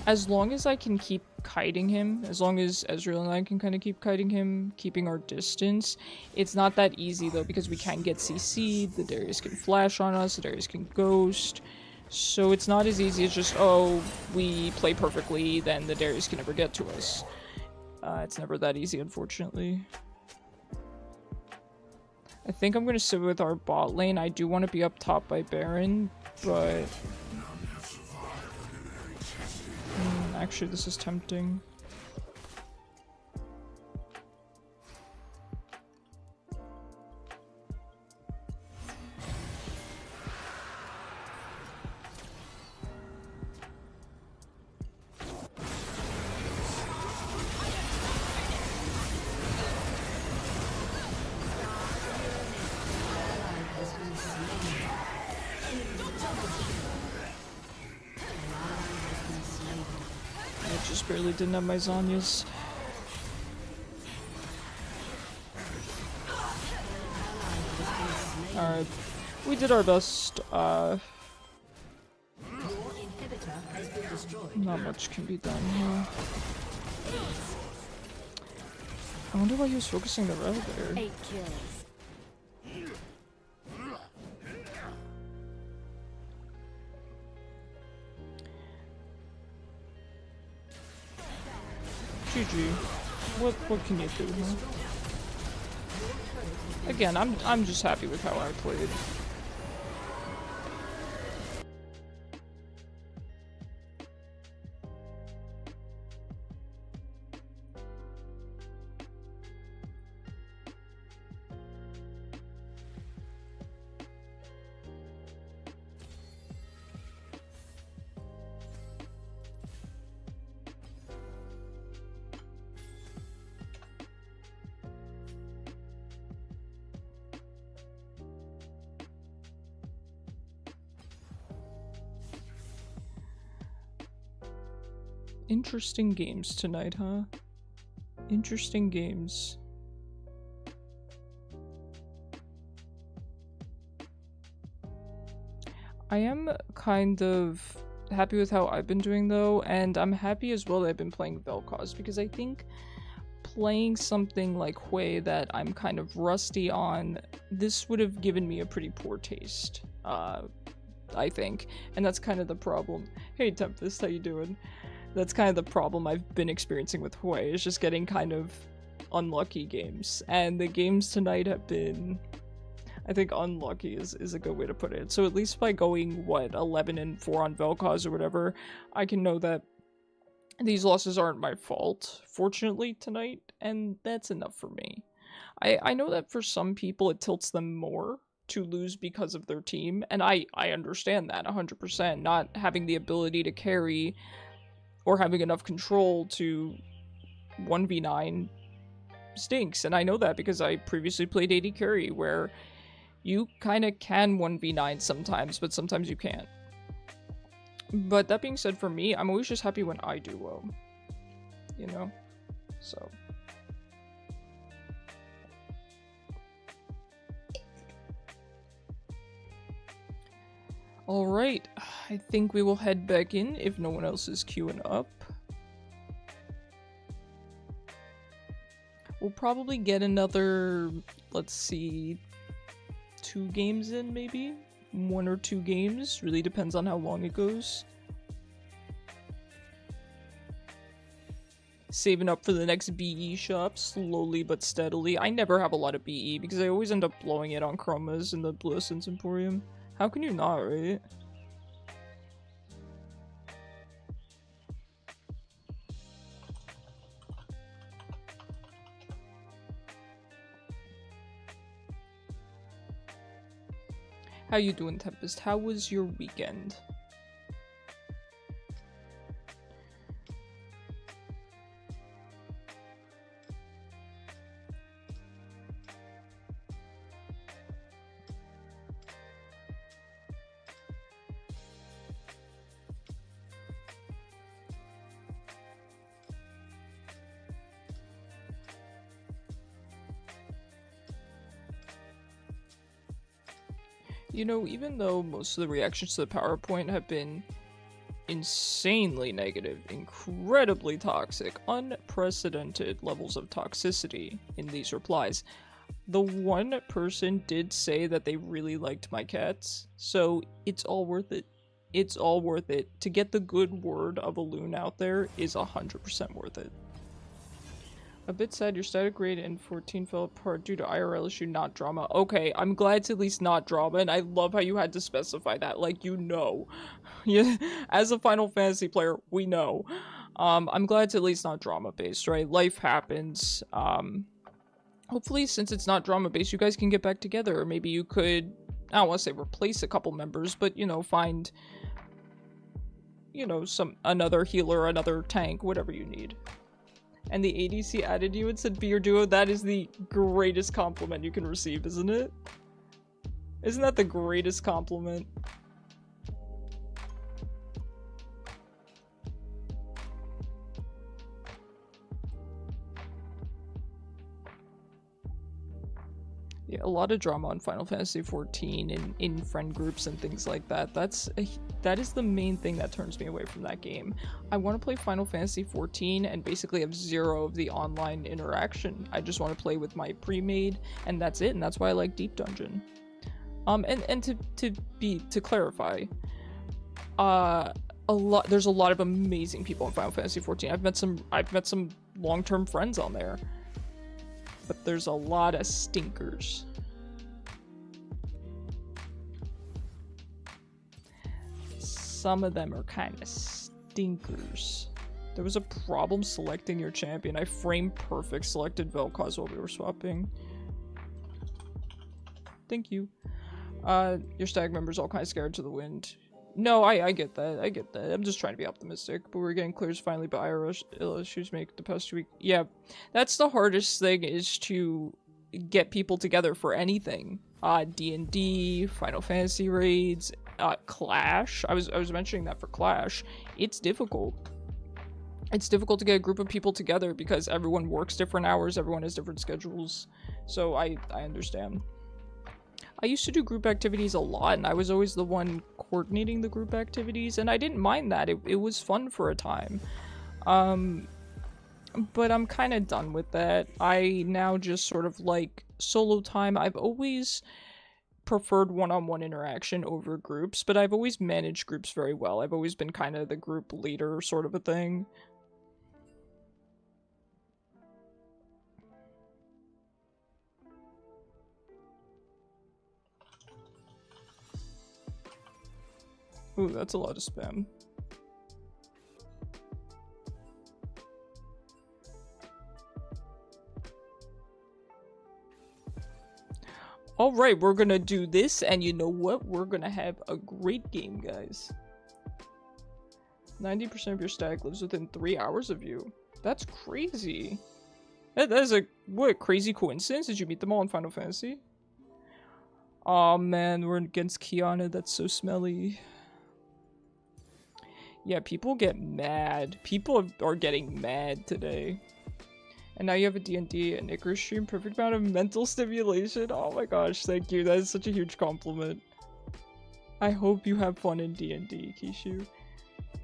As long as I can keep kiting him, as long as Ezreal and I can kind of keep kiting him, keeping our distance. It's not that easy though, because we can get CC'd, the Darius can flash on us, the Darius can ghost. So it's not as easy as just, oh, we play perfectly, then the Darius can never get to us. It's never that easy, unfortunately. I think I'm going to sit with our bot lane. I do want to be up top by Baron, but... actually, this is tempting. Barely didn't have my Zhonya's. Alright, we did our best. Not much can be done here. I wonder why he was focusing the Rel there. 8 kills. GG. What can you do, huh? Again, I'm just happy with how I played. Interesting games tonight, huh? Interesting games. I am kind of happy with how I've been doing though, and I'm happy as well that I've been playing Vel'koz, because I think playing something like Hwei that I'm kind of rusty on, this would have given me a pretty poor taste, I think, and that's kind of the problem. Hey Tempest, how you doing? That's kind of the problem I've been experiencing with Hwei, is just getting kind of unlucky games. And the games tonight have been, I think unlucky is a good way to put it. So at least by going, what, 11-4 on Vel'koz or whatever, I can know that these losses aren't my fault, fortunately, tonight, and that's enough for me. I know that for some people it tilts them more to lose because of their team, and I understand that 100%, not having the ability to carry or having enough control to 1v9 stinks, and I know that because I previously played AD carry, where You kind of can 1v9 sometimes, but sometimes you can't. But that being said, for me, I'm always just happy when I do well. You know? So. Alright, I think we will head back in if no one else is queuing up. We'll probably get another, let's see, 2 games in maybe? 1 or 2 games, really depends on how long it goes. Saving up for the next BE shop, slowly but steadily. I never have a lot of BE because I always end up blowing it on Chromas in the Blue Essence Emporium. How can you not, right? How you doing, Tempest? How was your weekend? You know, even though most of the reactions to the PowerPoint have been insanely negative, incredibly toxic, unprecedented levels of toxicity in these replies, the one person did say that they really liked my cats, so it's all worth it. It's all worth it. To get the good word of a loon out there is 100% worth it. A bit sad your static grade in 14 fell apart due to IRL issue, not drama. Okay, I'm glad it's at least not drama, and I love how you had to specify that, like, you know. Yeah, as a Final Fantasy player, we know. I'm glad it's at least not drama-based, right? Life happens. Hopefully, since it's not drama-based, you guys can get back together, or maybe you could, I don't want to say replace a couple members, but, you know, find, you know, another healer, another tank, whatever you need. And the ADC added you and said be your duo. That is the greatest compliment you can receive, isn't it? Isn't that the greatest compliment? Yeah, a lot of drama on Final Fantasy XIV and in friend groups and things like that. That is the main thing that turns me away from that game. I want to play Final Fantasy XIV and basically have zero of the online interaction. I just want to play with my pre-made, and that's it. And that's why I like Deep Dungeon. And to clarify, there's a lot of amazing people in Final Fantasy XIV. I've met some long-term friends on there. But there's a lot of stinkers. Some of them are kind of stinkers. There was a problem selecting your champion. I frame perfect selected Vel'koz while we were swapping. Thank you. Your stag member's all kind of scared to the wind. No, I get that. I get that. I'm just trying to be optimistic. But we're getting clears finally, but IRL issues make the past 2 weeks. Yeah, that's the hardest thing, is to get people together for anything. D&D, Final Fantasy raids, Clash. I was mentioning that for Clash. It's difficult. It's difficult to get a group of people together because everyone works different hours, everyone has different schedules. So I understand. I used to do group activities a lot, and I was always the one coordinating the group activities, and I didn't mind that. It was fun for a time. But I'm kind of done with that. I now just sort of like solo time. I've always preferred one-on-one interaction over groups, but I've always managed groups very well. I've always been kind of the group leader sort of a thing. Ooh, that's a lot of spam. Alright, we're gonna do this, and you know what? We're gonna have a great game, guys. 90% of your stag lives within 3 hours of you. That's crazy. That is a, what, crazy coincidence? Did you meet them all in Final Fantasy? Oh man, we're against Qiyana. That's so smelly. Yeah, people get mad. People are getting mad today. And now you have a D&D and Icarus stream. Perfect amount of mental stimulation. Oh my gosh, thank you. That is such a huge compliment. I hope you have fun in D&D, Kishu.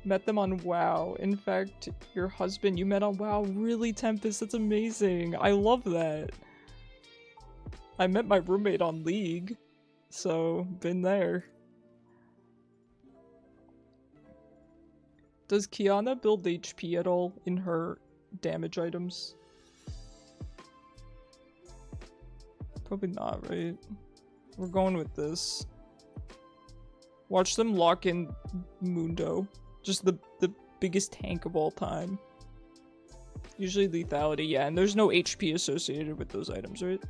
Met them on WoW. In fact, your husband you met on WoW. Really, Tempest? That's amazing. I love that. I met my roommate on League. So, been there. Does Qiyana build HP at all in her damage items? Probably not, right? We're going with this. Watch them lock in Mundo. Just the biggest tank of all time. Usually lethality, yeah, and there's no HP associated with those items, right?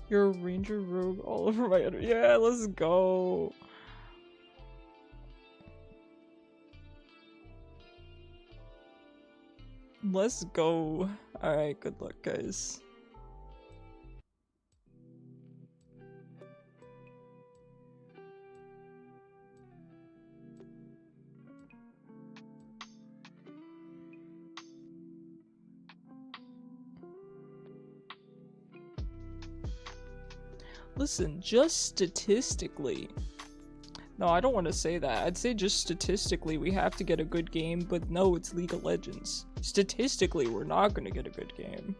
You're a ranger rogue all over my enemy. Yeah, let's go. Let's go. Alright, good luck, guys. Listen, just statistically. No, I don't want to say that. I'd say just statistically we have to get a good game, but no, it's League of Legends. Statistically, we're not going to get a good game.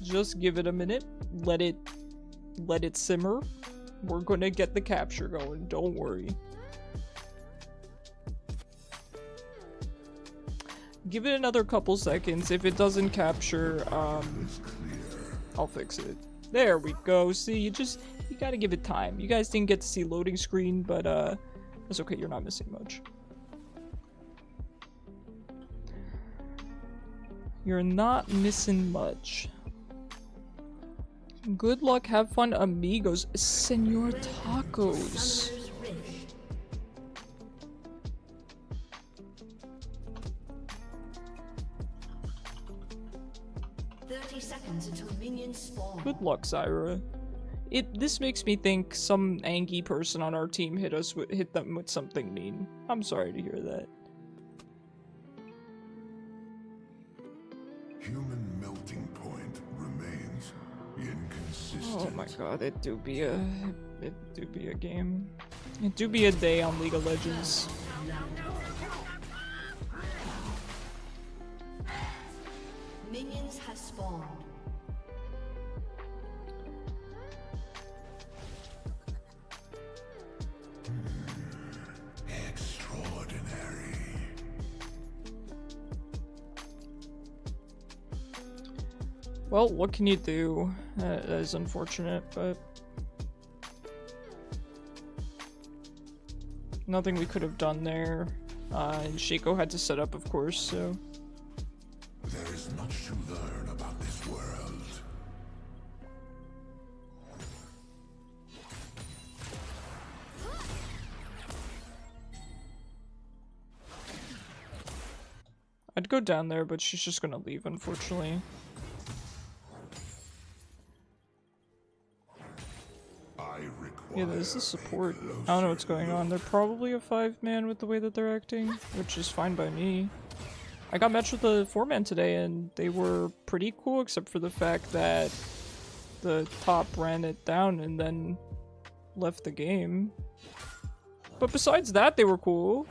Just give it a minute. Let it simmer. We're going to get the capture going. Don't worry. Give it another couple seconds. If it doesn't capture, I'll fix it. There we go. See, you gotta give it time. You guys didn't get to see loading screen, but that's okay. You're not missing much. You're not missing much. Good luck. Have fun, amigos. Senor Tacos. 30 seconds until minions spawn. Good luck, Zyra. This makes me think some angry person on our team hit them with something mean. I'm sorry to hear that. Human melting point remains inconsistent. Oh my god, it do be a game. It do be a day on League of Legends. Minions have spawned. Extraordinary. Well, what can you do? That is unfortunate, but nothing we could have done there. And Shaco had to set up, of course, so. There is much to learn about this world. I'd go down there, but she's just gonna leave, unfortunately. Yeah, this is support. I don't know what's going on. They're probably a 5-man with the way that they're acting, which is fine by me. I got matched with a 4-man today, and they were pretty cool, except for the fact that the top ran it down and then left the game. But besides that, they were cool.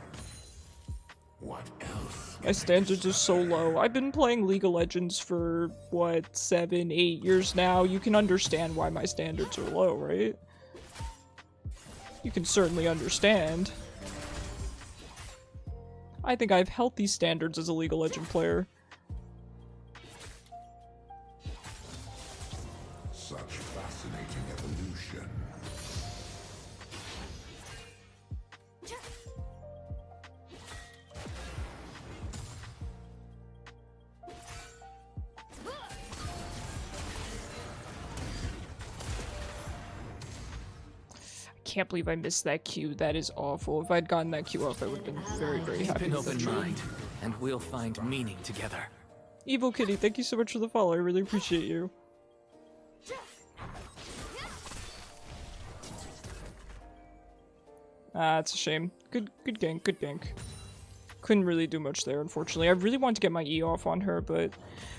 What else? My standards are so low. I've been playing League of Legends for, what, 7, 8 years now. You can understand why my standards are low, right? You can certainly understand. I think I have healthy standards as a League of Legends player. Such fascinating evolution. can't believe I missed that Q. That is awful. If I'd gotten that Q off, I would have been very, very Keep happy an with that open trade. mind, and we'll find meaning together. Evil Kitty, thank you so much for the follow. I really appreciate you. Ah, it's a shame. Good gank, good gank. Couldn't really do much there, unfortunately. I really wanted to get my E off on her, but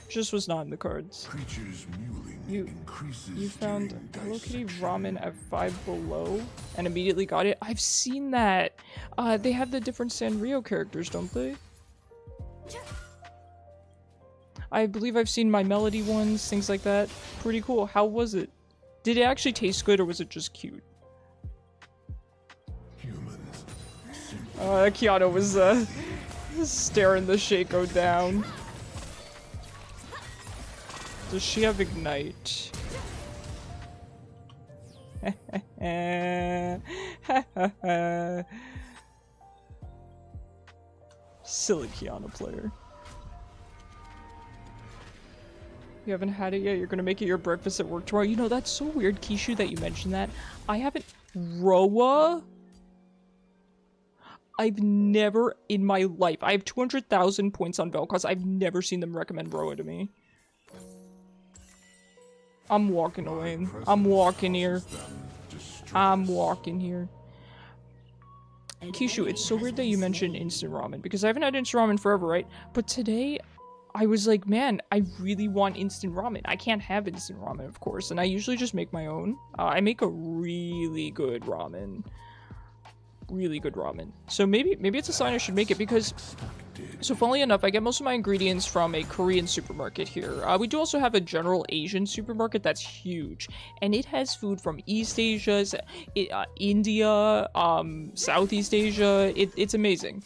just was not in the cards. Creatures mewling You increases found during Hello Kitty dissection. ramen at 5 below and immediately got it. I've seen that. They have the different Sanrio characters, don't they? I believe I've seen My Melody ones, things like that. Pretty cool. How was it? Did it actually taste good or was it just cute? Humans. Qiyana was staring the Shaco down. Does she have Ignite? Silly Qiyana player. You haven't had it yet? You're gonna make it your breakfast at work tomorrow? You know, that's so weird, Kishu, that you mentioned that. I haven't... Roa? I've never in my life... I have 200,000 points on Vel'koz. I've never seen them recommend Roa to me. I'm walking away. I'm walking here. I'm walking here. Kishu, it's so weird that you mentioned instant ramen, because I haven't had instant ramen forever, right? But today, I was like, man, I really want instant ramen. I can't have instant ramen, of course, and I usually just make my own. I make a really good ramen. Really good ramen. So maybe it's a sign I should make it, because... So funnily enough, I get most of my ingredients from a Korean supermarket here. We do also have a general Asian supermarket that's huge. And it has food from East Asia, India, Southeast Asia. It's amazing.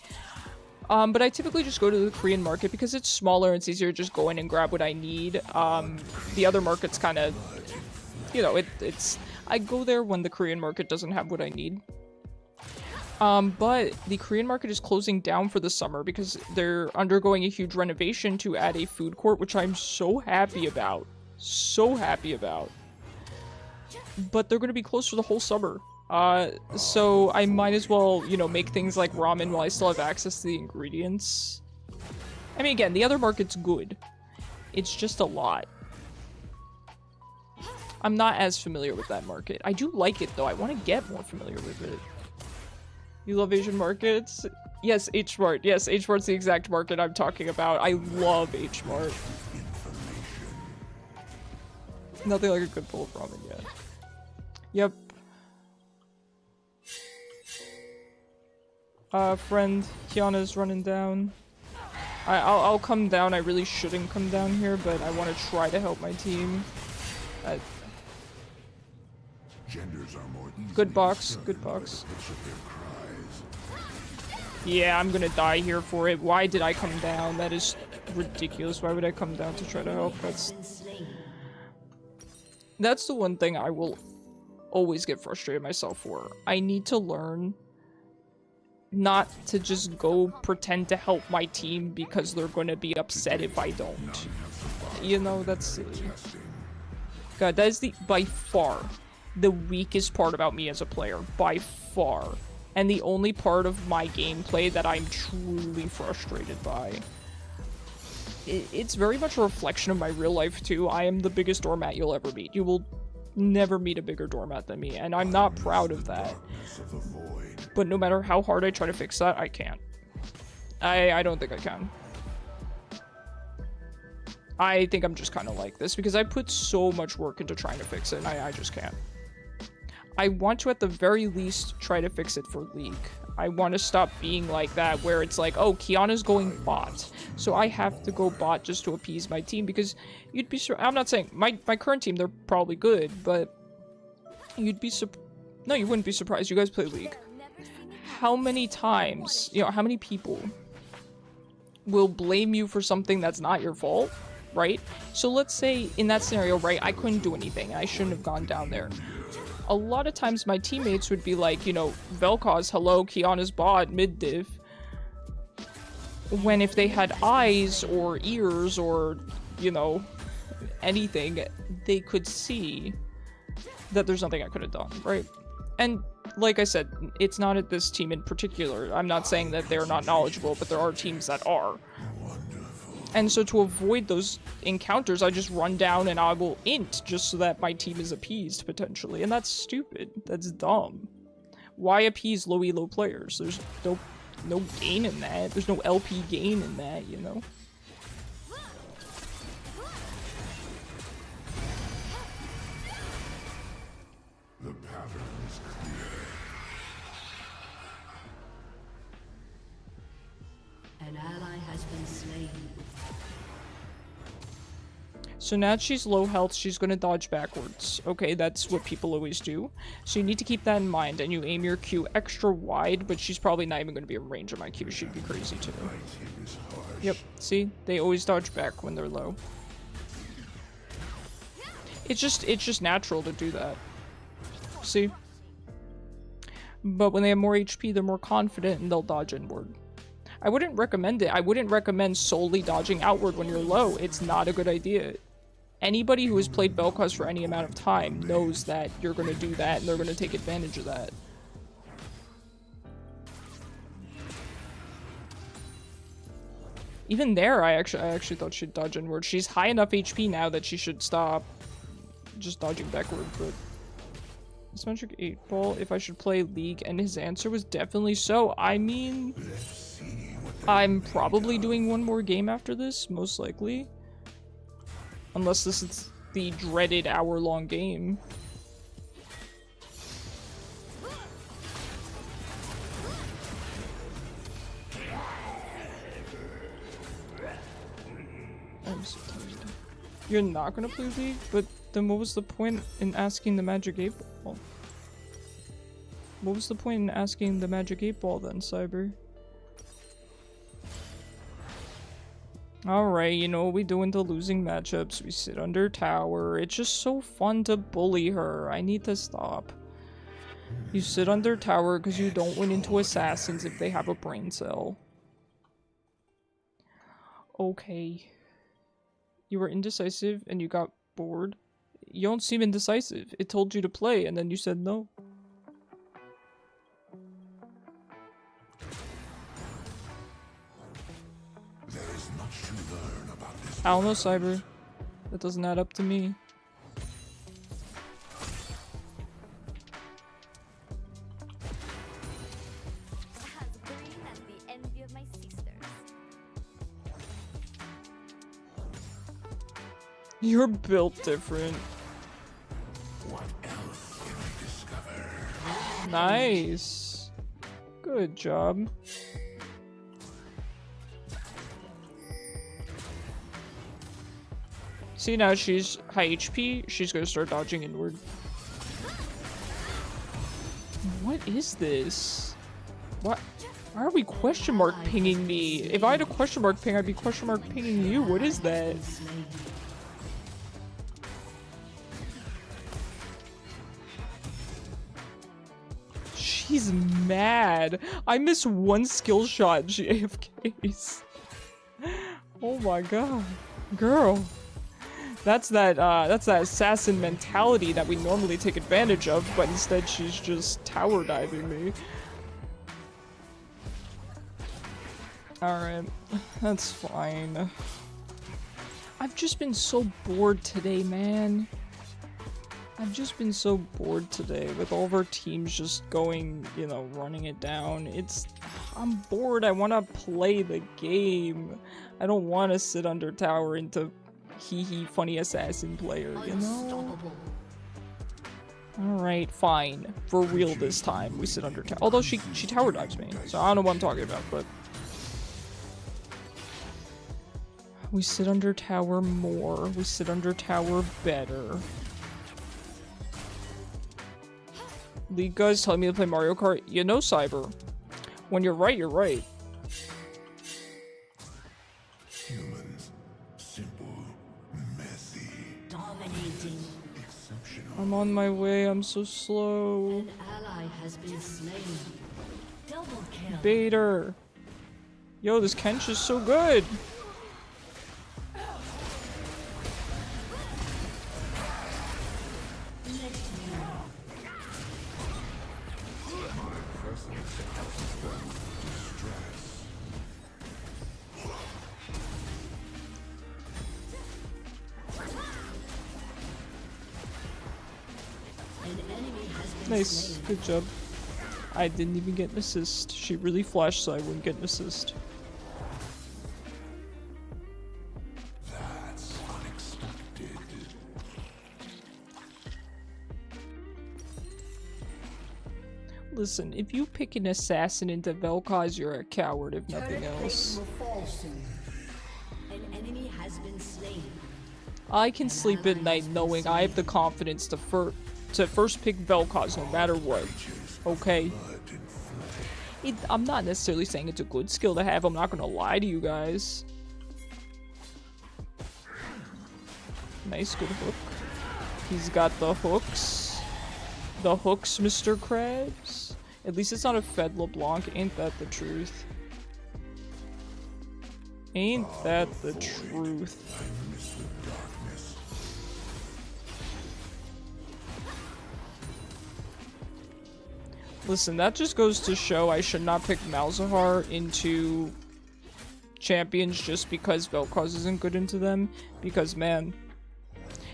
But I typically just go to the Korean market because it's smaller and it's easier to just go in and grab what I need. The other market's kind of, you know, it's... I go there when the Korean market doesn't have what I need. But the Korean market is closing down for the summer because they're undergoing a huge renovation to add a food court, which I'm so happy about. So happy about. But they're going to be closed for the whole summer. So I might as well, you know, make things like ramen while I still have access to the ingredients. I mean, again, the other market's good. It's just a lot. I'm not as familiar with that market. I do like it, though. I want to get more familiar with it. You love Asian markets? Yes, H-Mart. Yes, H-Mart's the exact market I'm talking about. I love H-Mart. Nothing like a good bowl of ramen yet. Yep. Friend, Qiyana's running down. I'll come down. I really shouldn't come down here, but I want to try to help my team. Good box, good box. Yeah, I'm gonna die here for it. Why did I come down? That is ridiculous. Why would I come down to try to help? That's the one thing I will always get frustrated myself for. I need to learn not to just go pretend to help my team because they're gonna be upset if I don't. You know, that's... God, that is by far the weakest part about me as a player. By far. And the only part of my gameplay that I'm truly frustrated by. It's very much a reflection of my real life, too. I am the biggest doormat you'll ever meet. You will never meet a bigger doormat than me, and I'm not proud of that. But no matter how hard I try to fix that, I can't. I don't think I can. I think I'm just kind of like this, because I put so much work into trying to fix it, and I just can't. I want to, at the very least, try to fix it for League. I want to stop being like that, where it's like, oh, Qiyana's going bot, so I have to go bot just to appease my team, because you'd be I'm not saying, my current team, they're probably good, but you'd be no, you wouldn't be surprised. You guys play League. How many times, you know, how many people will blame you for something that's not your fault, right? So let's say, in that scenario, right, I couldn't do anything, I shouldn't have gone down there. A lot of times my teammates would be like, you know, Vel'koz, hello, Qiyana's bot, mid-div. When if they had eyes or ears or, you know, anything, they could see that there's nothing I could have done, right? And like I said, it's not at this team in particular. I'm not saying that they're not knowledgeable, but there are teams that are. And so to avoid those encounters, I just run down and I will int just so that my team is appeased, potentially. And that's stupid. That's dumb. Why appease low elo players? There's no gain in that. There's no LP gain in that, you know? The pattern is clear. An ally has been slain. So now that she's low health, she's gonna dodge backwards. Okay, that's what people always do. So you need to keep that in mind, and you aim your Q extra wide, but she's probably not even gonna be in range of my Q. She'd be crazy too. Yep, see? They always dodge back when they're low. It's just natural to do that. See? But when they have more HP, they're more confident and they'll dodge inward. I wouldn't recommend it. I wouldn't recommend solely dodging outward when you're low. It's not a good idea. Anybody who has played Vel'koz for any amount of time knows that you're going to do that and they're going to take advantage of that. Even there, I actually thought she'd dodge inward. She's high enough HP now that she should stop just dodging backward, but... It's Magic 8 Ball if I should play League, and his answer was definitely so. I mean... I'm probably doing one more game after this, most likely. Unless this is the dreaded hour-long game. I'm so tired. You're not gonna play League? But then what was the point in asking the Magic 8 Ball? What was the point in asking the Magic 8 Ball then, Cyber? Alright, you know what we do into losing matchups? We sit under tower. It's just so fun to bully her. I need to stop. You sit under tower because you don't win into assassins if they have a brain cell. Okay. You were indecisive and you got bored. You don't seem indecisive. It told you to play and then you said no. I don't know, Cyber. That doesn't add up to me. You're built different. What else can we discover? Nice. Good job. See, now she's high HP, she's gonna start dodging inward. What is this? What? Why are we question mark pinging me? If I had a question mark ping, I'd be question mark pinging you. What is that? She's mad. I miss one skill shot and she AFKs. Oh my god. Girl. That's that assassin mentality that we normally take advantage of, but instead she's just tower diving me. Alright, that's fine. I've just been so bored today, man. I've just been so bored today with all of our teams just going, you know, running it down. I'm bored. I want to play the game. I don't want to sit under tower into hee funny assassin player, you know? Alright, fine. For real this time, we sit under tower. Although she tower dives me, so I don't know what I'm talking about, but... We sit under tower more. We sit under tower better. League guys telling me to play Mario Kart. You know, Cyber. When you're right, you're right. Humans, simple, messy, Dominating. exceptional. I'm on my way. I'm so slow. An ally has been slain. Double kill. Baiter. Yo, this Kench is so good. Nice, slain. good job. I didn't even get an assist. She really flashed so I wouldn't get an assist. That's unexpected. Listen, if you pick an assassin into Vel'koz, you're a coward if nothing Turret else. plating will fall soon. An enemy has been slain. I can sleep at night knowing I have the confidence to first pick Vel'koz no matter what. Okay? I'm not necessarily saying it's a good skill to have, I'm not gonna lie to you guys. Nice, good hook. He's got the hooks. The hooks, Mr. Krabs. At least it's not a Fed LeBlanc, ain't that the truth? Ain't that the truth? Listen, that just goes to show I should not pick Malzahar into champions just because Vel'koz isn't good into them. Because, man,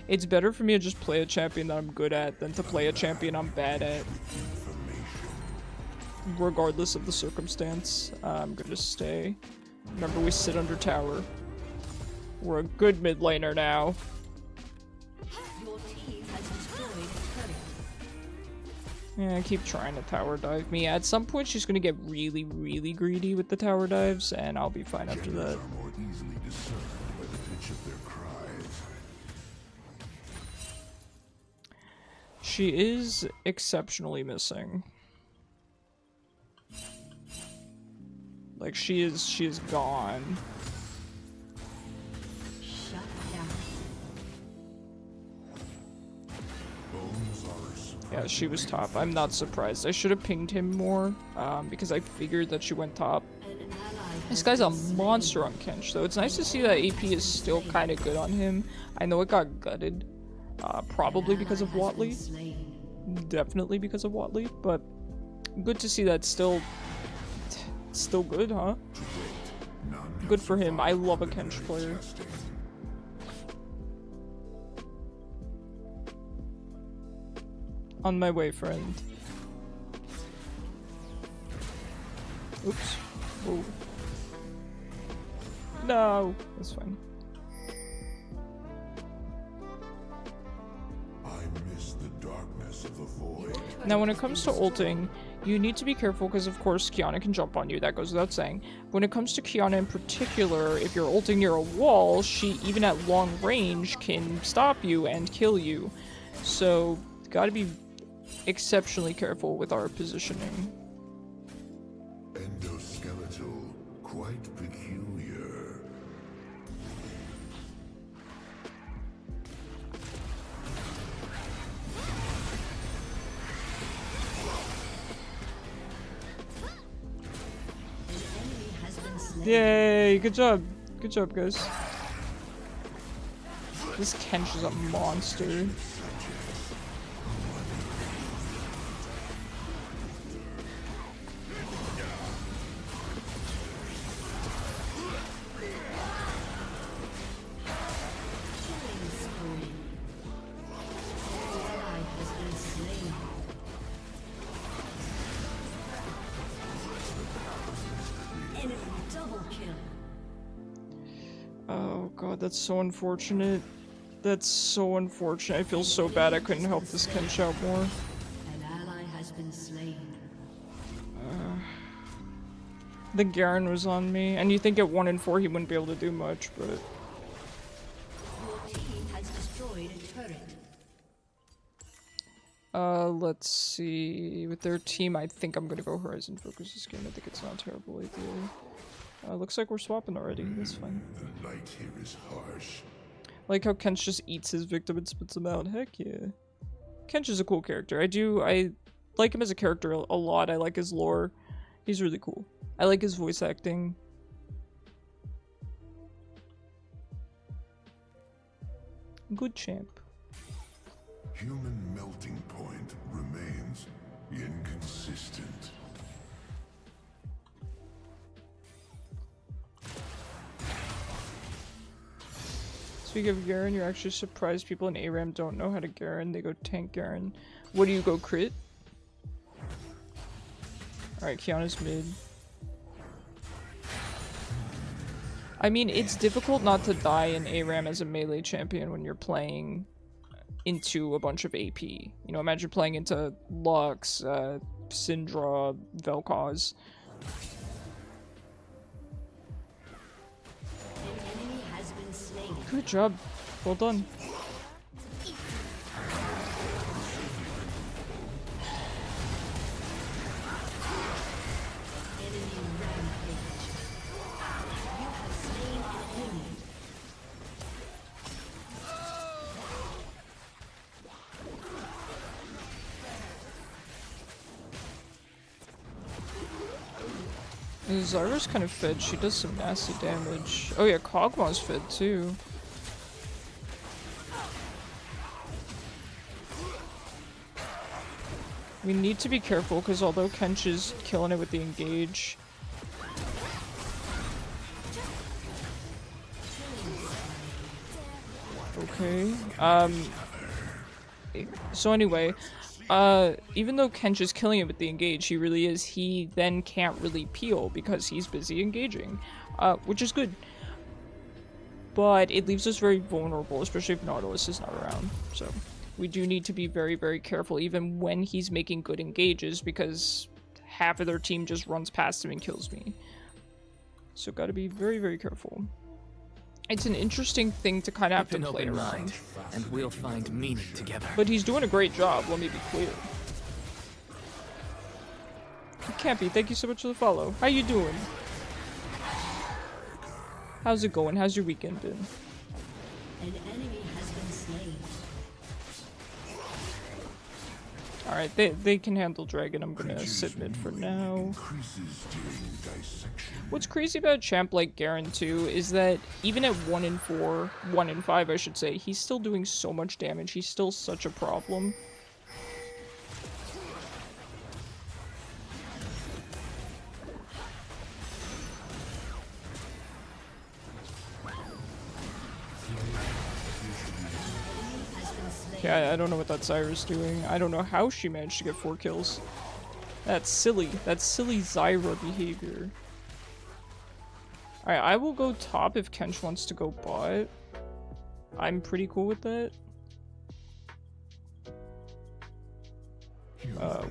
it's better for me to just play a champion that I'm good at than to play a champion I'm bad at. Regardless of the circumstance, I'm gonna stay. Remember, we sit under tower. We're a good mid laner now. Your team has destroyed a turret. Yeah, keep trying to tower dive me. At some point, she's gonna get really, really greedy with the tower dives, and I'll be fine after that. Are more easily discerned by the pitch of their cries. She is exceptionally missing. Like, she is gone. Shut down. Bones are Yeah, she was top. I'm not surprised. I should have pinged him more, because I figured that she went top. An ally This has guy's a been slain. monster on Kench, though. It's nice to see that AP is still kind of good on him. I know it got gutted, probably because of Ally has been Watley. slain. Definitely because of Watley, but good to see that still good, huh? none. Good for him. I love a Kench player. Testing. On my way, friend. Oops. Oh. No, that's fine. I miss the darkness of the void. Now, when it comes to ulting, you need to be careful because, of course, Qiyana can jump on you. That goes without saying. When it comes to Qiyana in particular, if you're ulting near a wall, she, even at long range, can stop you and kill you. So, gotta be exceptionally careful with our positioning. Endoskeletal, quite peculiar. An enemy has been slain. Yay! Good job. Good job, guys. This Kench is a monster. Killing spree. An ally has been slain. Enemy double kill. Oh god, that's so unfortunate. That's so unfortunate. I feel so bad I couldn't help this Kench out more. An ally has been slain. The Garen was on me, and you think at 1 and 4 he wouldn't be able to do much, but... Your team has destroyed a turret. Let's see. With their team, I think I'm gonna go Horizon Focus this game. I think it's not a terrible idea. Looks like we're swapping already. That's fine. The light here is harsh. Like how Kench just eats his victim and spits him out. Heck yeah. Kench is a cool character. I like him as a character a lot. I like his lore. He's really cool. I like his voice acting. Good champ. Human melting point remains inconsistent. Speaking of Garen, you're actually surprised people in ARAM don't know how to Garen. They go tank Garen. What do you go crit? Alright, Qiyana's mid. I mean, it's difficult not to die in ARAM as a melee champion when you're playing into a bunch of AP. You know, imagine playing into Lux, Syndra, Vel'koz. Good job. Well done. Zyra's kind of fed. She does some nasty damage. Oh yeah, Kog'Maw's fed too. We need to be careful because although Kench is killing it with the engage, okay. So anyway, even though Kench is killing it with the engage, he then can't really peel because he's busy engaging, which is good. But it leaves us very vulnerable, especially if Nautilus is not around, so we do need to be very, very careful even when he's making good engages because half of their team just runs past him and kills me. So gotta be very, very careful. It's an interesting thing to kind of have to play around. And we'll find meaning together. But he's doing a great job, let me be clear. Campy, thank you so much for the follow. How you doing? How's it going? How's your weekend been? An enemy has been slain. Alright, they can handle Dragon. I'm gonna sit mid for now. What's crazy about a champ like Garen too is that even at 1 in 4, 1 in 5 I should say, he's still doing so much damage. He's still such a problem. Yeah, I don't know what that Zyra's doing. I don't know how she managed to get 4 kills. That's silly. That's silly Zyra behavior. Alright, I will go top if Kench wants to go bot. I'm pretty cool with that.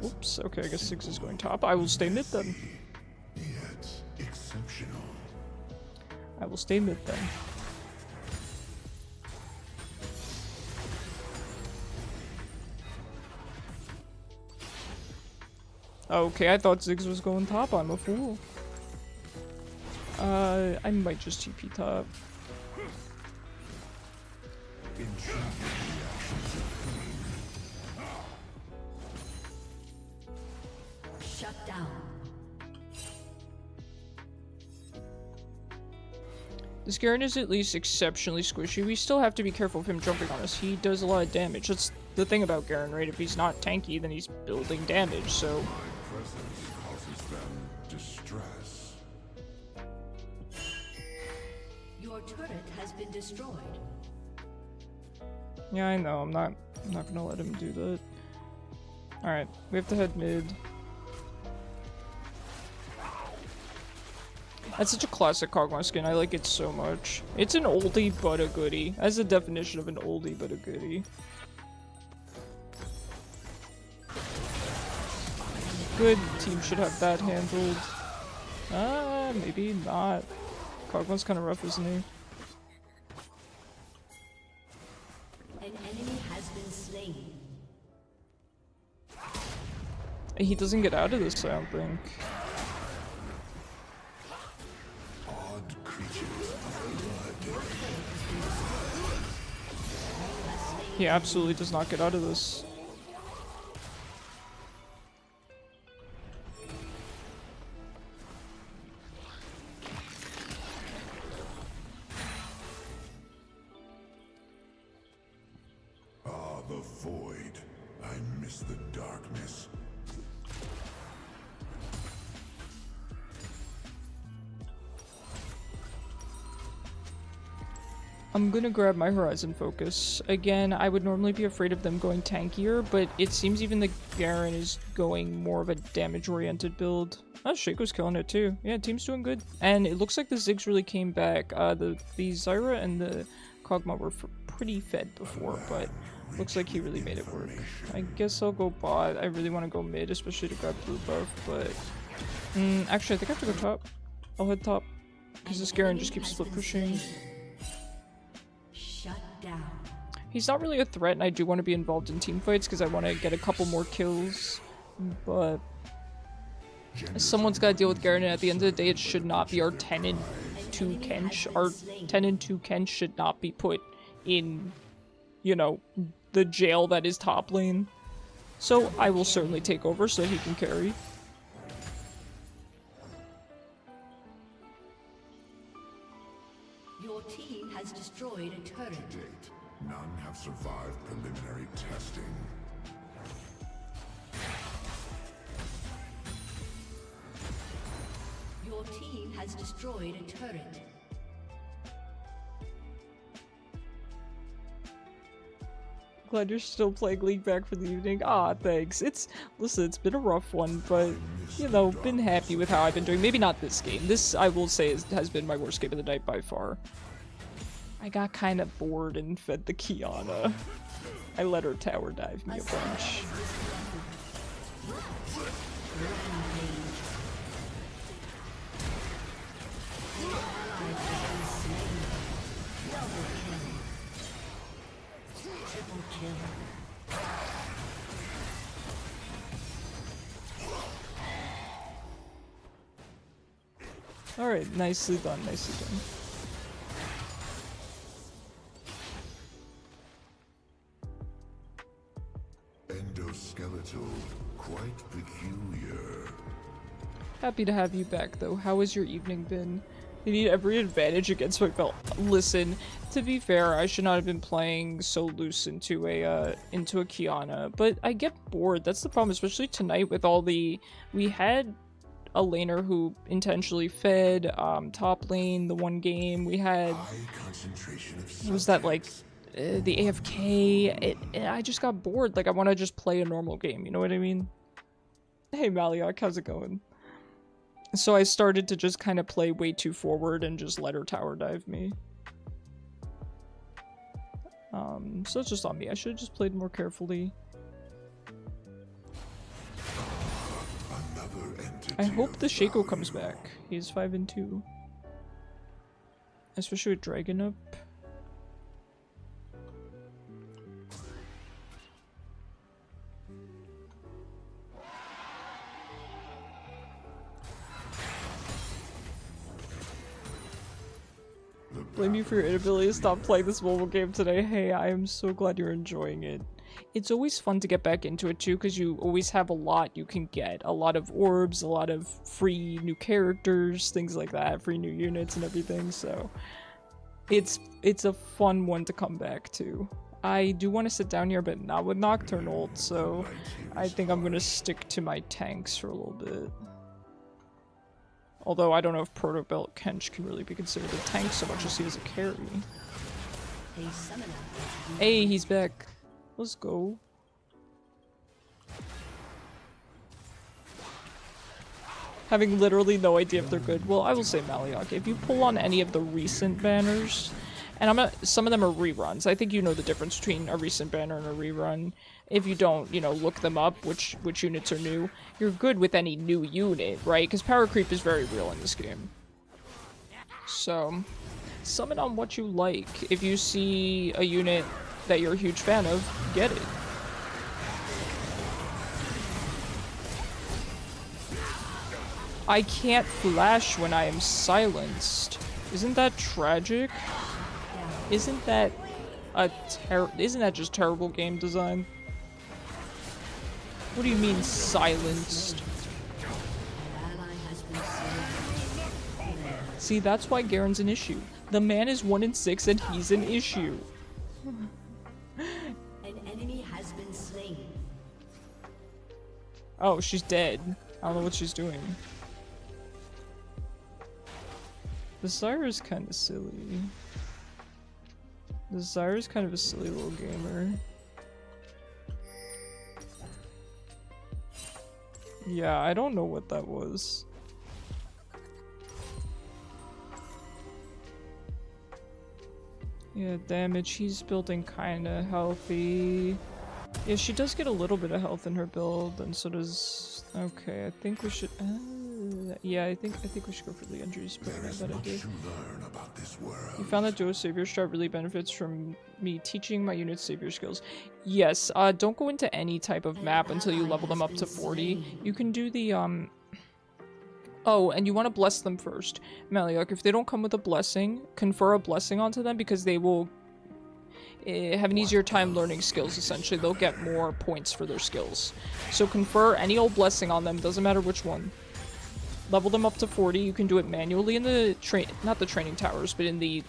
Whoops. Okay, I guess 6 is going top. I will stay mid then. I will stay mid then. Okay, I thought Ziggs was going top. I'm a fool. I might just TP top. Shut down. This Garen is at least exceptionally squishy. We still have to be careful of him jumping on us. He does a lot of damage. That's the thing about Garen, right? If he's not tanky, then he's building damage, so... Causes them distress. Your turret has been destroyed. Yeah, I know. I'm not gonna let him do that. Alright, we have to head mid. That's such a classic Kog'Maw skin. I like it so much. It's an oldie but a goodie. That's the definition of an oldie but a goodie. Good team should have that handled. Maybe not. Kog'Maw's kind of rough, isn't he? An enemy has been slain. He doesn't get out of this, I don't think. Odd creatures He absolutely does not get out of this. the void. I miss the darkness. I'm gonna grab my Horizon Focus. Again, I would normally be afraid of them going tankier, but it seems even the Garen is going more of a damage-oriented build. Oh, Shaco's killing it too. Yeah, team's doing good. And it looks like the Ziggs really came back. The Zyra and the Kog'Maw were pretty fed before, but looks like he really made it work. I guess I'll go bot. I really want to go mid, especially to grab blue buff, but... actually, I think I have to go top. I'll head top, because this Garen just keeps split pushing. Shut down. He's not really a threat, and I do want to be involved in team fights because I want to get a couple more kills, but someone's got to deal with Garen, and at the end of the day, it should not be our 10 and 2 Kench. Our 10 and 2 Kench should not be put in, you know, the jail that is top lane. So I will certainly take over so he can carry. Your team has destroyed a turret. To date, none have survived preliminary testing. Your team has destroyed a turret. Glad you're still playing League back for the evening. Ah, thanks. Listen, it's been a rough one, but, you know, been happy with how I've been doing. Maybe not this game. This, I will say, has been my worst game of the night by far. I got kind of bored and fed the Qiyana. I let her tower dive me a bunch. Alright, nicely done, nicely done. Endoskeletal, quite peculiar. Happy to have you back, though. How has your evening been? You need every advantage against my belt. Listen, to be fair, I should not have been playing so loose into a Qiyana, but I get bored. That's the problem, especially tonight with all the... We had a laner who intentionally fed top lane the one game. We had... What was that, like... the AFK, I just got bored. Like, I want to just play a normal game, you know what I mean? Hey, Maliok, how's it going? So I started to just kind of play way too forward and just let her tower dive me. So it's just on me. I should have just played more carefully. I hope the Shaco comes back. He's 5 and 2. Especially with Dragon up. Blame you for your inability to stop playing this mobile game today. Hey, I am so glad you're enjoying it. It's always fun to get back into it too, because you always have a lot you can get. A lot of orbs, a lot of free new characters, things like that, free new units and everything, so... It's a fun one to come back to. I do want to sit down here, but not with Nocturnal, so I think I'm going to stick to my tanks for a little bit. Although I don't know if Protobelt Kench can really be considered a tank so much as he is a carry. Hey, he's back. Let's go. Having literally no idea if they're good. Well, I will say Maliok, if you pull on any of the recent banners, and some of them are reruns. I think you know the difference between a recent banner and a rerun. If you don't, you know, look them up, which units are new, you're good with any new unit, right? Because power creep is very real in this game. So, summon on what you like. If you see a unit that you're a huge fan of, get it. I can't flash when I am silenced. Isn't that tragic? Isn't that just terrible game design? What do you mean silenced? See, that's why Garen's an issue. The man is 1 in 6 and he's an issue. An enemy has been slain. Oh, she's dead. I don't know what she's doing. The Zyra is kind of silly. This Zyra's kind of a silly little gamer. Yeah, I don't know what that was. Yeah, damage. She's building kinda healthy. Yeah, she does get a little bit of health in her build, and so does... Okay, I think we should... yeah, I think we should go for the injuries, but I bet I do. You found that duo savior strat really benefits from me teaching my units savior skills. Yes, don't go into any type of map until you level them up to 40. You can do the, Oh, and you want to bless them first. Maliok, if they don't come with a blessing, confer a blessing onto them because they will have an easier time learning skills, essentially. They'll get more points for their skills. So confer any old blessing on them, doesn't matter which one. Level them up to 40. You can do it manually in the not the training towers, but in the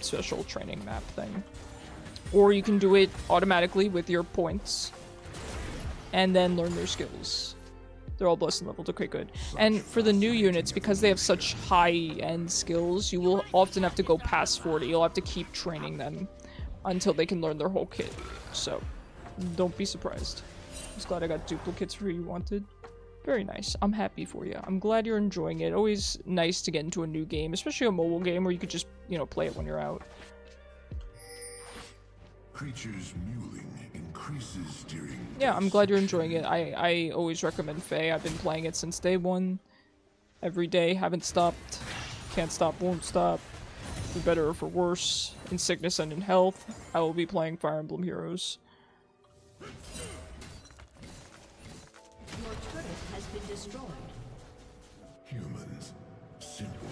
special training map thing. Or you can do it automatically with your points and then learn their skills. They're all blessed and leveled. Okay, good. And for the new units, because they have such high-end skills, you will often have to go past 40. You'll have to keep training them until they can learn their whole kit. So, don't be surprised. Just glad I got duplicates for who you wanted. Very nice. I'm happy for you. I'm glad you're enjoying it. Always nice to get into a new game, especially a mobile game where you could just, you know, play it when you're out. Creatures mewling increases during... Yeah, I'm glad you're enjoying it. I always recommend Fae. I've been playing it since day one. Every day, haven't stopped. Can't stop, won't stop. For better or for worse. In sickness and in health, I will be playing Fire Emblem Heroes. Your turret has been destroyed. Humans, simple,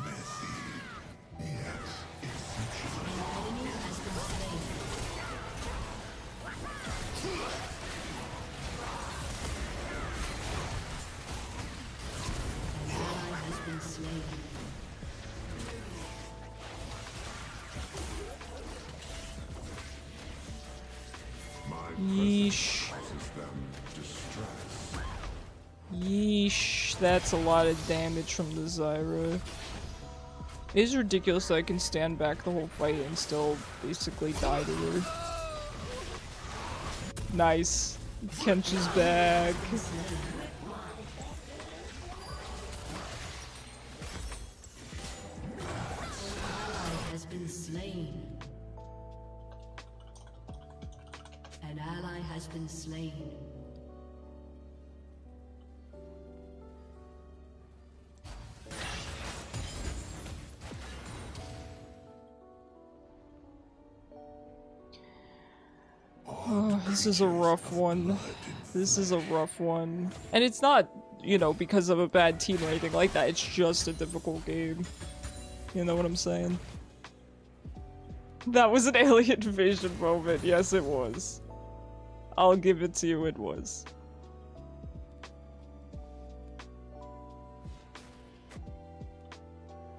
messy, yet exceptional. An enemy has been slain. An ally has been slain. Yeesh. Causes them distress. Yeesh. That's a lot of damage from the Zyra. It is ridiculous that I can stand back the whole fight and still basically die to her. Nice. Kench is back. Has been slain. An ally has been slain. Oh, this is a rough one. This is a rough one. And it's not, you know, because of a bad team or anything like that. It's just a difficult game. You know what I'm saying? That was an alien invasion moment. Yes, it was. I'll give it to you, it was.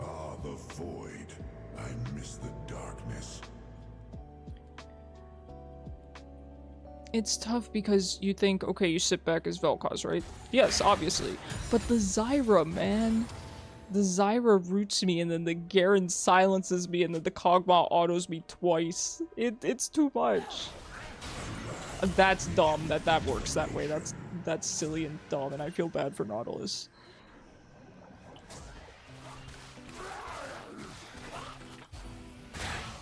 Ah, the void. I miss the darkness. It's tough because you think, okay, you sit back as Vel'koz, right? Yes, obviously. But the Zyra, man. The Zyra roots me, and then the Garen silences me, and then the Kog'Maw autos me twice. It's too much. That's dumb that works that way. That's silly and dumb, and I feel bad for Nautilus.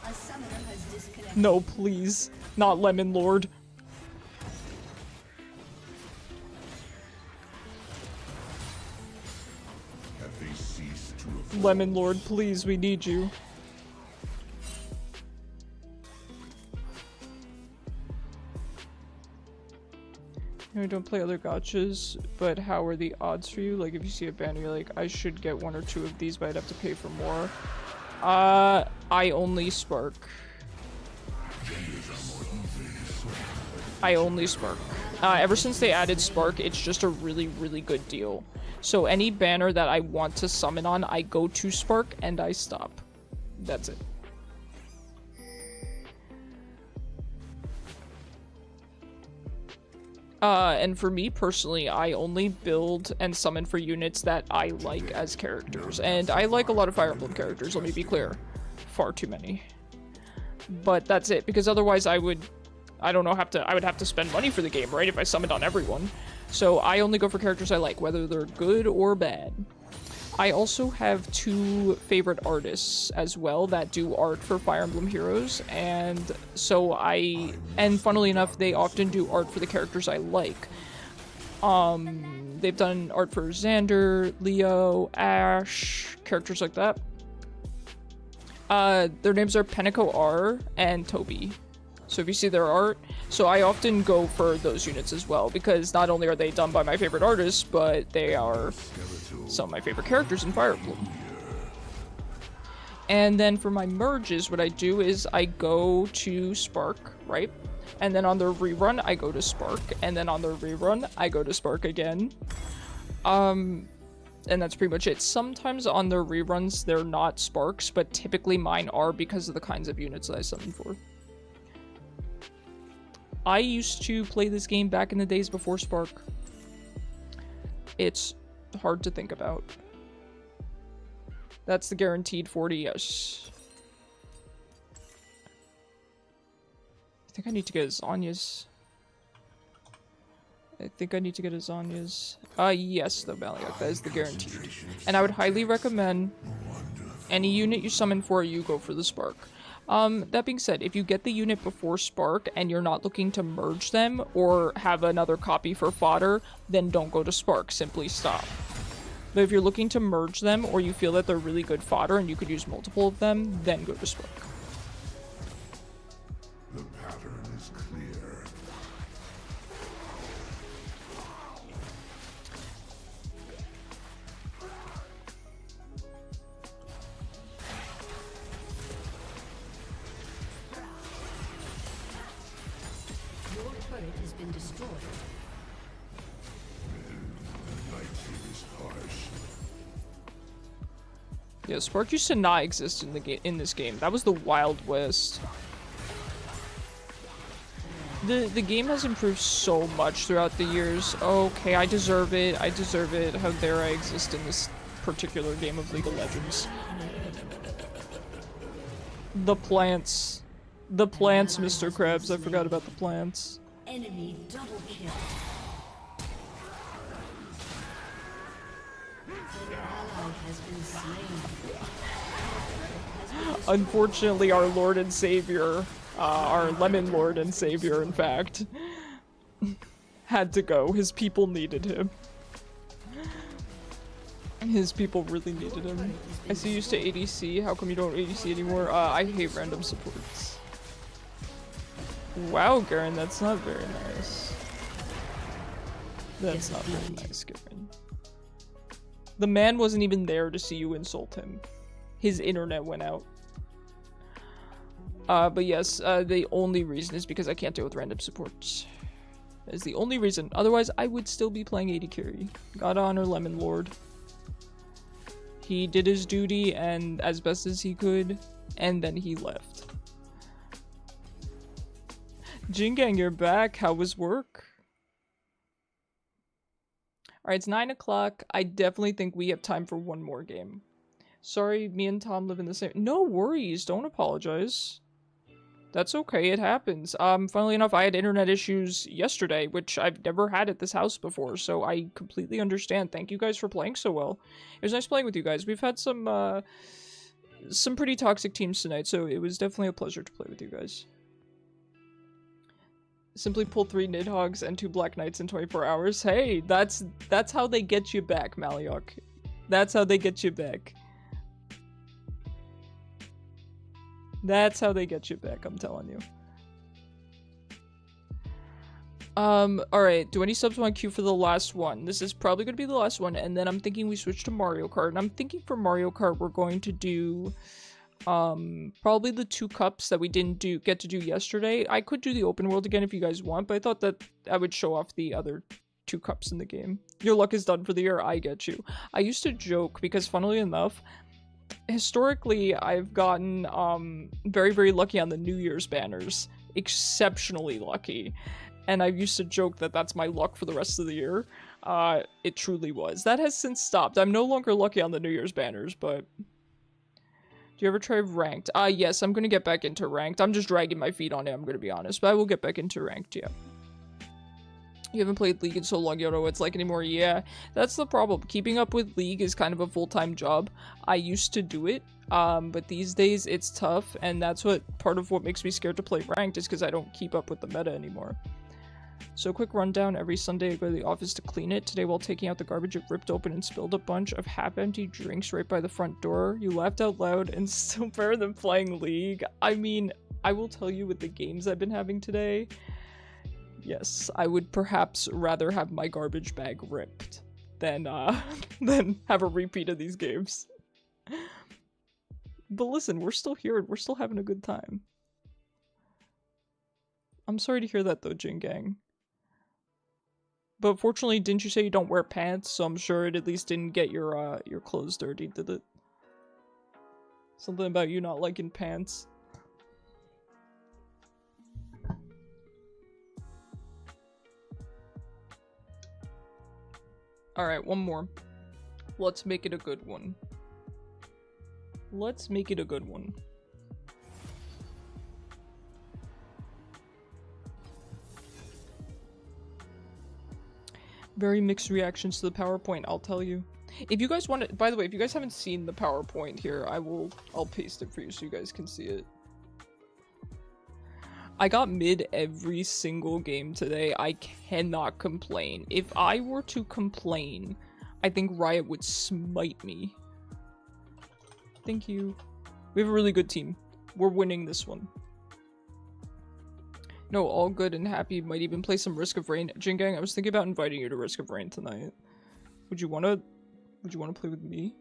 A summoner has disconnected. No, please. Not Lemon Lord. Have they ceased to evolve? Lemon Lord, please, we need you. I don't play other gachas, but how are the odds for you? Like, if you see a banner, you're like, I should get 1 or 2 of these, but I'd have to pay for more. I only Spark. I only Spark. Ever since they added Spark, it's just a really, really good deal. So any banner that I want to summon on, I go to Spark and I stop. That's it. And for me personally, I only build and summon for units that I like as characters. And I like a lot of Fire Emblem characters, let me be clear. Far too many. But that's it, because otherwise I would have to spend money for the game, right, if I summoned on everyone. So I only go for characters I like, whether they're good or bad. I also have 2 favorite artists as well that do art for Fire Emblem Heroes, and so and funnily enough, they often do art for the characters I like. They've done art for Xander, Leo, Ash, characters like that. Their names are Peneko R and Toby. So if you see their art, so I often go for those units as well, because not only are they done by my favorite artists, but they are some of my favorite characters in Fire Emblem. And then for my merges, what I do is I go to Spark, right? And then on their rerun, I go to Spark, and then on their rerun, I go to Spark again. And that's pretty much it. Sometimes on their reruns, they're not Sparks, but typically mine are because of the kinds of units that I summon for. I used to play this game back in the days before Spark. It's hard to think about. That's the guaranteed 40, yes. I think I need to get Zanya's. Yes, though, Malyak, that is the guaranteed. And I would highly recommend any unit you summon for, you go for the Spark. That being said, if you get the unit before Spark and you're not looking to merge them or have another copy for fodder, then don't go to Spark, simply stop. But if you're looking to merge them or you feel that they're really good fodder and you could use multiple of them, then go to Spark. The pattern is clear. Your turret has been destroyed. The night here is harsh. Yeah, Spark used to not exist in this game. That was the Wild West. The game has improved so much throughout the years. Okay, I deserve it. I deserve it. How dare I exist in this particular game of League of Legends? The plants. The plants, Mr. Krabs. I forgot about the plants. Enemy double kill. An ally has been slain. Unfortunately, our Lord and Savior, our Lemon Lord and Savior, in fact, had to go. His people needed him. His people really needed him. I see you used to ADC. How come you don't ADC anymore? I hate random supports. Wow, Garen, that's not very nice. That's not very nice, Garen. The man wasn't even there to see you insult him. His internet went out. But yes, the only reason is because I can't deal with random supports. That is the only reason. Otherwise, I would still be playing AD carry. God honor Lemon Lord. He did his duty and as best as he could, and then he left. Jingang, you're back. How was work? Alright, it's 9 o'clock. I definitely think we have time for one more game. Sorry, me and Tom live in the same— No worries, don't apologize. That's okay, it happens. Funnily enough, I had internet issues yesterday, which I've never had at this house before, so I completely understand. Thank you guys for playing so well. It was nice playing with you guys. We've had some pretty toxic teams tonight, so it was definitely a pleasure to play with you guys. Simply pull 3 Nidhogg's and 2 Black Knights in 24 hours. Hey, that's how they get you back, Maliok. That's how they get you back. That's how they get you back, I'm telling you. Alright, do any subs want to queue for the last one? This is probably going to be the last one, and then I'm thinking we switch to Mario Kart. And I'm thinking for Mario Kart, we're going to do, probably the 2 cups that we didn't get to do yesterday. I could do the open world again if you guys want, but I thought that I would show off the other 2 cups in the game. Your luck is done for the year, I get you. I used to joke, because funnily enough, historically, I've gotten very, very lucky on the New Year's banners. Exceptionally lucky. And I used to joke that that's my luck for the rest of the year. It truly was. That has since stopped. I'm no longer lucky on the New Year's banners, but Do you ever try ranked? Yes, I'm gonna get back into ranked. I'm just dragging my feet on it, I'm gonna be honest. But I will get back into ranked, yeah. You haven't played League in so long, you don't know what it's like anymore. Yeah, that's the problem. Keeping up with League is kind of a full-time job. I used to do it, but these days it's tough, and that's part of what makes me scared to play ranked is because I don't keep up with the meta anymore. So quick rundown, every Sunday I go to the office to clean it. Today while taking out the garbage, it ripped open and spilled a bunch of half-empty drinks right by the front door. You laughed out loud and still better than playing League. I mean, I will tell you with the games I've been having today, yes, I would perhaps rather have my garbage bag ripped than than have a repeat of these games. But listen, we're still here and we're still having a good time. I'm sorry to hear that though, Jin Gang. But fortunately, didn't you say you don't wear pants? So I'm sure it at least didn't get your clothes dirty, did it? Something about you not liking pants. Alright, one more. Let's make it a good one. Let's make it a good one. Very mixed reactions to the PowerPoint, I'll tell you. If you guys want to, by the way, if you guys haven't seen the PowerPoint here, I'll paste it for you so you guys can see it. I got mid every single game today. I cannot complain. If I were to complain, I think Riot would smite me. Thank you. We have a really good team. We're winning this one. No, all good and happy. Might even play some Risk of Rain. Jingang, I was thinking about inviting you to Risk of Rain tonight. Would you wanna play with me?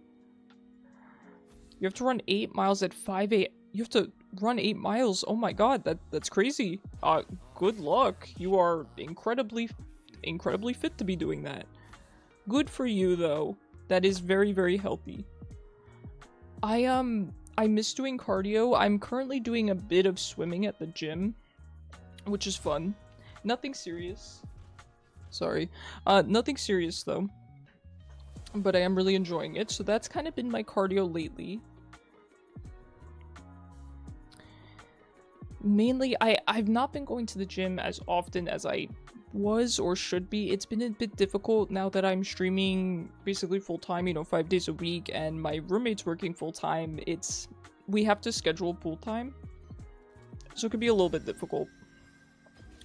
You have to run 8 miles at 5 a.m. You have to run 8 miles. Oh my god, that's crazy. Good luck. You are incredibly fit to be doing that. Good for you though. That is very, very healthy. I miss doing cardio. I'm currently doing a bit of swimming at the gym, which is fun. Nothing serious. Sorry. Nothing serious though. But I am really enjoying it. So that's kind of been my cardio lately. Mainly, I've not been going to the gym as often as I was or should be. It's been a bit difficult now that I'm streaming basically full-time, you know, 5 days a week, and my roommate's working full-time. We have to schedule pool time, so it could be a little bit difficult.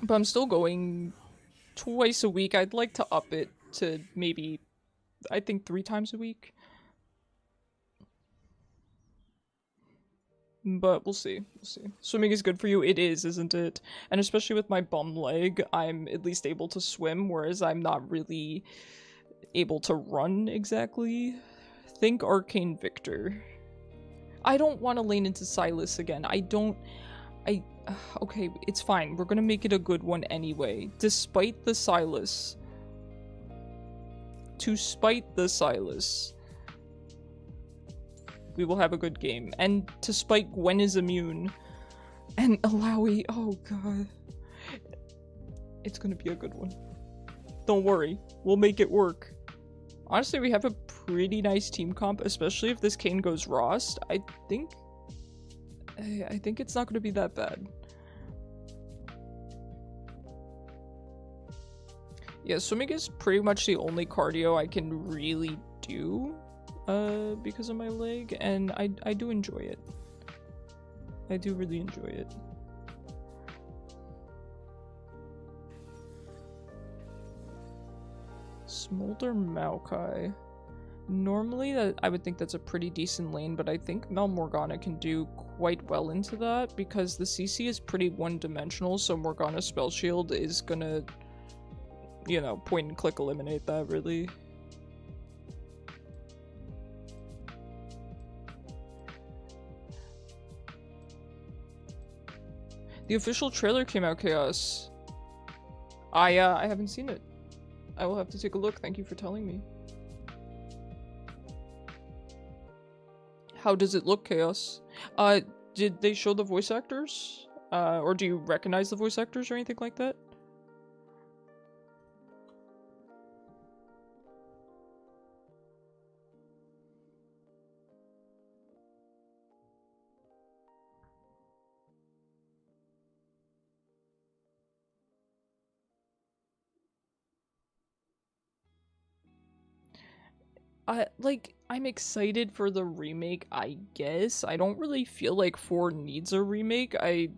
But I'm still going twice a week. I'd like to up it to maybe, I think, 3 times a week. But we'll see. We'll see. Swimming is good for you. It is, isn't it? And especially with my bum leg, I'm at least able to swim, whereas I'm not really able to run exactly. Think Arcane Victor. I don't want to lane into Sylas again. Okay, it's fine. We're gonna make it a good one anyway. Despite the Sylas. To spite the Sylas. We will have a good game. And to spite Gwen is immune. And Alawi, oh god. It's gonna be a good one. Don't worry, we'll make it work. Honestly, we have a pretty nice team comp, especially if this Kayn goes Rost. I think it's not gonna be that bad. Yeah, swimming is pretty much the only cardio I can really do. Because of my leg, and I do enjoy it. I do really enjoy it. Smolder Maokai. Normally I would think that's a pretty decent lane, but I think Mel Morgana can do quite well into that because the CC is pretty one-dimensional, so Morgana's spell shield is gonna, you know, point and click eliminate that really. The official trailer came out, Chaos. I haven't seen it. I will have to take a look. Thank you for telling me. How does it look, Chaos? Did they show the voice actors? Or do you recognize the voice actors or anything like that? I'm excited for the remake, I guess. I don't really feel like 4 needs a remake. I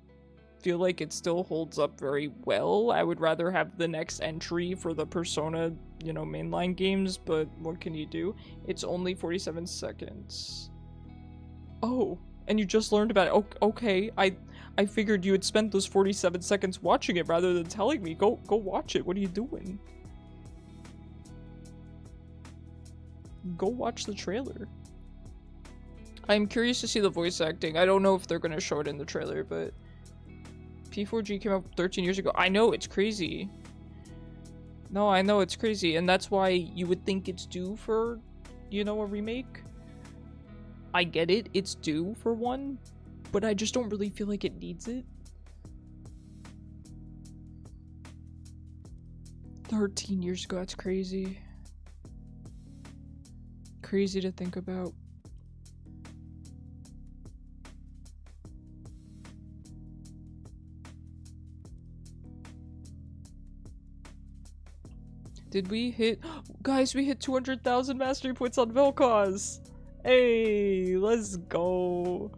feel like it still holds up very well. I would rather have the next entry for the Persona, you know, mainline games, but what can you do? It's only 47 seconds. Oh, and you just learned about it. Okay, I figured you had spent those 47 seconds watching it rather than telling me. Go watch it. What are you doing? Go watch the trailer. I'm curious to see the voice acting. I don't know if they're gonna show it in the trailer, but P4G came out 13 years ago. I know, it's crazy. No, I know, it's crazy, and that's why you would think it's due for, you know, a remake. I get it, it's due for one, but I just don't really feel like it needs it. 13 years ago, that's crazy. Crazy to think about. Did we hit— guys, we hit 200,000 mastery points on Vel'koz! Hey, let's go!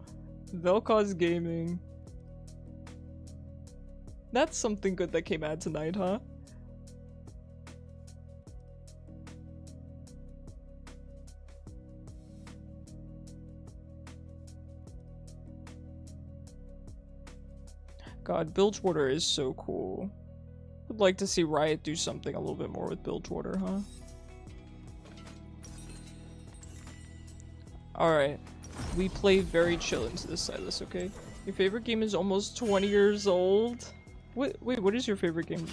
Vel'koz gaming. That's something good that came out tonight, huh? God, Bilgewater is so cool. Would like to see Riot do something a little bit more with Bilgewater, huh? Alright. We play very chill into this, Sylas, okay? Your favorite game is almost 20 years old? Wait, what is your favorite game,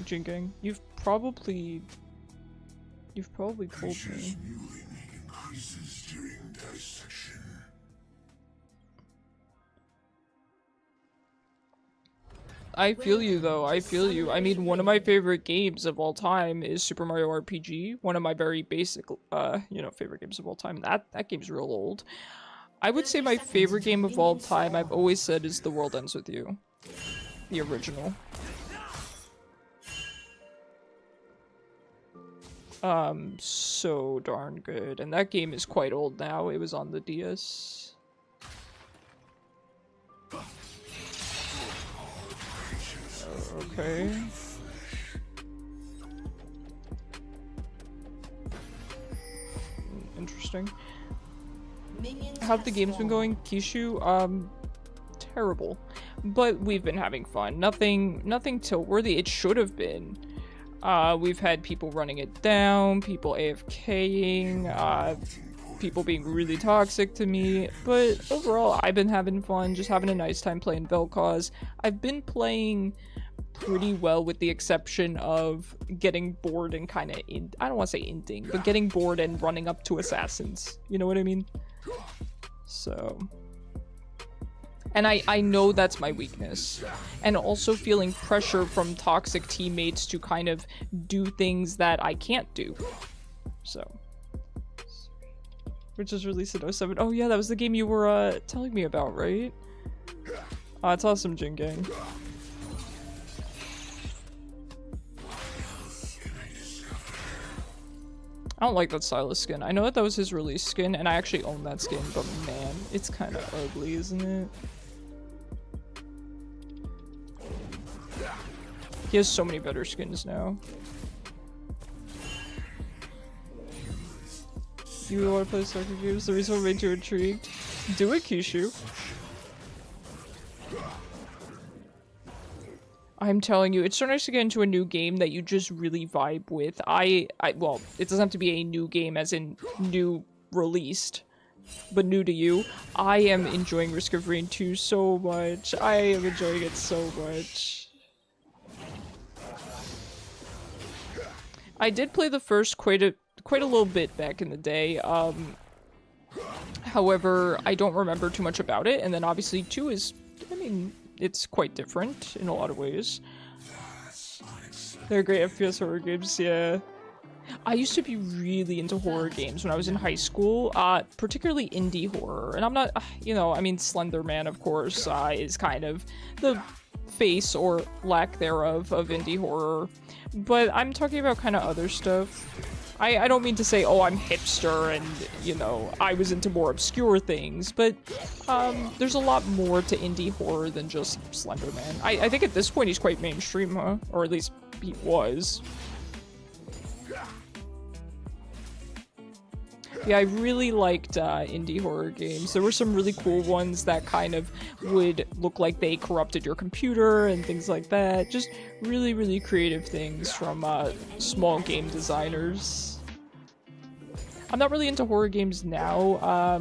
Jingang? You've probably told me. Increases during dissection. I feel you though, I feel you. I mean, one of my favorite games of all time is Super Mario RPG. One of my very basic, you know, favorite games of all time. That game's real old. I would say my favorite game of all time, I've always said, is The World Ends With You. The original. So darn good. And that game is quite old now. It was on the DS. Okay. Interesting. How have the games been going, Kishu? Terrible. But we've been having fun. Nothing tilt-worthy. It should have been. We've had people running it down, people AFKing, people being really toxic to me, but overall, I've been having fun, just having a nice time playing Vel'koz. I've been playing pretty well with the exception of getting bored and kind of, I don't want to say inting, but getting bored and running up to assassins. You know what I mean? So... and I know that's my weakness. And also feeling pressure from toxic teammates to kind of do things that I can't do. So. Which was released in 07. Oh yeah, that was the game you were telling me about, right? It's awesome, Jingang. I don't like that Sylas skin. I know that was his release skin, and I actually own that skin, but man, it's kind of ugly, isn't it? He has so many better skins now. You want to play soccer games? The reason what made you intrigued? Do it, Kishu. I'm telling you, it's so nice to get into a new game that you just really vibe with. Well, it doesn't have to be a new game as in new released, but new to you. I am enjoying Risk of Rain 2 so much. I am enjoying it so much. I did play the first quite a little bit back in the day. However, I don't remember too much about it, and then obviously 2 is, I mean, it's quite different in a lot of ways. They're great FPS horror games, yeah. I used to be really into horror games when I was in high school, particularly indie horror. And I'm not, you know, I mean, Slender Man, of course, is kind of the face or lack thereof of indie horror. But I'm talking about kind of other stuff. I don't mean to say, oh, I'm hipster and, you know, I was into more obscure things, but there's a lot more to indie horror than just Slender Man. I think at this point he's quite mainstream, huh? Or at least he was. Yeah, I really liked indie horror games. There were some really cool ones that kind of would look like they corrupted your computer and things like that. Just really, really creative things from small game designers. I'm not really into horror games now,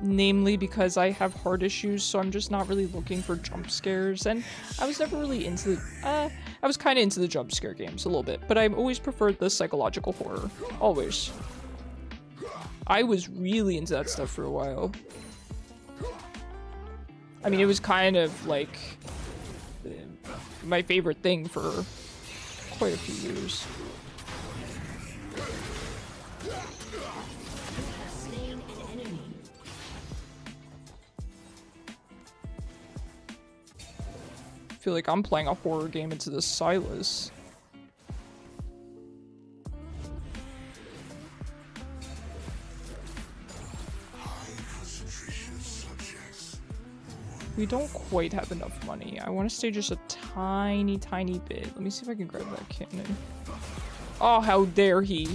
namely because I have heart issues, so I'm just not really looking for jump scares. And I was never really into I was kind of into the jump scare games a little bit, but I've always preferred the psychological horror. Always. I was really into that stuff for a while. I mean, it was kind of like my favorite thing for quite a few years. I feel like I'm playing a horror game into this Sylas. We don't quite have enough money. I want to stay just a tiny, tiny bit. Let me see if I can grab that cannon. Oh, how dare he.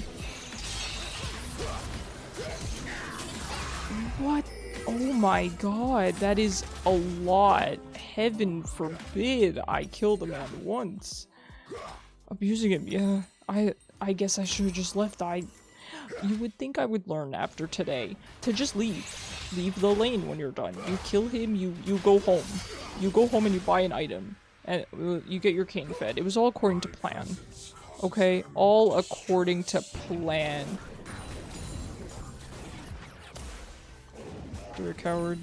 What? Oh my god, that is a lot. Heaven forbid I killed a man once. Abusing him, yeah. I guess I should have just left. You would think I would learn after today to just leave. Leave the lane when you're done. You kill him, you go home. You go home and you buy an item. And you get your cane fed. It was all according to plan. Okay? All according to plan. You're a coward.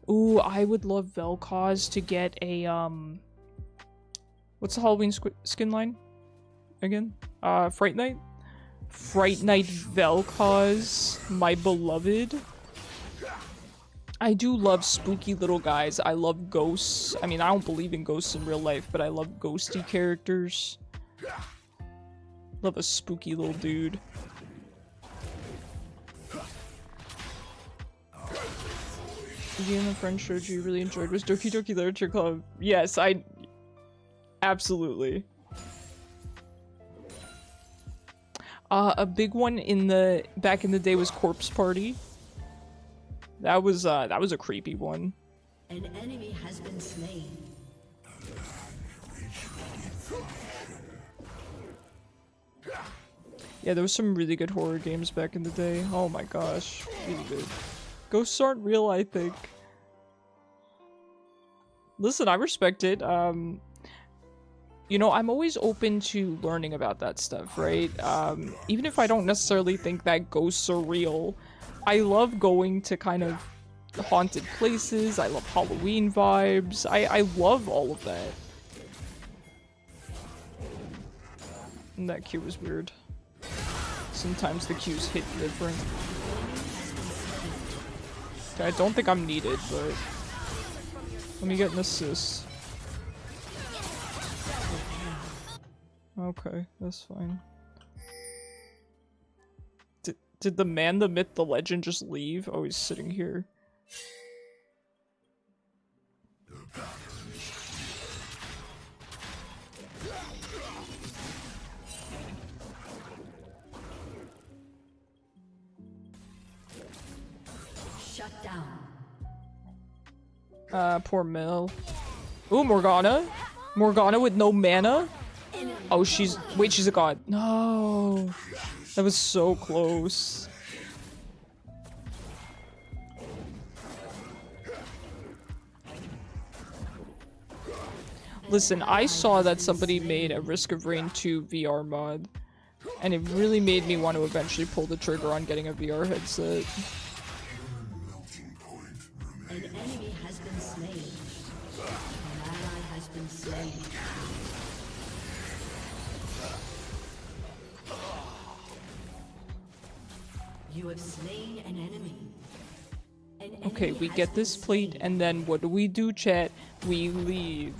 Ooh, I would love Vel'koz to get a, what's the Halloween skin line? Again? Fright Night? Fright Night Vel'koz, my beloved. I do love spooky little guys. I love ghosts. I mean, I don't believe in ghosts in real life, but I love ghosty characters. Love a spooky little dude. The game a friend showed you really enjoyed was Doki Doki Literature Club. Yes, absolutely. A big one back in the day was Corpse Party. That was a creepy one. An enemy has been slain. Yeah, there was some really good horror games back in the day. Oh my gosh, really good. Ghosts aren't real, I think. Listen, I respect it. You know, I'm always open to learning about that stuff, right? Even if I don't necessarily think that ghosts are real, I love going to kind of haunted places. I love Halloween vibes. I love all of that. And that cue was weird. Sometimes the cues hit different. Okay, I don't think I'm needed, but let me get an assist. Okay, that's fine. Did the man, the myth, the legend just leave? Oh, he's sitting here. Shut down. Poor Mel. Ooh, Morgana? Morgana with no mana? Oh, she's a god. No. That was so close. Listen, I saw that somebody made a Risk of Rain 2 VR mod, and it really made me want to eventually pull the trigger on getting a VR headset. An enemy has been slain. An ally has been slain. You have slain an enemy. Okay, we get this plate, and then what do we do, chat? We leave.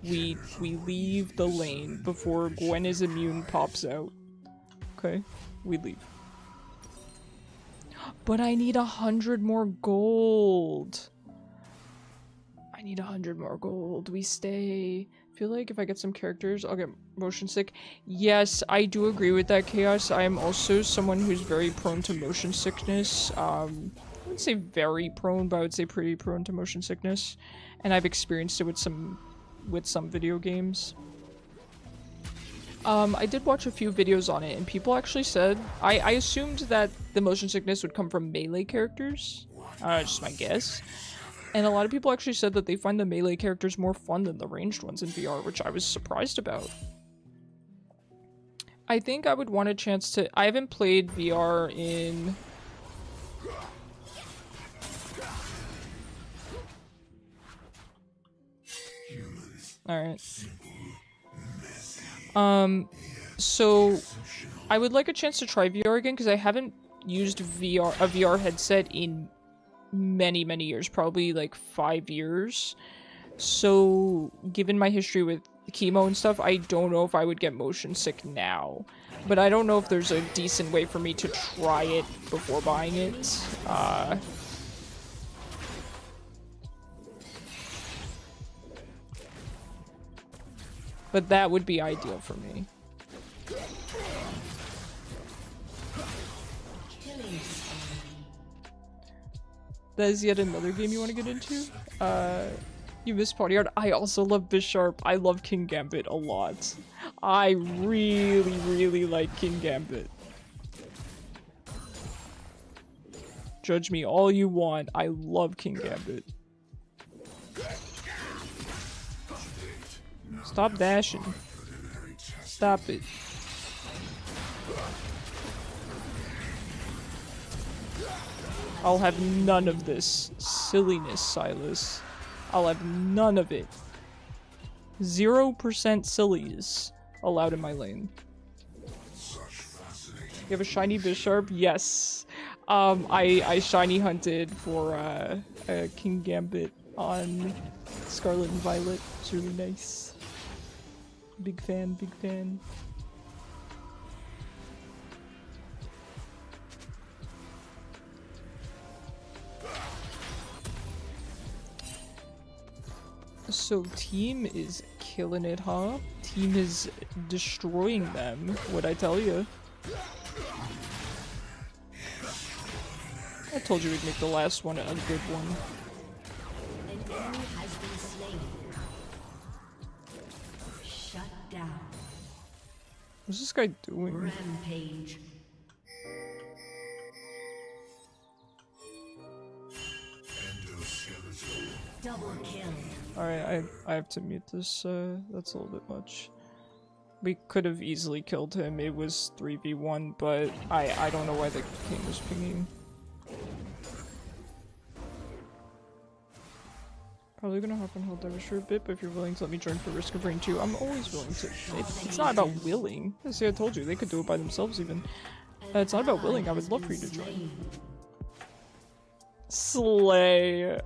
we leave the lane before Gwen's immune pops out. Okay, we leave. But I need 100 more gold. I need 100 more gold. We stay. I feel like if I get some characters, I'll get motion sick. Yes, I do agree with that, Chaos. I am also someone who's very prone to motion sickness. I wouldn't say very prone, but I would say pretty prone to motion sickness. And I've experienced it with some video games. I did watch a few videos on it, and people actually said... I assumed that the motion sickness would come from melee characters. Just my guess. And a lot of people actually said that they find the melee characters more fun than the ranged ones in VR, which I was surprised about. I think I would want a chance to... I haven't played VR in... Alright. So I would like a chance to try VR again because I haven't used a VR headset in many years, probably like 5 years. So given my history with chemo and stuff, I don't know if I would get motion sick now, but I don't know if there's a decent way for me to try it before buying it. But that would be ideal for me. That is yet another game you want to get into? You miss Party Art? I also love Bisharp. I love King Gambit a lot. I really like King Gambit. Judge me all you want. I love King Gambit. Stop dashing. Stop it. I'll have none of this silliness, Sylas. I'll have none of it. 0% sillies allowed in my lane. You have a shiny Bisharp? Yes. I shiny hunted for King Gambit on Scarlet and Violet. It's really nice. Big fan, big fan. So team is killing it, huh? Team is destroying them, what'd I tell you? I told you we'd make the last one a good one. An enemy has been slain. Shut down. What's this guy doing? Rampage. Double kill. Alright, I have to mute this, that's a little bit much. We could have easily killed him, it was 3v1, but I don't know why the game was pinging. Probably gonna hop on hold Divers for a bit, but if you're willing to let me join for Risk of Rain 2, I'm always willing to. It's not about willing. See, I told you, they could do it by themselves even. It's not about willing, I would love for you to join. Slay!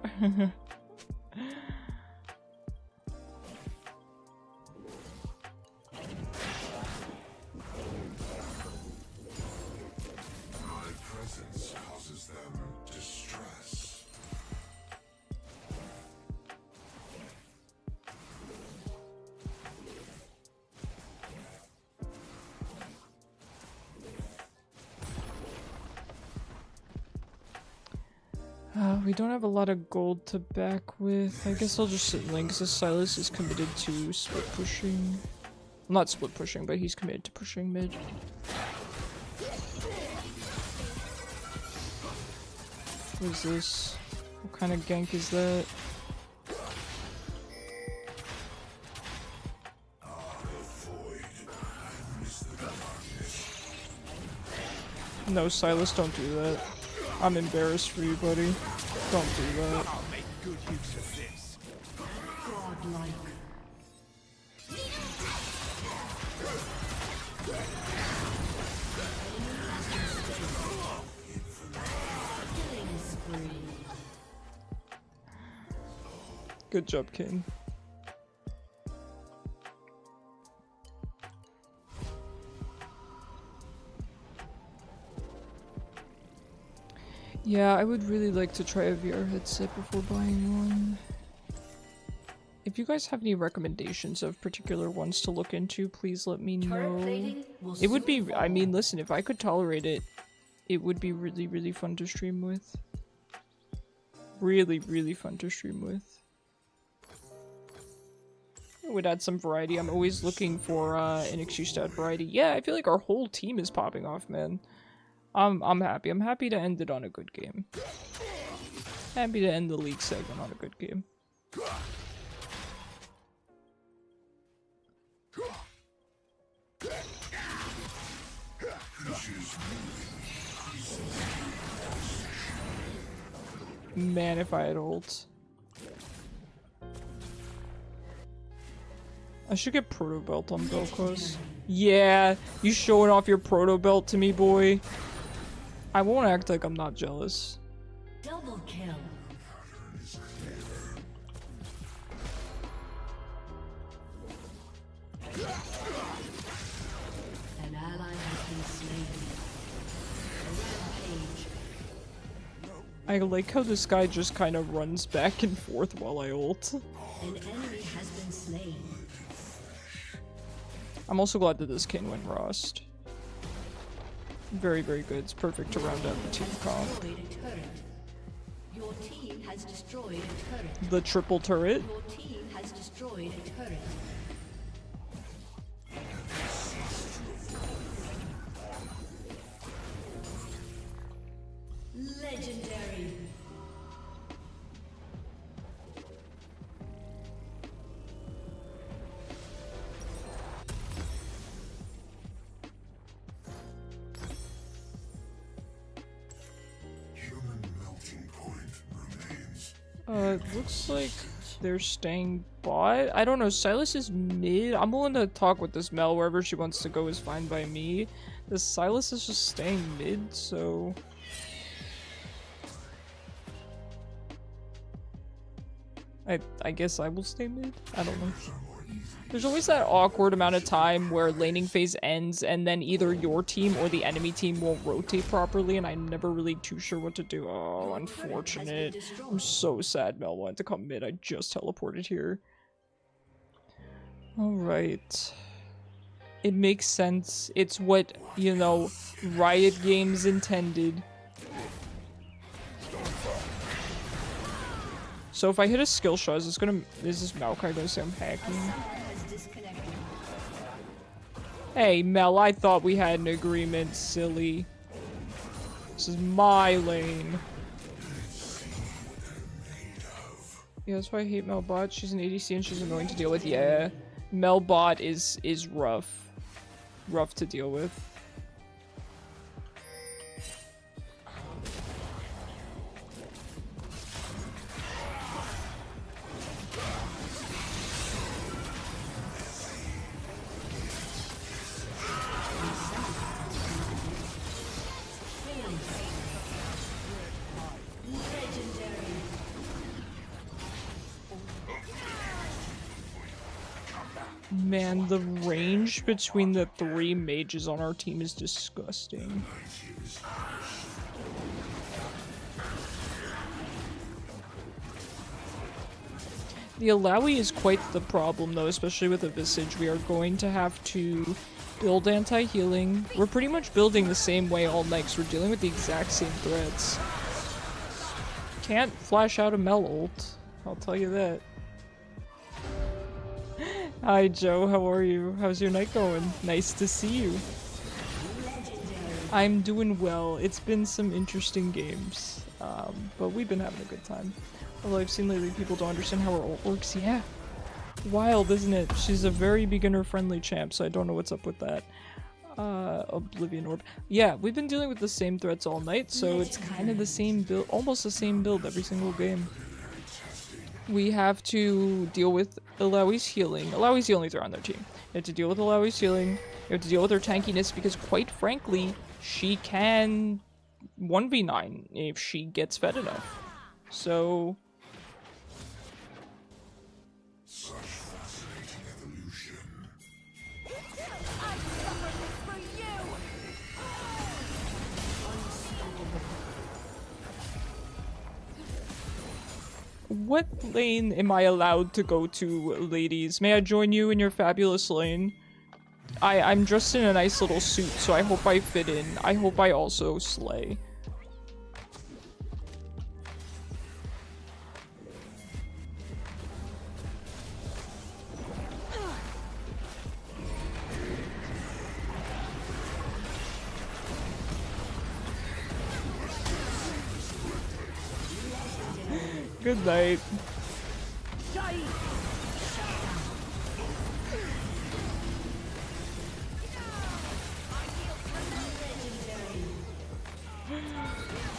We don't have a lot of gold to back with. I guess I'll just sit in lane because Sylas is committed to split pushing. Not split pushing, but he's committed to pushing mid. What is this? What kind of gank is that? No, Sylas, don't do that. I'm embarrassed for you, buddy. Don't do that. I'll make good use of this. Godlike. Killing spree. Good job, King. Yeah, I would really like to try a VR headset before buying one. If you guys have any recommendations of particular ones to look into, please let me Turret know. plating will It would soon be, fall. I mean, listen, if I could tolerate it, it would be really, really fun to stream with. Really, really fun to stream with. It would add some variety. I'm always looking for an excuse to add variety. Yeah, I feel like our whole team is popping off, man. I'm happy. I'm happy to end it on a good game. Happy to end the league segment on a good game. Man, if I had ult. I should get proto belt on Vel'koz. Yeah, you showing off your proto belt to me, boy. I won't act like I'm not jealous. Double kill. An ally has been slain. Rampage. I like how this guy just kind of runs back and forth while I ult. An enemy has been slain. I'm also glad that this King went Rost. Very, very good. It's perfect to round out the team comp. Destroyed a turret. Your team has destroyed a turret. The triple turret. Your team has destroyed a turret. Legendary. Human melting point remains. It looks like they're staying bot. I don't know. Sylas is mid. I'm willing to talk with this Mel. Wherever she wants to go is fine by me. This Sylas is just staying mid, so... I guess I will stay mid? I don't know. There's always that awkward amount of time where laning phase ends and then either your team or the enemy team won't rotate properly, and I'm never really too sure what to do. Oh, unfortunate. I'm so sad Mel wanted to come mid. I just teleported here. Alright. It makes sense. It's what, you know, Riot Games intended. So if I hit a skill shot, is this Maokai gonna say I'm hacking? Has disconnected. Hey Mel, I thought we had an agreement, silly. This is my lane. Yeah, that's why I hate Melbot. She's an ADC and she's annoying to deal with. Yeah, Melbot is rough. Rough to deal with. Man, the range between the 3 mages on our team is disgusting. The Alawi is quite the problem though, especially with the Visage. We are going to have to build anti-healing. We're pretty much building the same way all night, so we're dealing with the exact same threats. Can't flash out a Mel ult, I'll tell you that. Hi Joe, how are you? How's your night going? Nice to see you. I'm doing well. It's been some interesting games, but we've been having a good time. Although I've seen lately people don't understand how her ult works. Yeah. Wild, isn't it? She's a very beginner-friendly champ, so I don't know what's up with that. Oblivion Orb. Yeah, we've been dealing with the same threats all night, so it's kind of the same build, almost the same build every single game. We have to deal with Alawi's healing. Alawi's the only threat on their team. You have to deal with Alawi's healing. You have to deal with her tankiness because, quite frankly, she can 1v9 if she gets fed enough. So... Such fascinating evolution. What lane am I allowed to go to, ladies? May I join you in your fabulous lane? I'm dressed in a nice little suit, so I hope I fit in. I hope I also slay. Good night.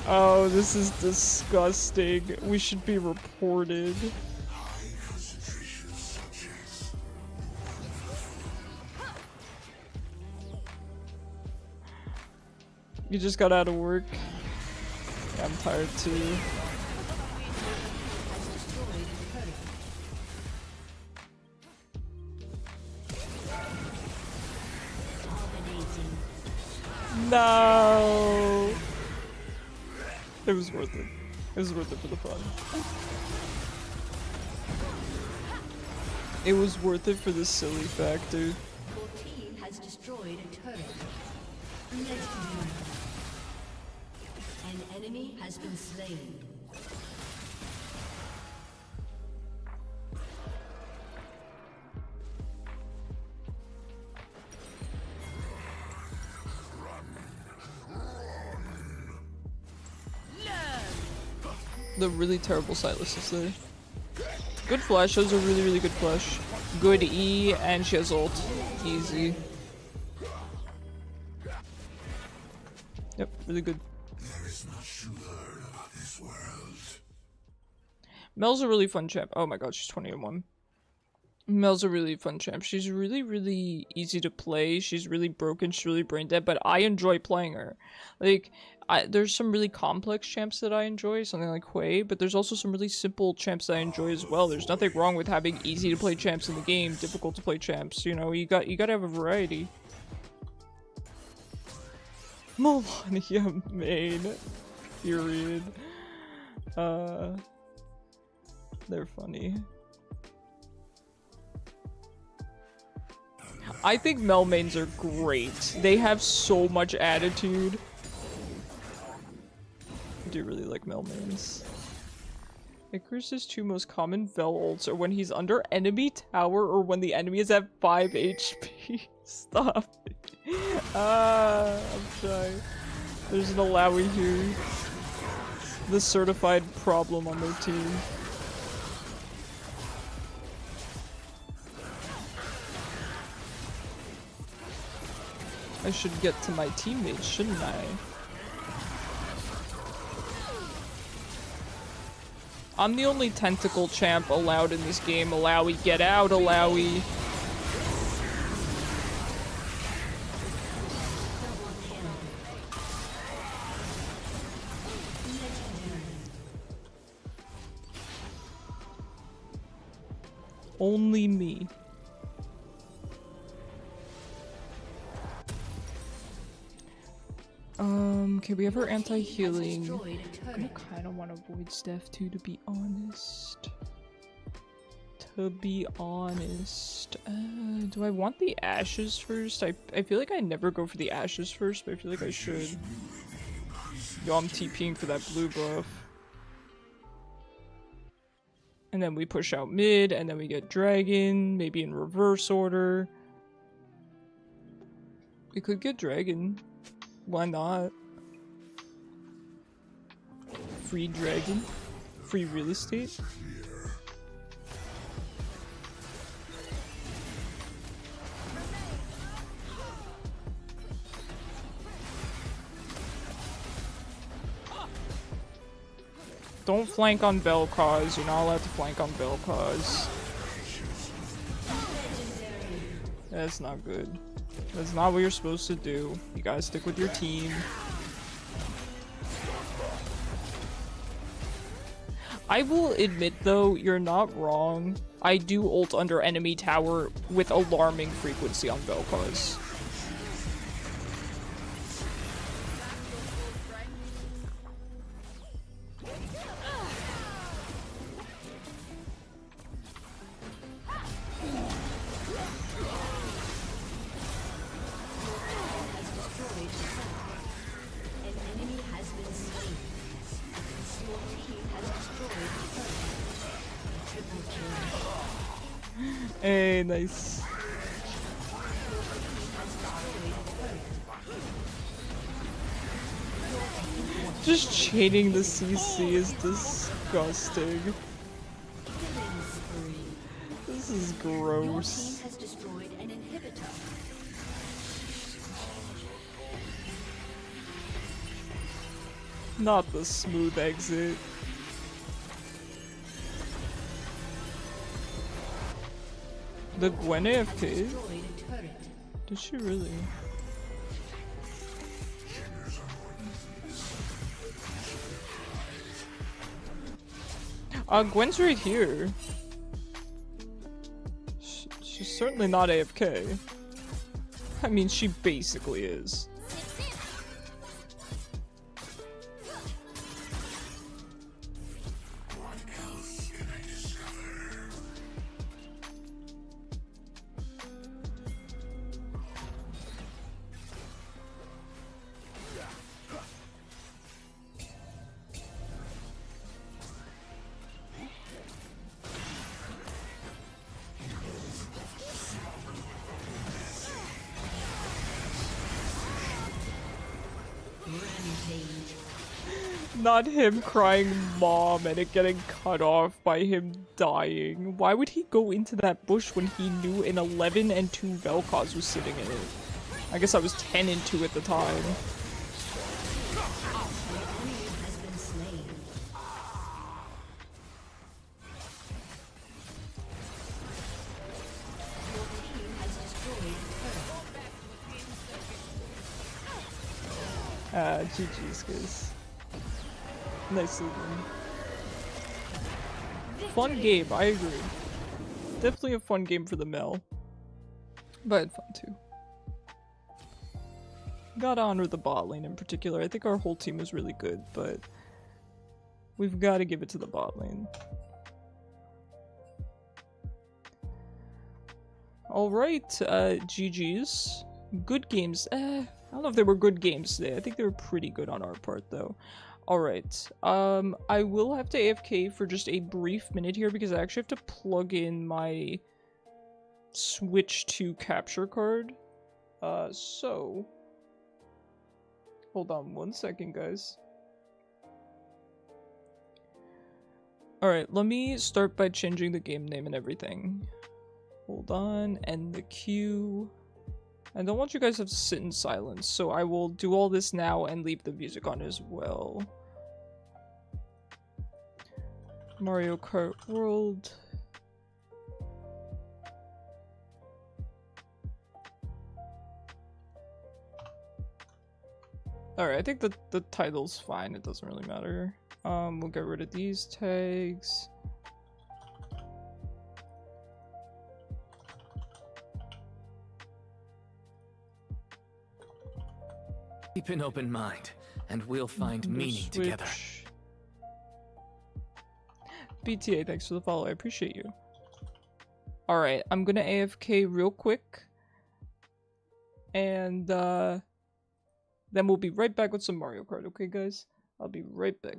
Oh, this is disgusting. We should be reported. You just got out of work. Yeah, I'm tired too. No. It was worth it. It was worth it for the fun. It was worth it for the silly factor. Your team has destroyed a turret. Legendary. An enemy has been slain. The really terrible Sylas is there. Good flash, those are really, really good flash. Good E, and she has ult. Easy. Yep, really good. There is much to learn about this world. Mel's a really fun champ. Oh my god, she's 20-1. Mel's a really fun champ. She's really, really easy to play. She's really broken. She's really brain dead, but I enjoy playing her. Like, there's some really complex champs that I enjoy, something like Hwei, but there's also some really simple champs that I enjoy as well. There's nothing wrong with having easy to play champs in the game, difficult to play champs. You know, you gotta have a variety. Melania main. Period. They're funny. I think Mel mains are great. They have so much attitude. I do really like Mel mains. Icarus' two most common Vel ults are when he's under enemy tower or when the enemy is at 5 HP. Stop. I'm shy. There's an Alawi here. The certified problem on their team. I should get to my teammates, shouldn't I? I'm the only tentacle champ allowed in this game. Alawi, get out, Alawi. Only me. Okay, we have our anti-healing. I kind of want to avoid Steph too, to be honest. Do I want the ashes first? I feel like I never go for the ashes first, but I feel like I should. Yo, I'm TPing for that blue buff. And then we push out mid, and then we get dragon, maybe in reverse order. We could get dragon. Why not? Free dragon? Free real estate? Don't flank on Vel'koz. You're not allowed to flank on Vel'koz. That's not good. That's not what you're supposed to do. You gotta stick with your team. I will admit though, you're not wrong. I do ult under enemy tower with alarming frequency on Vel'koz. Hey, nice. Just chaining the CC is disgusting. This is Your gross. team has destroyed an inhibitor. Not the smooth exit. The Gwen AFK? Destroyed a turret. Did she really? Gwen's right here. She's certainly not AFK. I mean, she basically is. What else can I discover? Rampage. Not him crying mom and it getting cut off by him dying. Why would he go into that bush when he knew an 11 and 2 Vel'koz was sitting in it? I guess I was 10 and 2 at the time. An enemy has been slain. Your team has destroyed a turret. GG's, guys. Nicely done. Fun game, I agree. Definitely a fun game for the Mel. But I had fun too. Gotta honor the bot lane in particular. I think our whole team was really good, but we've got to give it to the bot lane. Alright, GG's. Good games. I don't know if they were good games today. I think they were pretty good on our part, though. Alright, I will have to AFK for just a brief minute here because I actually have to plug in my Switch to capture card. So... Hold on 1 second, guys. Alright, let me start by changing the game name and everything. Hold on, end the queue. I don't want you guys to have to sit in silence, so I will do all this now and leave the music on as well. Mario Kart World. Alright, I think the title's fine, it doesn't really matter. We'll get rid of these tags. Keep an open mind, and we'll find meaning together. BTA, thanks for the follow, I appreciate you. Alright, I'm gonna AFK real quick. And, then we'll be right back with some Mario Kart, okay guys? I'll be right back.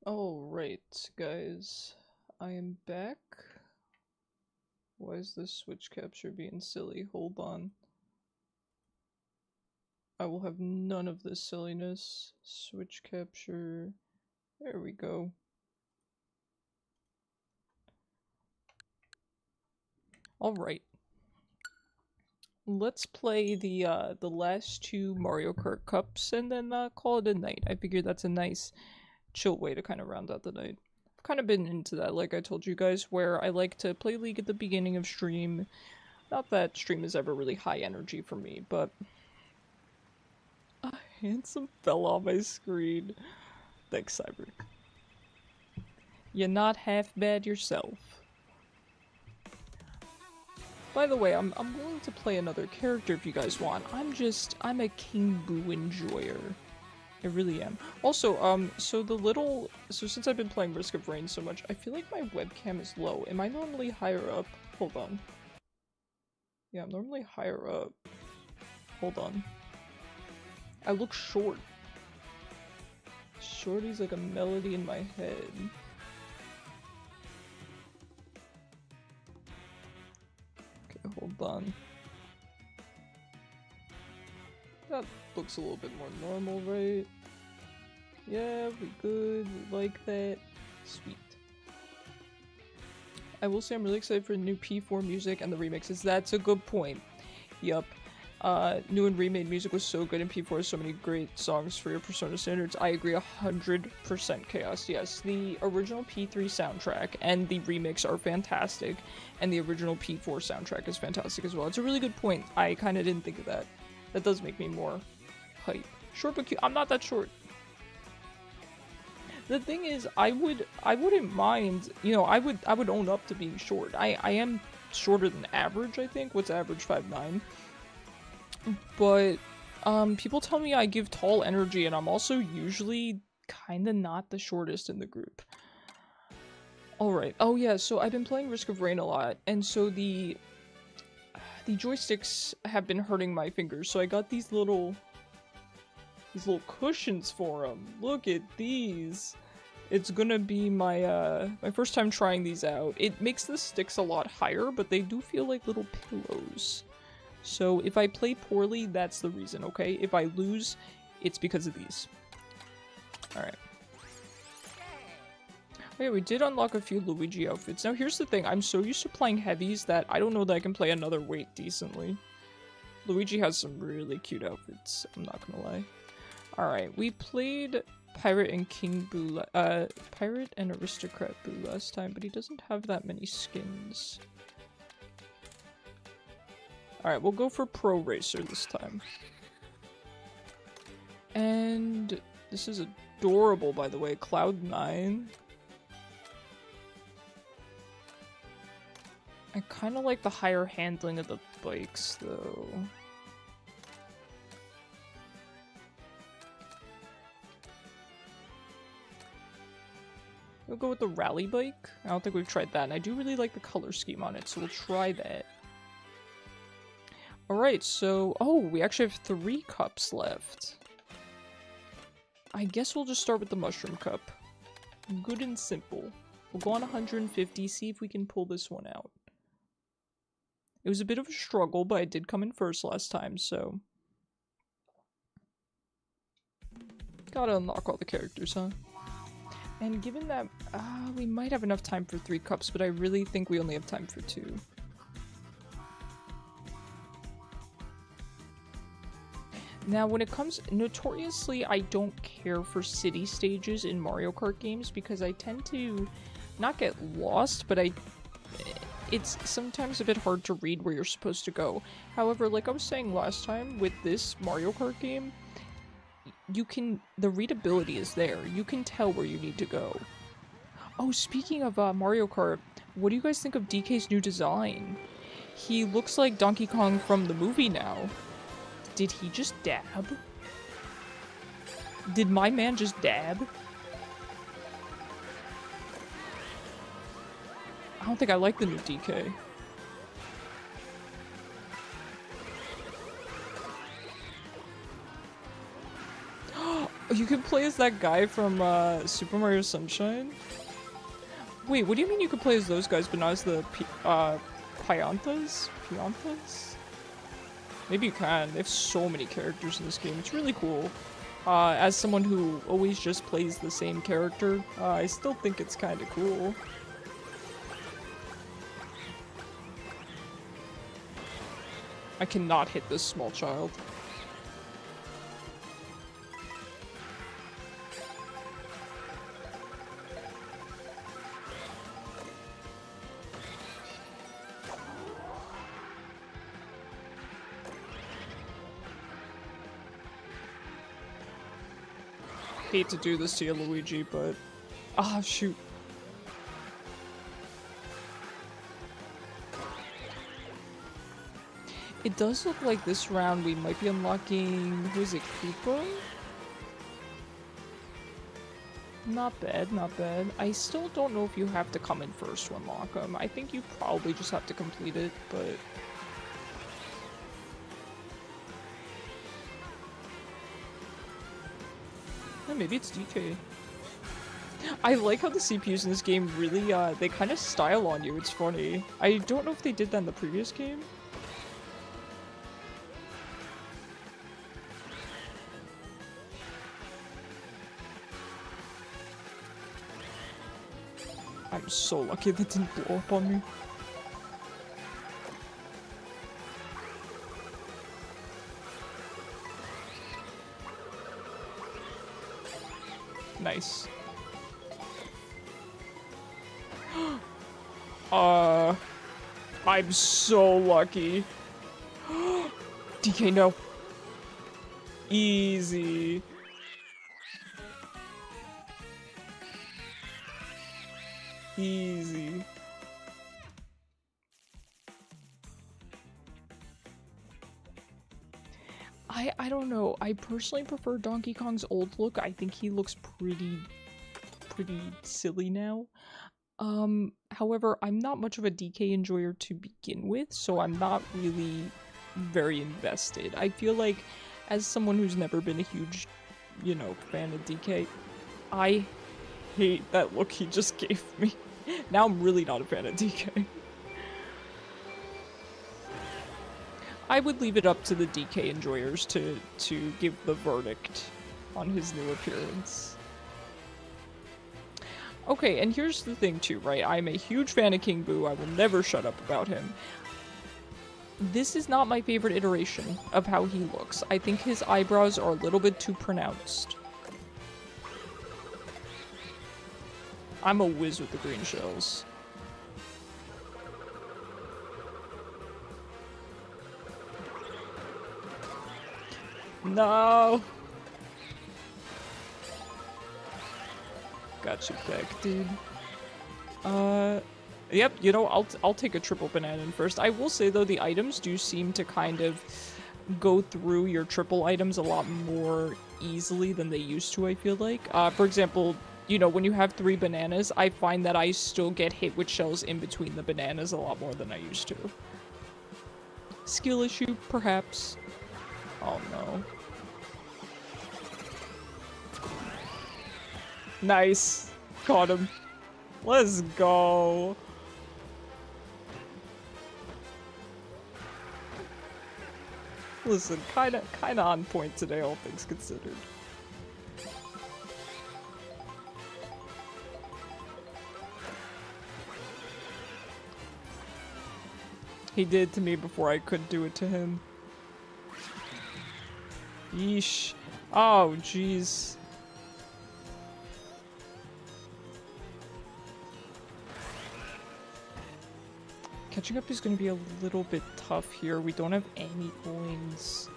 Alright, guys. I am back. Why is this switch capture being silly? Hold on. I will have none of this silliness. Switch capture. There we go. Alright. Let's play the last two Mario Kart Cups and then call it a night. I figure that's a nice chill way to kind of round out the night. I've kind of been into that, like I told you guys, where I like to play League at the beginning of stream. Not that stream is ever really high energy for me, but a handsome fell on my screen. Thanks, Cyber. You're not half bad yourself. By the way, I'm willing to play another character if you guys want. I'm a King Boo enjoyer. I really am. Also, so since I've been playing Risk of Rain so much, I feel like my webcam is low. Am I normally higher up? Hold on. Yeah, I'm normally higher up. Hold on. I look short. Shorty's like a melody in my head. Okay, hold on. That looks a little bit more normal, right? Yeah, we good. We like that. Sweet. I will say I'm really excited for the new P4 music and the remixes. That's a good point. Yup. New and remade music was so good in P4. So many great songs for your Persona standards. I agree 100% Chaos. Yes, the original P3 soundtrack and the remix are fantastic. And the original P4 soundtrack is fantastic as well. It's a really good point. I kind of didn't think of that. That does make me more hype. Short but cute. I'm not that short. The thing is, I wouldn't mind, you know, I would own up to being short. I am shorter than average, I think. What's average? 5'9". But people tell me I give tall energy, and I'm also usually kinda not the shortest in the group. Alright. Oh yeah, so I've been playing Risk of Rain a lot, and so the joysticks have been hurting my fingers, so I got these little cushions for them. Look at these. It's gonna be my my first time trying these out. It makes the sticks a lot higher, but they do feel like little pillows. So if I play poorly, that's the reason, okay? If I lose, it's because of these. Alright. Oh yeah, we did unlock a few Luigi outfits. Now here's the thing, I'm so used to playing heavies that I don't know that I can play another weight decently. Luigi has some really cute outfits, I'm not gonna lie. Alright, we played Pirate and King Boo, Pirate and Aristocrat Boo last time, but he doesn't have that many skins. Alright, we'll go for Pro Racer this time. And this is adorable, by the way, Cloud9. I kind of like the higher handling of the bikes, though. We'll go with the rally bike. I don't think we've tried that, and I do really like the color scheme on it, so we'll try that. Alright, so... oh, we actually have 3 cups left. I guess we'll just start with the Mushroom Cup. Good and simple. We'll go on 150, see if we can pull this one out. It was a bit of a struggle, but I did come in first last time, so... gotta unlock all the characters, huh? And given that, we might have enough time for 3 cups, but I really think we only have time for 2. Now, when it comes, notoriously, I don't care for city stages in Mario Kart games because I tend to not get lost, but it's sometimes a bit hard to read where you're supposed to go. However, like I was saying last time, with this Mario Kart game, the readability is there. You can tell where you need to go. Oh, speaking of Mario Kart, what do you guys think of DK's new design? He looks like Donkey Kong from the movie now. Did he just dab? Did my man just dab? I don't think I like the new DK. You can play as that guy from Super Mario Sunshine? Wait, what do you mean you can play as those guys but not as the Piantas? Piantas? Maybe you can. They have so many characters in this game. It's really cool. As someone who always just plays the same character, I still think it's kind of cool. I cannot hit this small child. Hate to do this to you, Luigi, but... Ah, shoot. It does look like this round we might be unlocking... Who is it? Koopa? Not bad, not bad. I still don't know if you have to come in first to unlock them. I think you probably just have to complete it, but... Maybe it's DK. I like how the CPUs in this game really, they kind of style on you. It's funny. I don't know if they did that in the previous game. I'm so lucky that didn't blow up on me. Nice. I'm so lucky. DK, no. Easy. Easy. I don't know. I personally prefer Donkey Kong's old look. I think he looks pretty silly now. However, I'm not much of a DK enjoyer to begin with, so I'm not really very invested. I feel like, as someone who's never been a huge, you know, fan of DK, I hate that look he just gave me. Now I'm really not a fan of DK. I would leave it up to the DK enjoyers to give the verdict on his new appearance. Okay, and here's the thing too, right? I'm a huge fan of King Boo. I will never shut up about him. This is not my favorite iteration of how he looks. I think his eyebrows are a little bit too pronounced. I'm a whiz with the green shells. No! Got you back, dude. Yep, you know, I'll take a triple banana in first. I will say, though, the items do seem to kind of go through your triple items a lot more easily than they used to, I feel like. For example, you know, when you have 3 bananas, I find that I still get hit with shells in between the bananas a lot more than I used to. Skill issue, perhaps. Oh, no. Nice. Caught him. Let's go. Listen, kinda on point today, all things considered. He did to me before I could do it to him. Yeesh. Oh, jeez. Catching up is going to be a little bit tough here. We don't have any coins.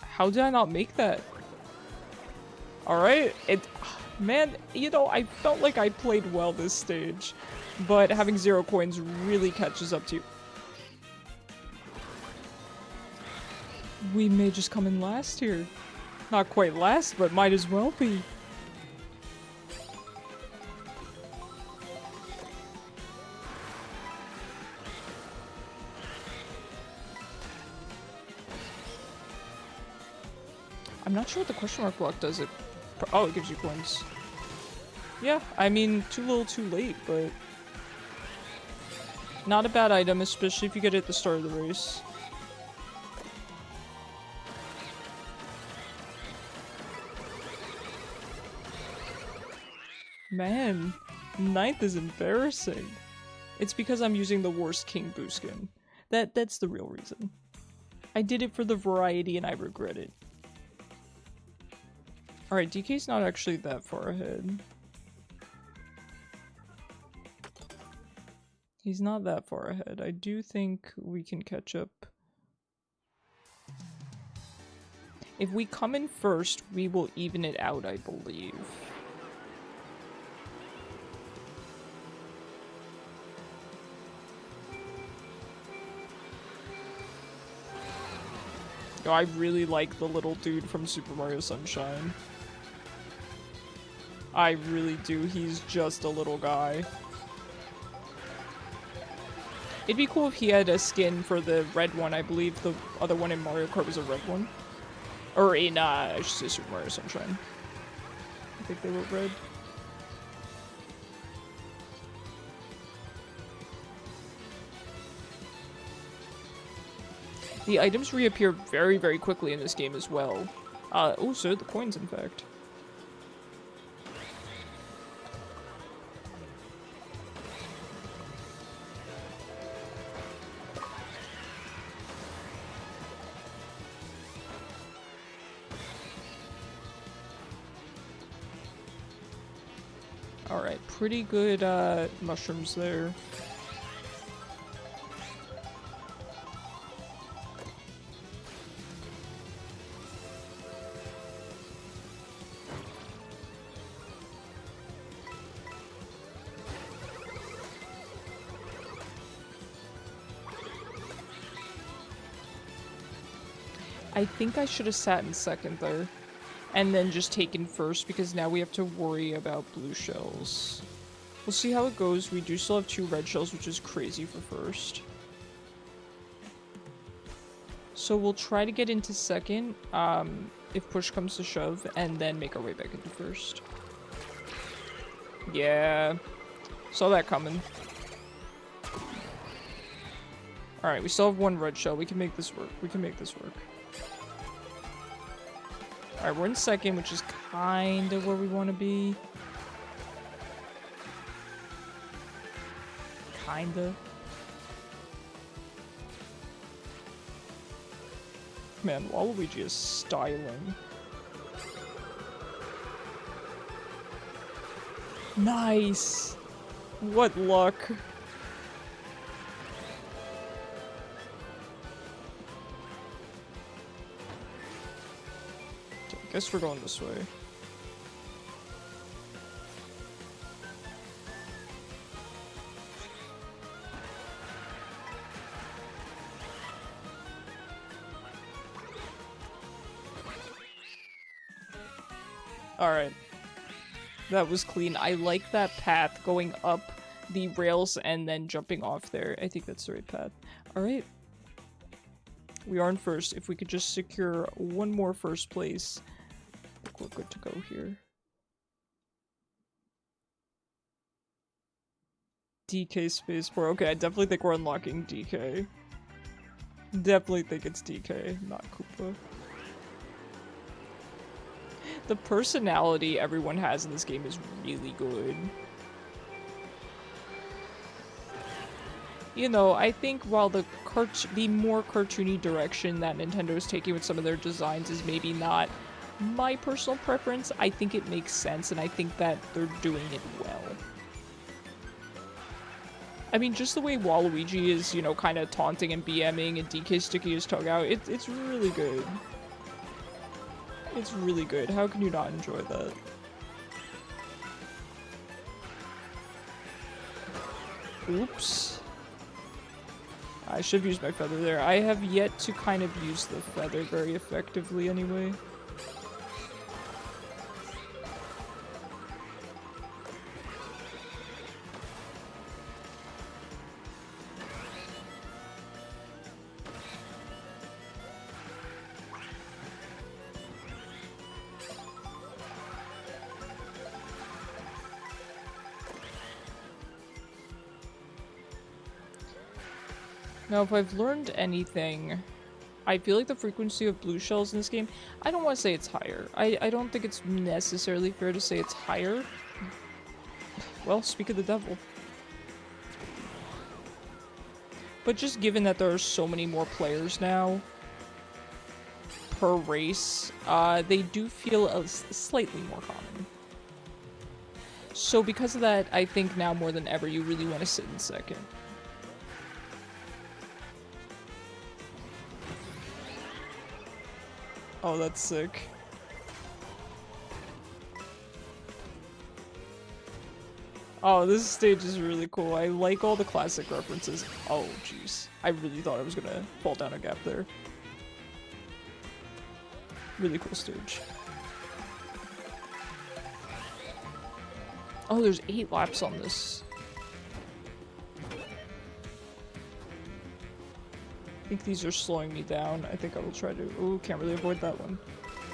How did I not make that? Alright, man, you know, I felt like I played well this stage, but having 0 coins really catches up to you. We may just come in last here. Not quite last, but might as well be. I'm not sure what the question mark block does. Oh, it gives you coins. Yeah, I mean, too little too late, but... Not a bad item, especially if you get it at the start of the race. Man, 9th is embarrassing. It's because I'm using the worst King Boo skin. That's the real reason. I did it for the variety and I regret it. Alright, DK's not actually that far ahead. He's not that far ahead. I do think we can catch up. If we come in first, we will even it out, I believe. Oh, I really like the little dude from Super Mario Sunshine. I really do. He's just a little guy. It'd be cool if he had a skin for the red one. I believe the other one in Mario Kart was a red one. Or in, I should say Super Mario Sunshine. I think they were red. The items reappear very, very quickly in this game as well. Oh, so the coins, in fact. Alright, pretty good mushrooms there. I think I should have sat in second there. And then just taken first, because now we have to worry about blue shells. We'll see how it goes. We do still have 2 red shells, which is crazy for first. So we'll try to get into second, if push comes to shove, and then make our way back into first. Yeah. Saw that coming. Alright, we still have 1 red shell. We can make this work. We can make this work. Alright, we're in second, which is kind of where we want to be. Kinda. Man, Waluigi is styling. Nice! What luck. Guess we're going this way. Alright. That was clean. I like that path, going up the rails and then jumping off there. I think that's the right path. Alright. We are in first. If we could just secure 1 more first place, I think we're good to go here. DK spacebar. Okay, I definitely think we're unlocking DK. Definitely think it's DK, not Koopa. The personality everyone has in this game is really good. You know, I think while the more cartoony direction that Nintendo is taking with some of their designs is maybe not my personal preference, I think it makes sense, and I think that they're doing it well. I mean, just the way Waluigi is, you know, kind of taunting and BMing, and DK sticking his tongue out, it's really good. It's really good. How can you not enjoy that? Oops. I should have used my feather there. I have yet to kind of use the feather very effectively anyway. Now, if I've learned anything, I feel like the frequency of blue shells in this game, I don't want to say it's higher. I don't think it's necessarily fair to say it's higher. Well, speak of the devil. But just given that there are so many more players now per race, they do feel slightly more common. So because of that, I think now more than ever, you really want to sit in second. Oh, that's sick. Oh, this stage is really cool. I like all the classic references. Oh, jeez. I really thought I was gonna fall down a gap there. Really cool stage. Oh, there's 8 laps on this. I think these are slowing me down. I think I will try to... Ooh, can't really avoid that one.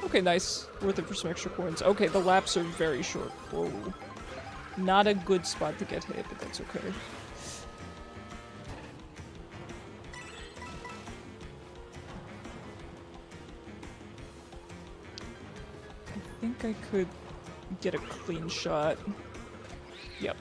Okay, nice. Worth it for some extra coins. Okay, the laps are very short. Whoa. Not a good spot to get hit, but that's okay. I think I could get a clean shot. Yep.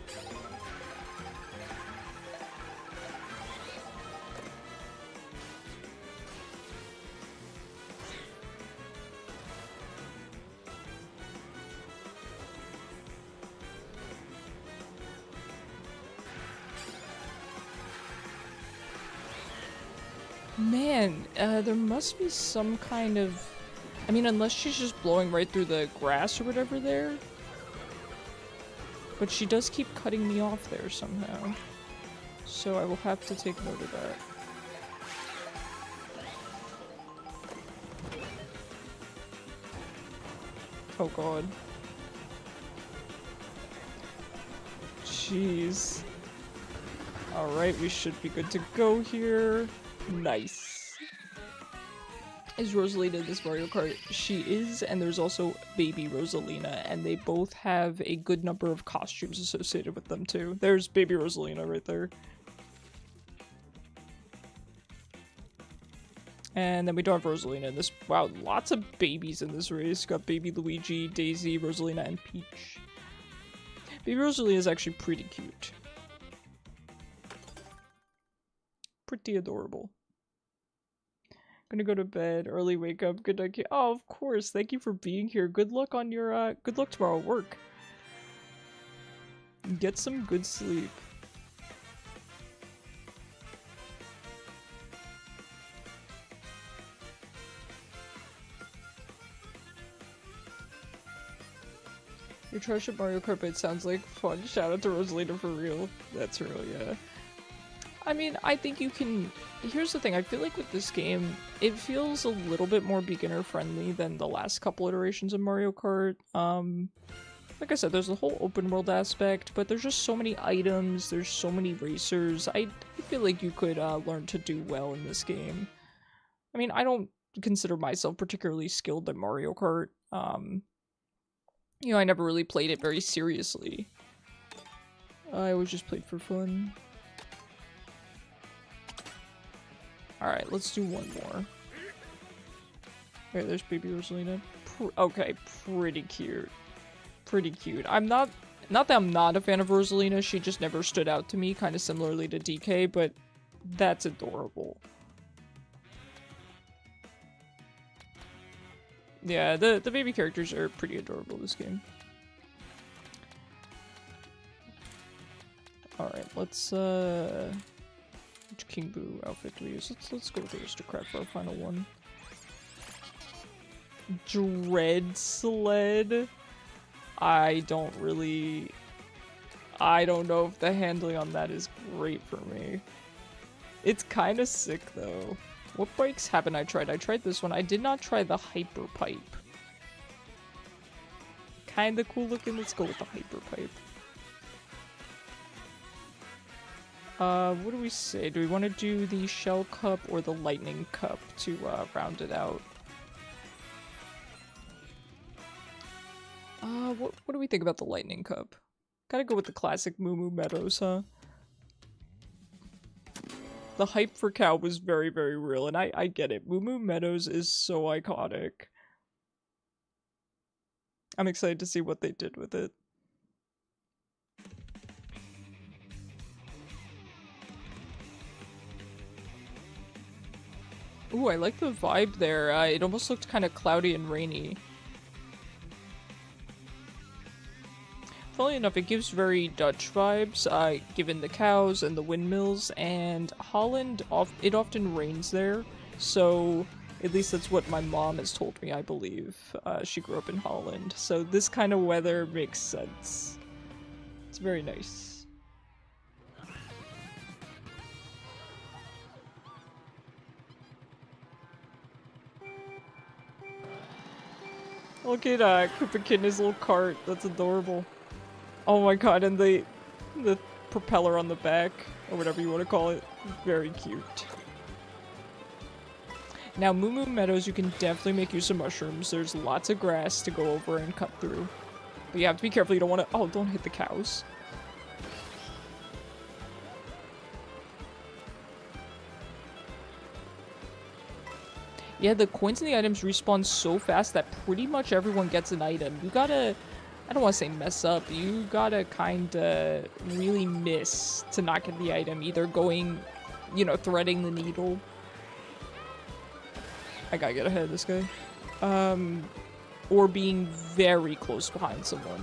Man, there must be some kind of... I mean, unless she's just blowing right through the grass or whatever there. But she does keep cutting me off there somehow. So I will have to take note of that. Oh god. Jeez. Alright, we should be good to go here. Nice. Is Rosalina in this Mario Kart? She is, and there's also Baby Rosalina, and they both have a good number of costumes associated with them too. There's Baby Rosalina right there. And then we don't have Rosalina in this. Wow, lots of babies in this race. Got Baby Luigi, Daisy, Rosalina, and Peach. Baby Rosalina is actually pretty cute. Pretty adorable. Gonna go to bed, early wake up, good night. Oh, of course, thank you for being here. Good luck on your, good luck tomorrow at work. Get some good sleep. Your trash at Mario Kart, but it sounds like fun. Shout out to Rosalina for real. That's real, yeah. I mean, I think you can... Here's the thing, I feel like with this game, it feels a little bit more beginner-friendly than the last couple iterations of Mario Kart. Like I said, there's the whole open world aspect, but there's just so many items, there's so many racers. I feel like you could learn to do well in this game. I mean, I don't consider myself particularly skilled at Mario Kart. You know, I never really played it very seriously. I always just played for fun. Alright, let's do one more. Okay, there's Baby Rosalina. Okay, pretty cute. Pretty cute. I'm not that I'm not a fan of Rosalina, she just never stood out to me, kind of similarly to DK, but that's adorable. Yeah, the baby characters are pretty adorable this game. Alright, let's which King Boo outfit do we use? Let's go with the Aristocrat for our final one. Dread Sled. I don't know if the handling on that is great for me. It's kind of sick though. What bikes haven't I tried? I tried this one. I did not try the Hyper Pipe. Kinda cool looking. Let's go with the Hyper Pipe. What do we say? Do we want to do the Shell Cup or the Lightning Cup to round it out? What do we think about the Lightning Cup? Gotta go with the classic Moo Moo Meadows, huh? The hype for Cow was very, very real, and I get it. Moo Moo Meadows is so iconic. I'm excited to see what they did with it. Ooh, I like the vibe there. It almost looked kind of cloudy and rainy. Funnily enough, it gives very Dutch vibes, given the cows and the windmills, and Holland, it often rains there, so at least that's what my mom has told me, I believe. She grew up in Holland, so this kind of weather makes sense. It's very nice. Look at Koopa in his little cart, that's adorable. Oh my god, and the propeller on the back, or whatever you want to call it, very cute. Now, Moo Moo Meadows, you can definitely make use of mushrooms. There's lots of grass to go over and cut through. But you have to be careful, you don't want to- oh, don't hit the cows. Yeah, the coins and the items respawn so fast that pretty much everyone gets an item. You gotta... I don't want to say mess up, you gotta kinda really miss to not get the item, either going, you know, threading the needle. I gotta get ahead of this guy. Or being very close behind someone.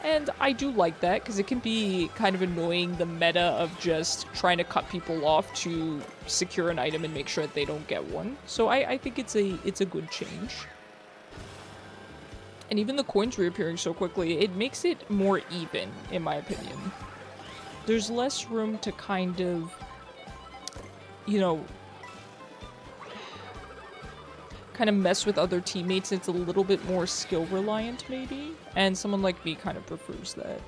And I do like that, because it can be kind of annoying, the meta of just trying to cut people off to secure an item and make sure that they don't get one. So I think it's a good change. And even the coins reappearing so quickly, it makes it more even, in my opinion. There's less room to kind of, you know, kind of mess with other teammates. It's a little bit more skill reliant, maybe. And someone like me kind of prefers that.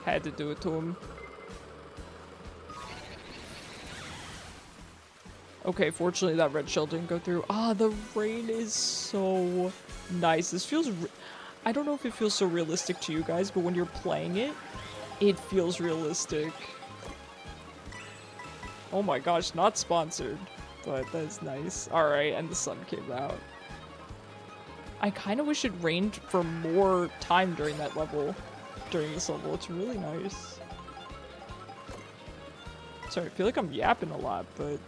Had to do it to him. Okay, fortunately that red shell didn't go through. Ah, the rain is so nice. This feels... I don't know if it feels so realistic to you guys, but when you're playing it, it feels realistic. Oh my gosh, not sponsored, but that's nice. Alright, and the sun came out. I kind of wish it rained for more time during that level. During this level, it's really nice. Sorry, I feel like I'm yapping a lot, but...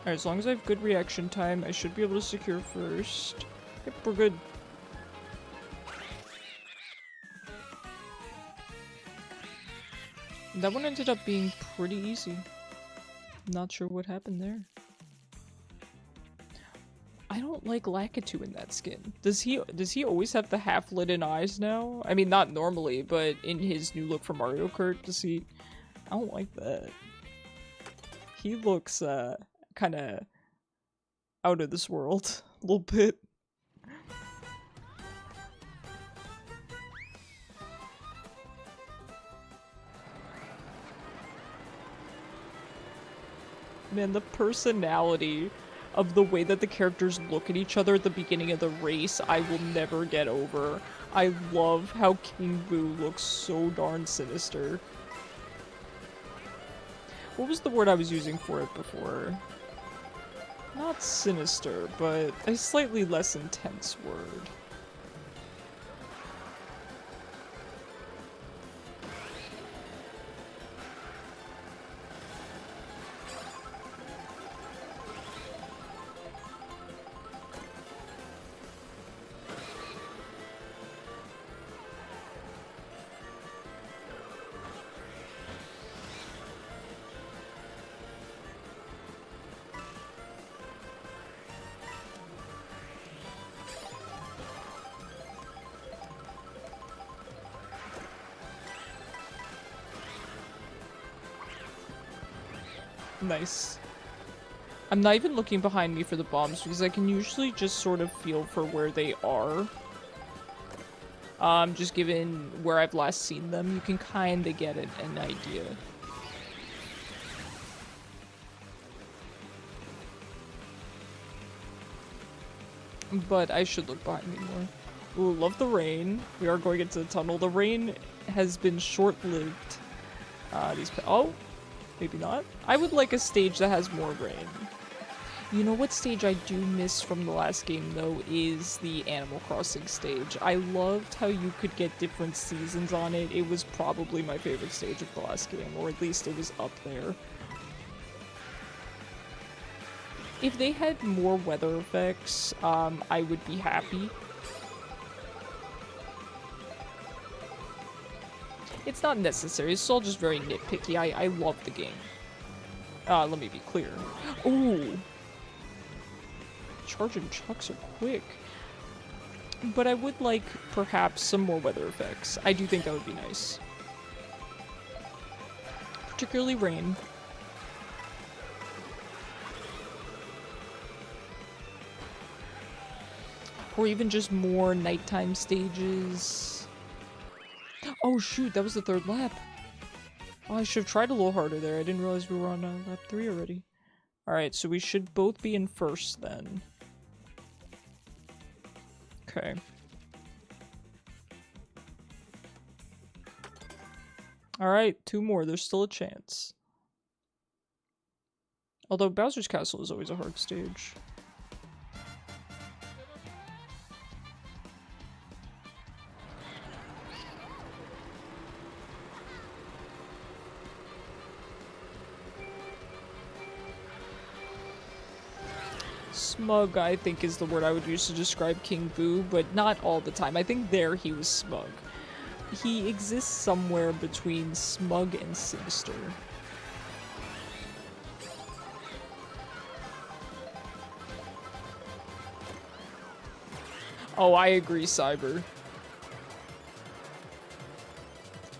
Alright, as long as I have good reaction time, I should be able to secure first. Yep, we're good. That one ended up being pretty easy. Not sure what happened there. I don't like Lakitu in that skin. Does he always have the half-lit eyes now? I mean, not normally, but in his new look for Mario Kart, does he... I don't like that. He looks, kind of out of this world a little bit. Man, the personality of the way that the characters look at each other at the beginning of the race, I will never get over. I love how King Boo looks so darn sinister. What was the word I was using for it before? Not sinister, but a slightly less intense word. Nice. I'm not even looking behind me for the bombs because I can usually just sort of feel for where they are. Just given where I've last seen them, you can kind of get an idea. But I should look behind me more. Ooh, love the rain. We are going into the tunnel. The rain has been short-lived. Oh, maybe not. I would like a stage that has more rain. You know what stage I do miss from the last game, though, is the Animal Crossing stage. I loved how you could get different seasons on it. It was probably my favorite stage of the last game, or at least it was up there. If they had more weather effects, I would be happy. It's not necessary, it's all just very nitpicky. I love the game. Let me be clear. Ooh! Charging chucks are quick. But I would like, perhaps, some more weather effects. I do think that would be nice. Particularly rain. Or even just more nighttime stages. Oh shoot, that was the third lap. Oh, I should have tried a little harder there. I didn't realize we were on lap 3 already. Alright, so we should both be in first then. Okay. Alright, 2 more. There's still a chance. Although Bowser's Castle is always a hard stage. Smug, I think, is the word I would use to describe King Boo, but not all the time. I think there he was smug. He exists somewhere between smug and sinister. Oh, I agree, Cyber.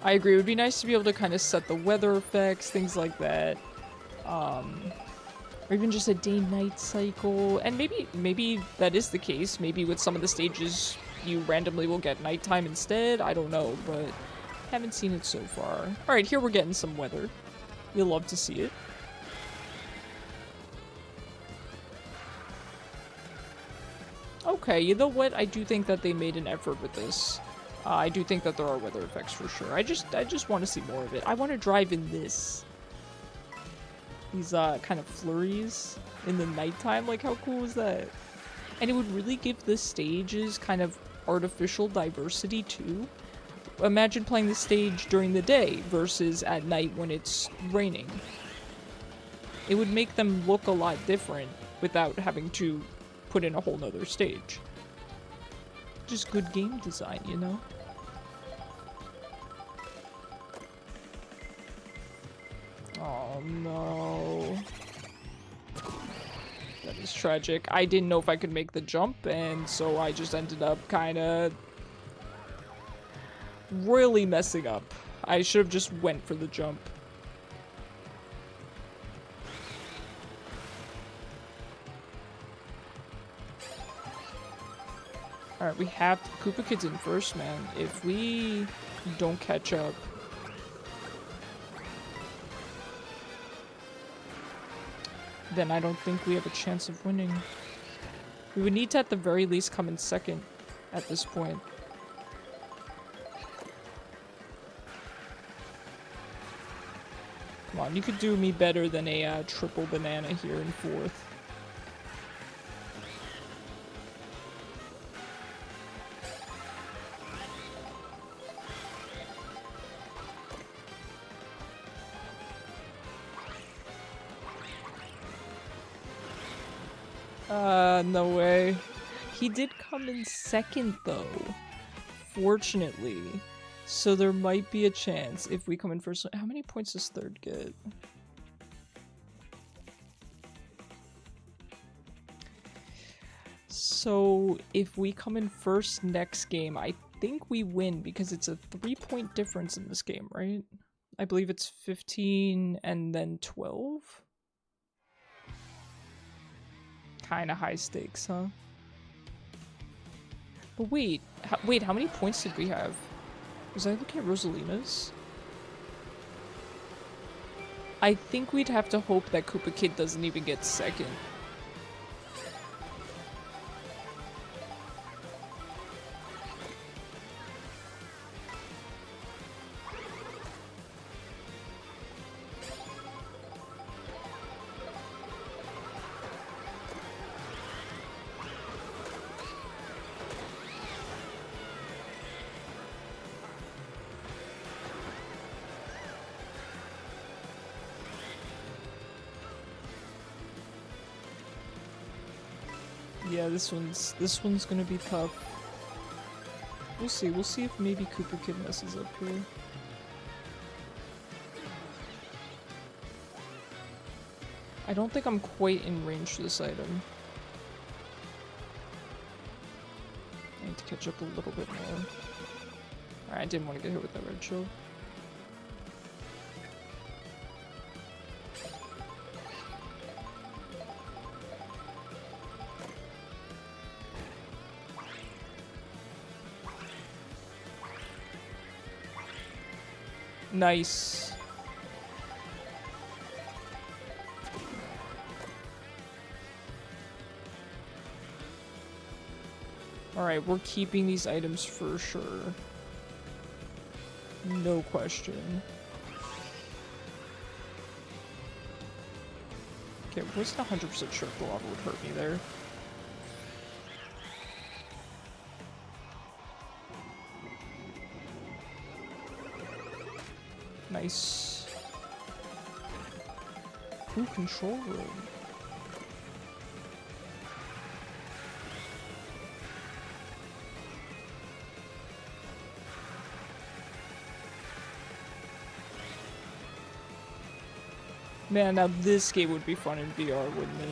I agree, it would be nice to be able to kind of set the weather effects, things like that. Or even just a day-night cycle. And maybe that is the case. Maybe with some of the stages you randomly will get nighttime instead. I don't know, but haven't seen it so far. Alright, here we're getting some weather. You'll love to see it. Okay, you know what? I do think that they made an effort with this. I do think that there are weather effects for sure. I just want to see more of it. I want to drive in this. These kind of flurries in the nighttime. Like, how cool is that? And it would really give the stages kind of artificial diversity too. Imagine playing the stage during the day versus at night when it's raining. It would make them look a lot different without having to put in a whole nother stage. Just good game design, you know? Oh no. That is tragic. I didn't know if I could make the jump, and so I just ended up kinda really messing up. I should have just went for the jump. Alright, we have Koopa Kids in first, man. If we don't catch up, then I don't think we have a chance of winning. We would need to at the very least come in second at this point. Come on, you could do me better than a triple banana here in fourth. No way. He did come in second, though. Fortunately. So there might be a chance if we come in first. How many points does third get? So if we come in first next game, I think we win because it's a 3-point difference in this game, right? I believe it's 15 and then 12. Kind of high stakes, huh? But wait, wait, how many points did we have? Was I looking at Rosalina's? I think we'd have to hope that Koopa Kid doesn't even get second. Yeah, this one's gonna be tough. We'll see if maybe Koopa Kid messes up here. I don't think I'm quite in range for this item. I need to catch up a little bit more. Alright, I didn't want to get hit with that red shield. Nice. Alright, we're keeping these items for sure. No question. Okay, wasn't 100% sure if the lava would hurt me there. Nice. Ooh, control room. Man, now this game would be fun in VR, wouldn't it?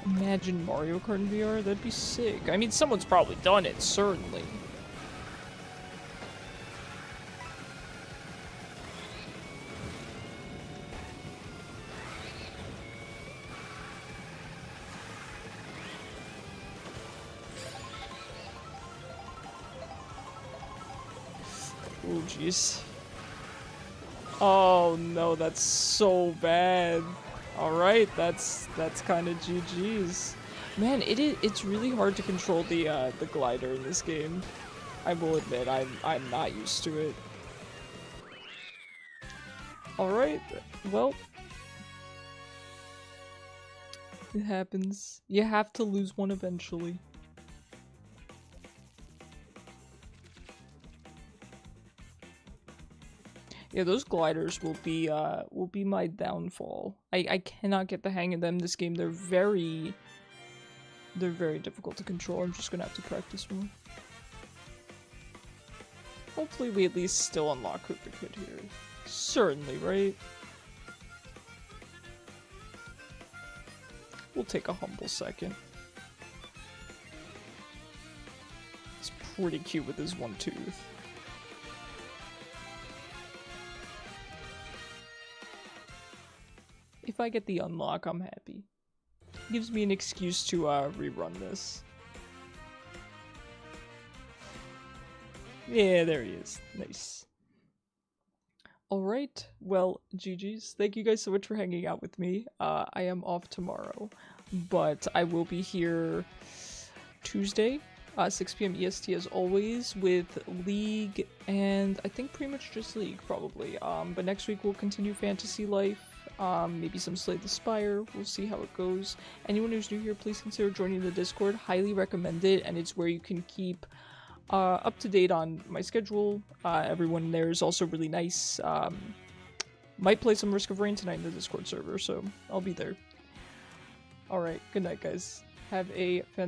Imagine Mario Kart in VR, that'd be sick. I mean, someone's probably done it, certainly. Oh, jeez. Oh no, that's so bad. Alright, that's kind of GG's. Man, it's really hard to control the glider in this game. I will admit, I'm not used to it. Alright, well. It happens. You have to lose one eventually. Yeah, those gliders will be my downfall. I cannot get the hang of them this game. They're very difficult to control. I'm just gonna have to practice more. Hopefully we at least still unlock Koopa Kid here. Certainly, right? We'll take a humble second. It's pretty cute with his one tooth. If I get the unlock, I'm happy. Gives me an excuse to rerun this. Yeah, there he is. Nice. Alright, well, GG's. Thank you guys so much for hanging out with me. I am off tomorrow, but I will be here Tuesday, 6 p.m. EST as always, with League, and I think pretty much just League, probably. But next week we'll continue Fantasy Life. Maybe some Slay the Spire. We'll see how it goes. Anyone who's new here, please consider joining the Discord. Highly recommend it, and it's where you can keep up to date on my schedule. Everyone there is also really nice. Might play some Risk of Rain tonight in the Discord server, so I'll be there. Alright, good night, guys. Have a fantastic